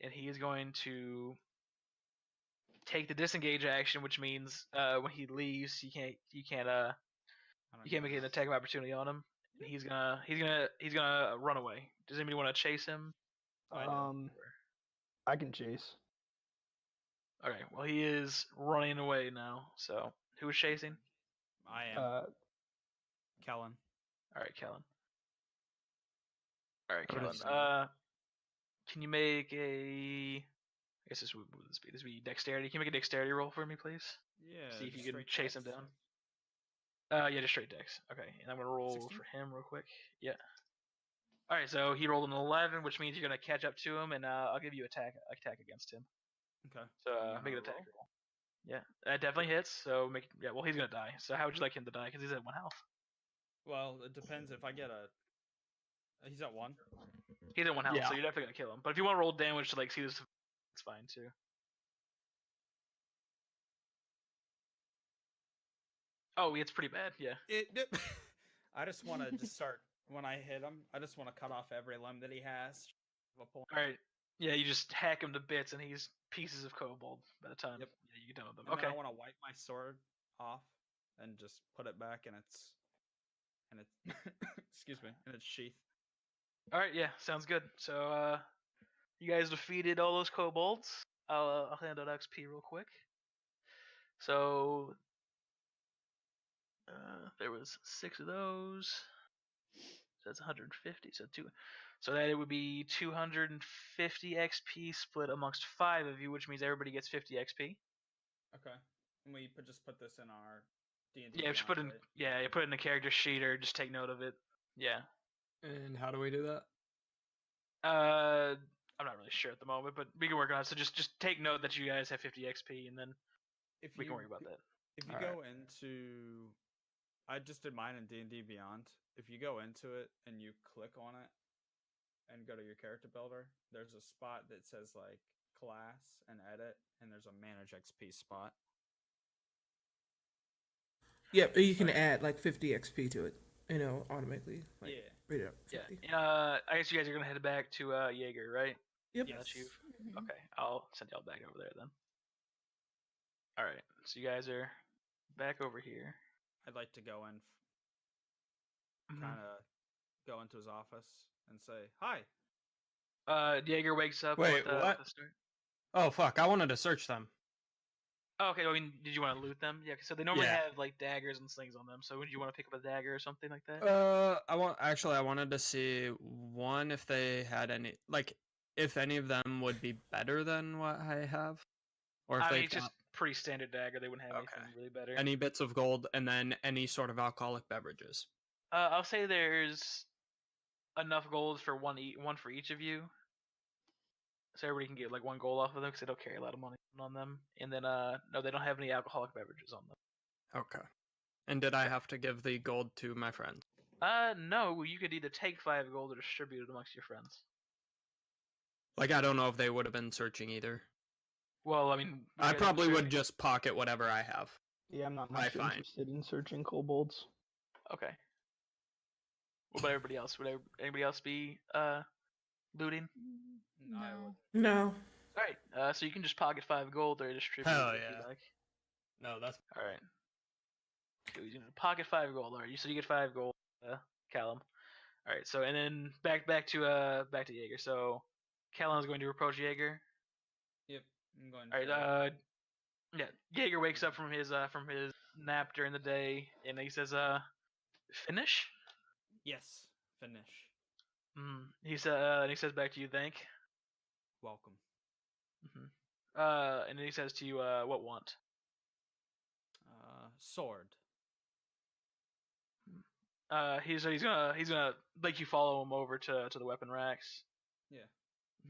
and he is going to take the disengage action, which means when he leaves, you can't I don't you can't get make it. an attack of opportunity on him. He's gonna run away. Does anybody want to chase him? I do. I can chase. Okay, well he is running away now. So who is chasing? I am Kellen. All right, Kellen. All right, What Kellen. is- Can you make a? I guess this would be dexterity. Can you make a dexterity roll for me, please? Yeah. See if you just can straight chase him dex. down. Yeah, just straight dex. Okay, and I'm gonna roll 16? for him real quick. Yeah. All right, so he rolled an 11, which means you're gonna catch up to him, and I'll give you attack against him. Okay. So You make an wanna attack roll. Yeah, that definitely hits. So well, he's gonna die. So how would you like him to die? Because he's at 1 health. Well, it depends if I get a. He's at 1. He's at 1 health, Yeah. so you're definitely gonna kill him. But if you want to roll damage to like see this, it's fine too. Oh, it's pretty bad. Yeah. I just want to just start when I hit him. I just want to cut off every limb that he has. All right. Yeah, you just hack him to bits, and he's pieces of kobold by the time Yep. yeah, you get done with him. And Okay. then I want to wipe my sword off and just put it back in its excuse me, in its sheath. All right. Yeah, sounds good. So you guys defeated all those kobolds. I'll hand out XP real quick. So there was 6 of those. So that's 150. So that it would be 250 XP split amongst 5 of you, which means everybody gets 50 XP. Okay. And we just put this in our D&D. Yeah, just put in. right? Yeah, you put it in the character sheet or just take note of it. Yeah. And how do we do that? I'm not really sure at the moment, but we can work on it. So just take note that you guys have 50 XP, and then If we you can worry about that. If you Alright. go into, I just did mine in D&D Beyond. If you go into it and you click on it and go to your character builder, there's a spot that says like class and edit, and there's a manage XP spot. Yep, you can add like 50 XP to it, automatically. Like, Yeah. Rate it up. Yeah. 50. I guess you guys are gonna head back to Jaeger, right? Yep. Yeah, that's you. Mhm. Okay, I'll send y'all back over there then. All right, so you guys are back over here. I'd like to go in, Mhm. kind of go into his office and say, "Hi." Jaeger wakes up. Wait, with, what? with a start. Oh fuck! I wanted to search them. Oh, okay, I mean, did you want to loot them? Yeah, so they normally Yeah. have like daggers and slings on them. So would you want to pick up a dagger or something like that? I wanted to see one if they had any if any of them would be better than what I have, or if I mean, they've it's just got pretty standard dagger. They wouldn't have Okay. anything really better. any bits of gold, and then any sort of alcoholic beverages. I'll say there's enough gold for one for each of you, so everybody can get like 1 gold off of them because they don't carry a lot of money on them. And then no, they don't have any alcoholic beverages on them. Okay. And did I have to give the gold to my friends? No, you could either take 5 gold or distribute it amongst your friends. Like I don't know if they would have been searching either. Well, I mean, I you probably guys- would just pocket whatever I have. Yeah, I'm not I much find. interested in searching kobolds. Okay. What about everybody else? Would anybody else be looting? I No. would. No. All right. So you can just pocket 5 gold or distribute Hell it if yeah. you like. No, that's All right. So you can pocket 5 gold. All right. So you get 5 gold, Callum. All right. So and then back to Jaeger. So Callum's going to approach Jaeger. Yep. I'm going. All right. to- Yeah. Jaeger wakes up from his nap during the day, and he says, "Finish." Yes. Finish. He says back to you, "Thank." Welcome. And then he says to you, "What want?" Sword. He's gonna like you follow him over to the weapon racks. Yeah.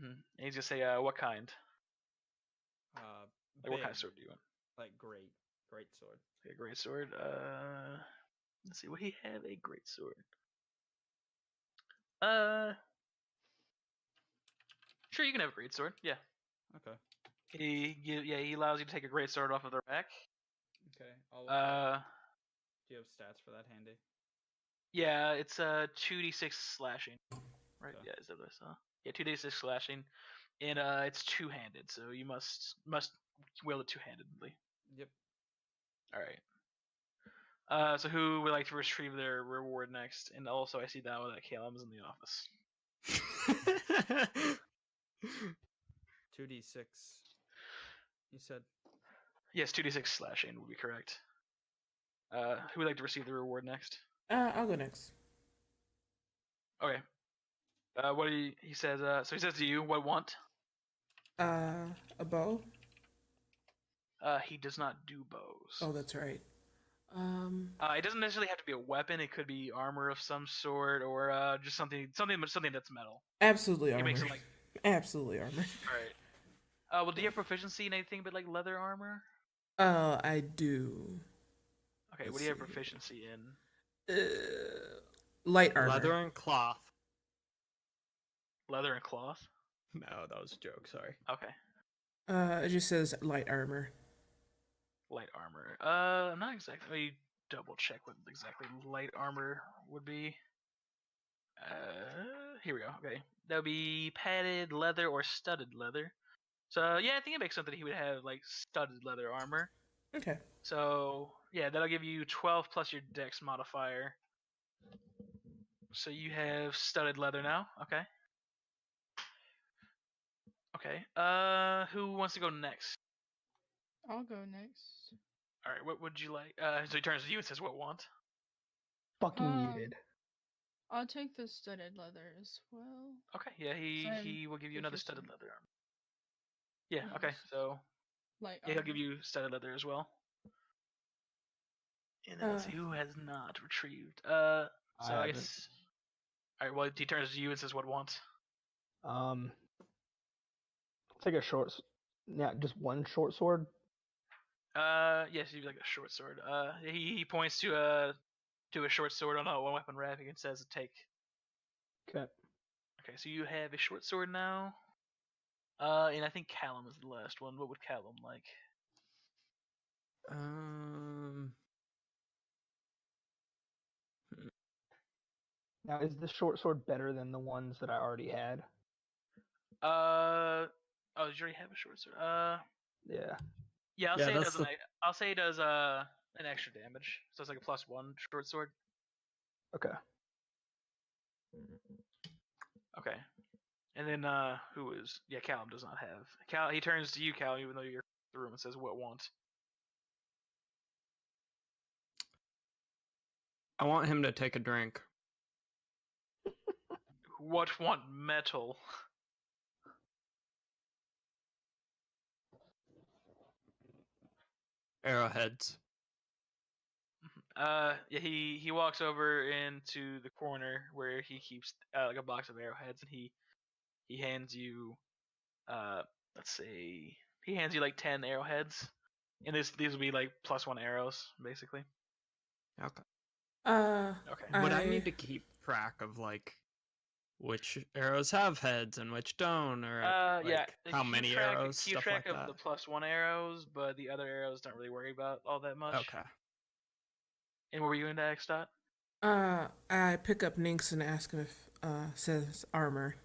And he's gonna say, "What kind? Like what kind of Big, sword do you want?" Like great sword. Like a great sword. Let's see. Would he have a great sword? Sure, you can have a great sword. Yeah. Okay. He allows you to take a great sword off of the rack. Okay. I'll. Uh, Do you have stats for that handy? Yeah, it's 2d6 slashing. Right? Okay. Yeah, is that what I saw? Yeah, 2d6 slashing, and it's two-handed, so you must wield it two-handedly. Yep. All right. So who would like to retrieve their reward next? And also, I see now that Caleb's in the office. 2d6. You said. Yes, 2d6 slashing would be correct. Who would like to receive the reward next? I'll go next. Okay. What he says? So he says to you, "What want?" A bow. He does not do bows. Oh, that's right. It doesn't necessarily have to be a weapon. It could be armor of some sort, or just something that's metal. Absolutely He armor. makes it like. Absolutely armor. All right. Well, do you have proficiency in anything but like leather armor? I do. Okay, Let's what do you have see. proficiency in? Light armor. Leather and cloth. Leather and cloth. No, that was a joke. Sorry. Okay. It just says light armor. Light armor. I'm not exactly. Let me double check what exactly light armor would be. Here we go. Okay, that would be padded leather or studded leather. So yeah, I think it makes sense that he would have like studded leather armor. Okay. So yeah, that'll give you 12 plus your dex modifier. So you have studded leather now. Okay. Okay. Who wants to go next? I'll go next. All right. What would you like? So he turns to you and says, "What want?" Fucking Um, muted. I'll take the studded leather as well. Okay. Yeah, Same he will give you another studded proficiency. leather armor. Yeah. Okay. Nice. So Light yeah, he'll armor. give you studded leather as well. And then let's see Uh, who has not retrieved. So I haven't. guess. All right. Well, he turns to you and says, "What want?" I'll take a short. Yeah, just one short sword. Yes, he'd like a short sword. He points to a short sword on a one weapon rack and says, "Take." Okay. Okay, so you have a short sword now. And I think Callum is the last one. What would Callum like? Now, is this short sword better than the ones that I already had? Oh, did you already have a short sword? Yeah. Yeah, I'll Yeah, say it that's does I'll say it does an extra damage. So it's like a +1 short sword. Okay. Okay. And then who is? Yeah, Callum does not have. He turns to you, Callum, even though you're in the room, and says, "What want?" I want him to take a drink. What want metal? Arrowheads. Yeah, he walks over into the corner where he keeps like a box of arrowheads, and he hands you let's see, he hands you like 10 arrowheads, and these will be like +1 arrows basically. Okay. Okay. Would I need to keep track of like which arrows have heads and which don't, or Yeah, how many arrows, keep stuff track like of that? the +1 arrows, but the other arrows don't really worry about all that much. Okay. And what were you into, Xdot? I pick up Ninx and ask him if says armor.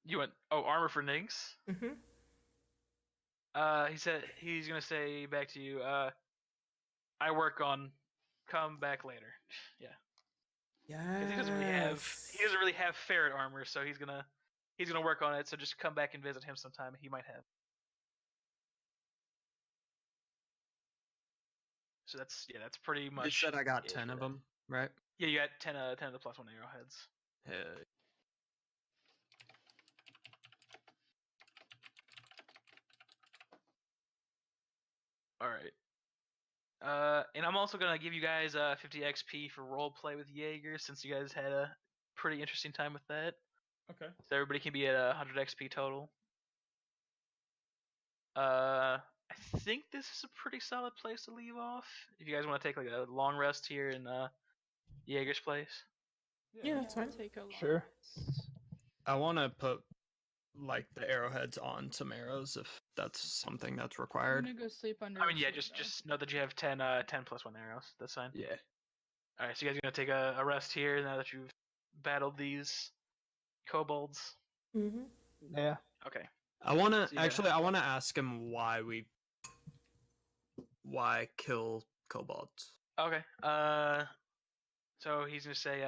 You went armor for Nynx. Mm-hmm. He said he's gonna say back to you. I work on. Come back later. Yeah. Yeah. Because he doesn't really have ferret armor, so he's gonna work on it. So just come back and visit him sometime. He might have. So that's pretty much. You said I got it 10 for of that. them, right? Yeah, you got 10 of the +1 arrowheads. All right. And I'm also gonna give you guys 50 XP for role play with Jaeger, since you guys had a pretty interesting time with that. Okay. So everybody can be at 100 XP total. I think this is a pretty solid place to leave off. If you guys want to take like a long rest here in Jaeger's place. Yeah, that's fine. Take a long Sure. rest. I want to put like the arrowheads on some arrows if that's something that's I'm required. gonna go sleep under. I mean, a yeah, tree, though. just know that you have 10 +1 arrows. That's fine. Yeah. All right, so you guys gonna take a rest here now that you've battled these kobolds? Mm-hmm. Yeah. Okay. I want to So, yeah. actually. I want to ask him why kill kobolds. Okay. So he's gonna say,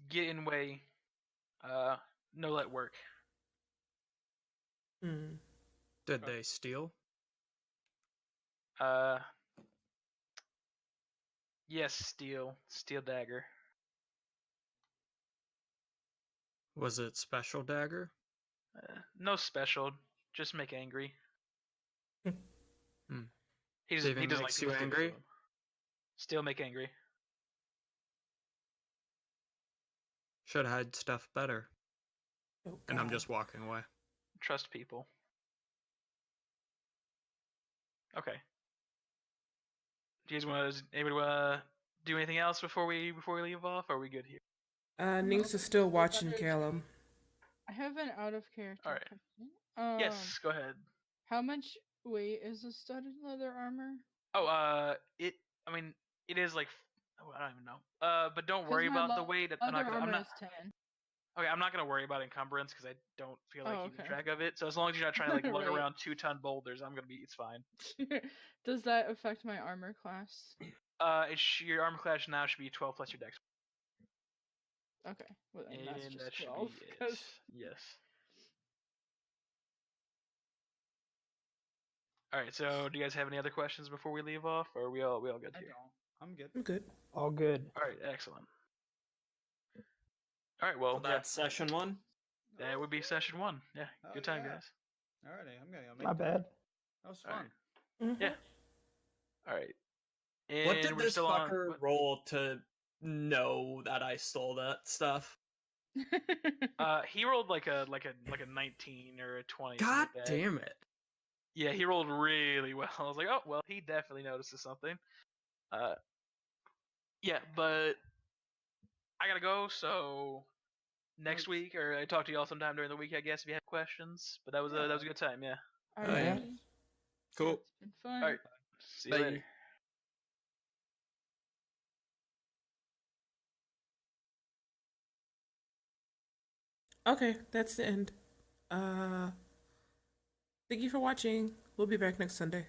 get in way, no let work. Mm. Did they steal? Yes, steel dagger. Was it special dagger? No special, just make angry. Hmm. He Saving doesn't makes like you people angry? stealing. Still make angry. Should hide stuff better. Oh, And I'm God. just walking away. Trust people. Okay. Do you guys want to anybody do anything else before we leave off? Or are we good here? Nix is still watching Callum. I have an out of character Alright. question. Yes, go ahead. How much weight is a studded leather armor? Oh, it is like, I don't even know. But don't 'Cause worry my about the weight. I'm leather not. armor I'm not. is 10. Okay, I'm not gonna worry about encumbrance because I don't feel like Oh, keeping okay. track of it. So as long as you're not trying to like lug Right. around 2-ton boulders, it's fine. Does that affect my armor class? Your armor class now should be 12 plus your dex. Okay, well then that's And just that should 12. be it. 'cause- Yes. All right. So, do you guys have any other questions before we leave off, or are we all good I here? don't. I'm good. I'm good. All good. All right. Excellent. All right. Well, That's session 1. that would be session 1. Yeah. Oh, Good time, yeah. guys. Alrighty, I'm gonna go make Not that. bad. That was Alright. fun. Mhm. Yeah. All right. And What did we're this still on. fucker roll to know that I stole that stuff? He rolled like a 19 or a 20. something God like that. damn it. Yeah, he rolled really well. I was like, oh well, he definitely notices something. Yeah, but I gotta go. So next week, or I talk to y'all sometime during the week, I guess, if you have questions. But that was a good time. Yeah. yeah. Alrighty. Cool. It's been fun. All right. See you Bye. later. Okay, that's the end. Thank you for watching. We'll be back next Sunday.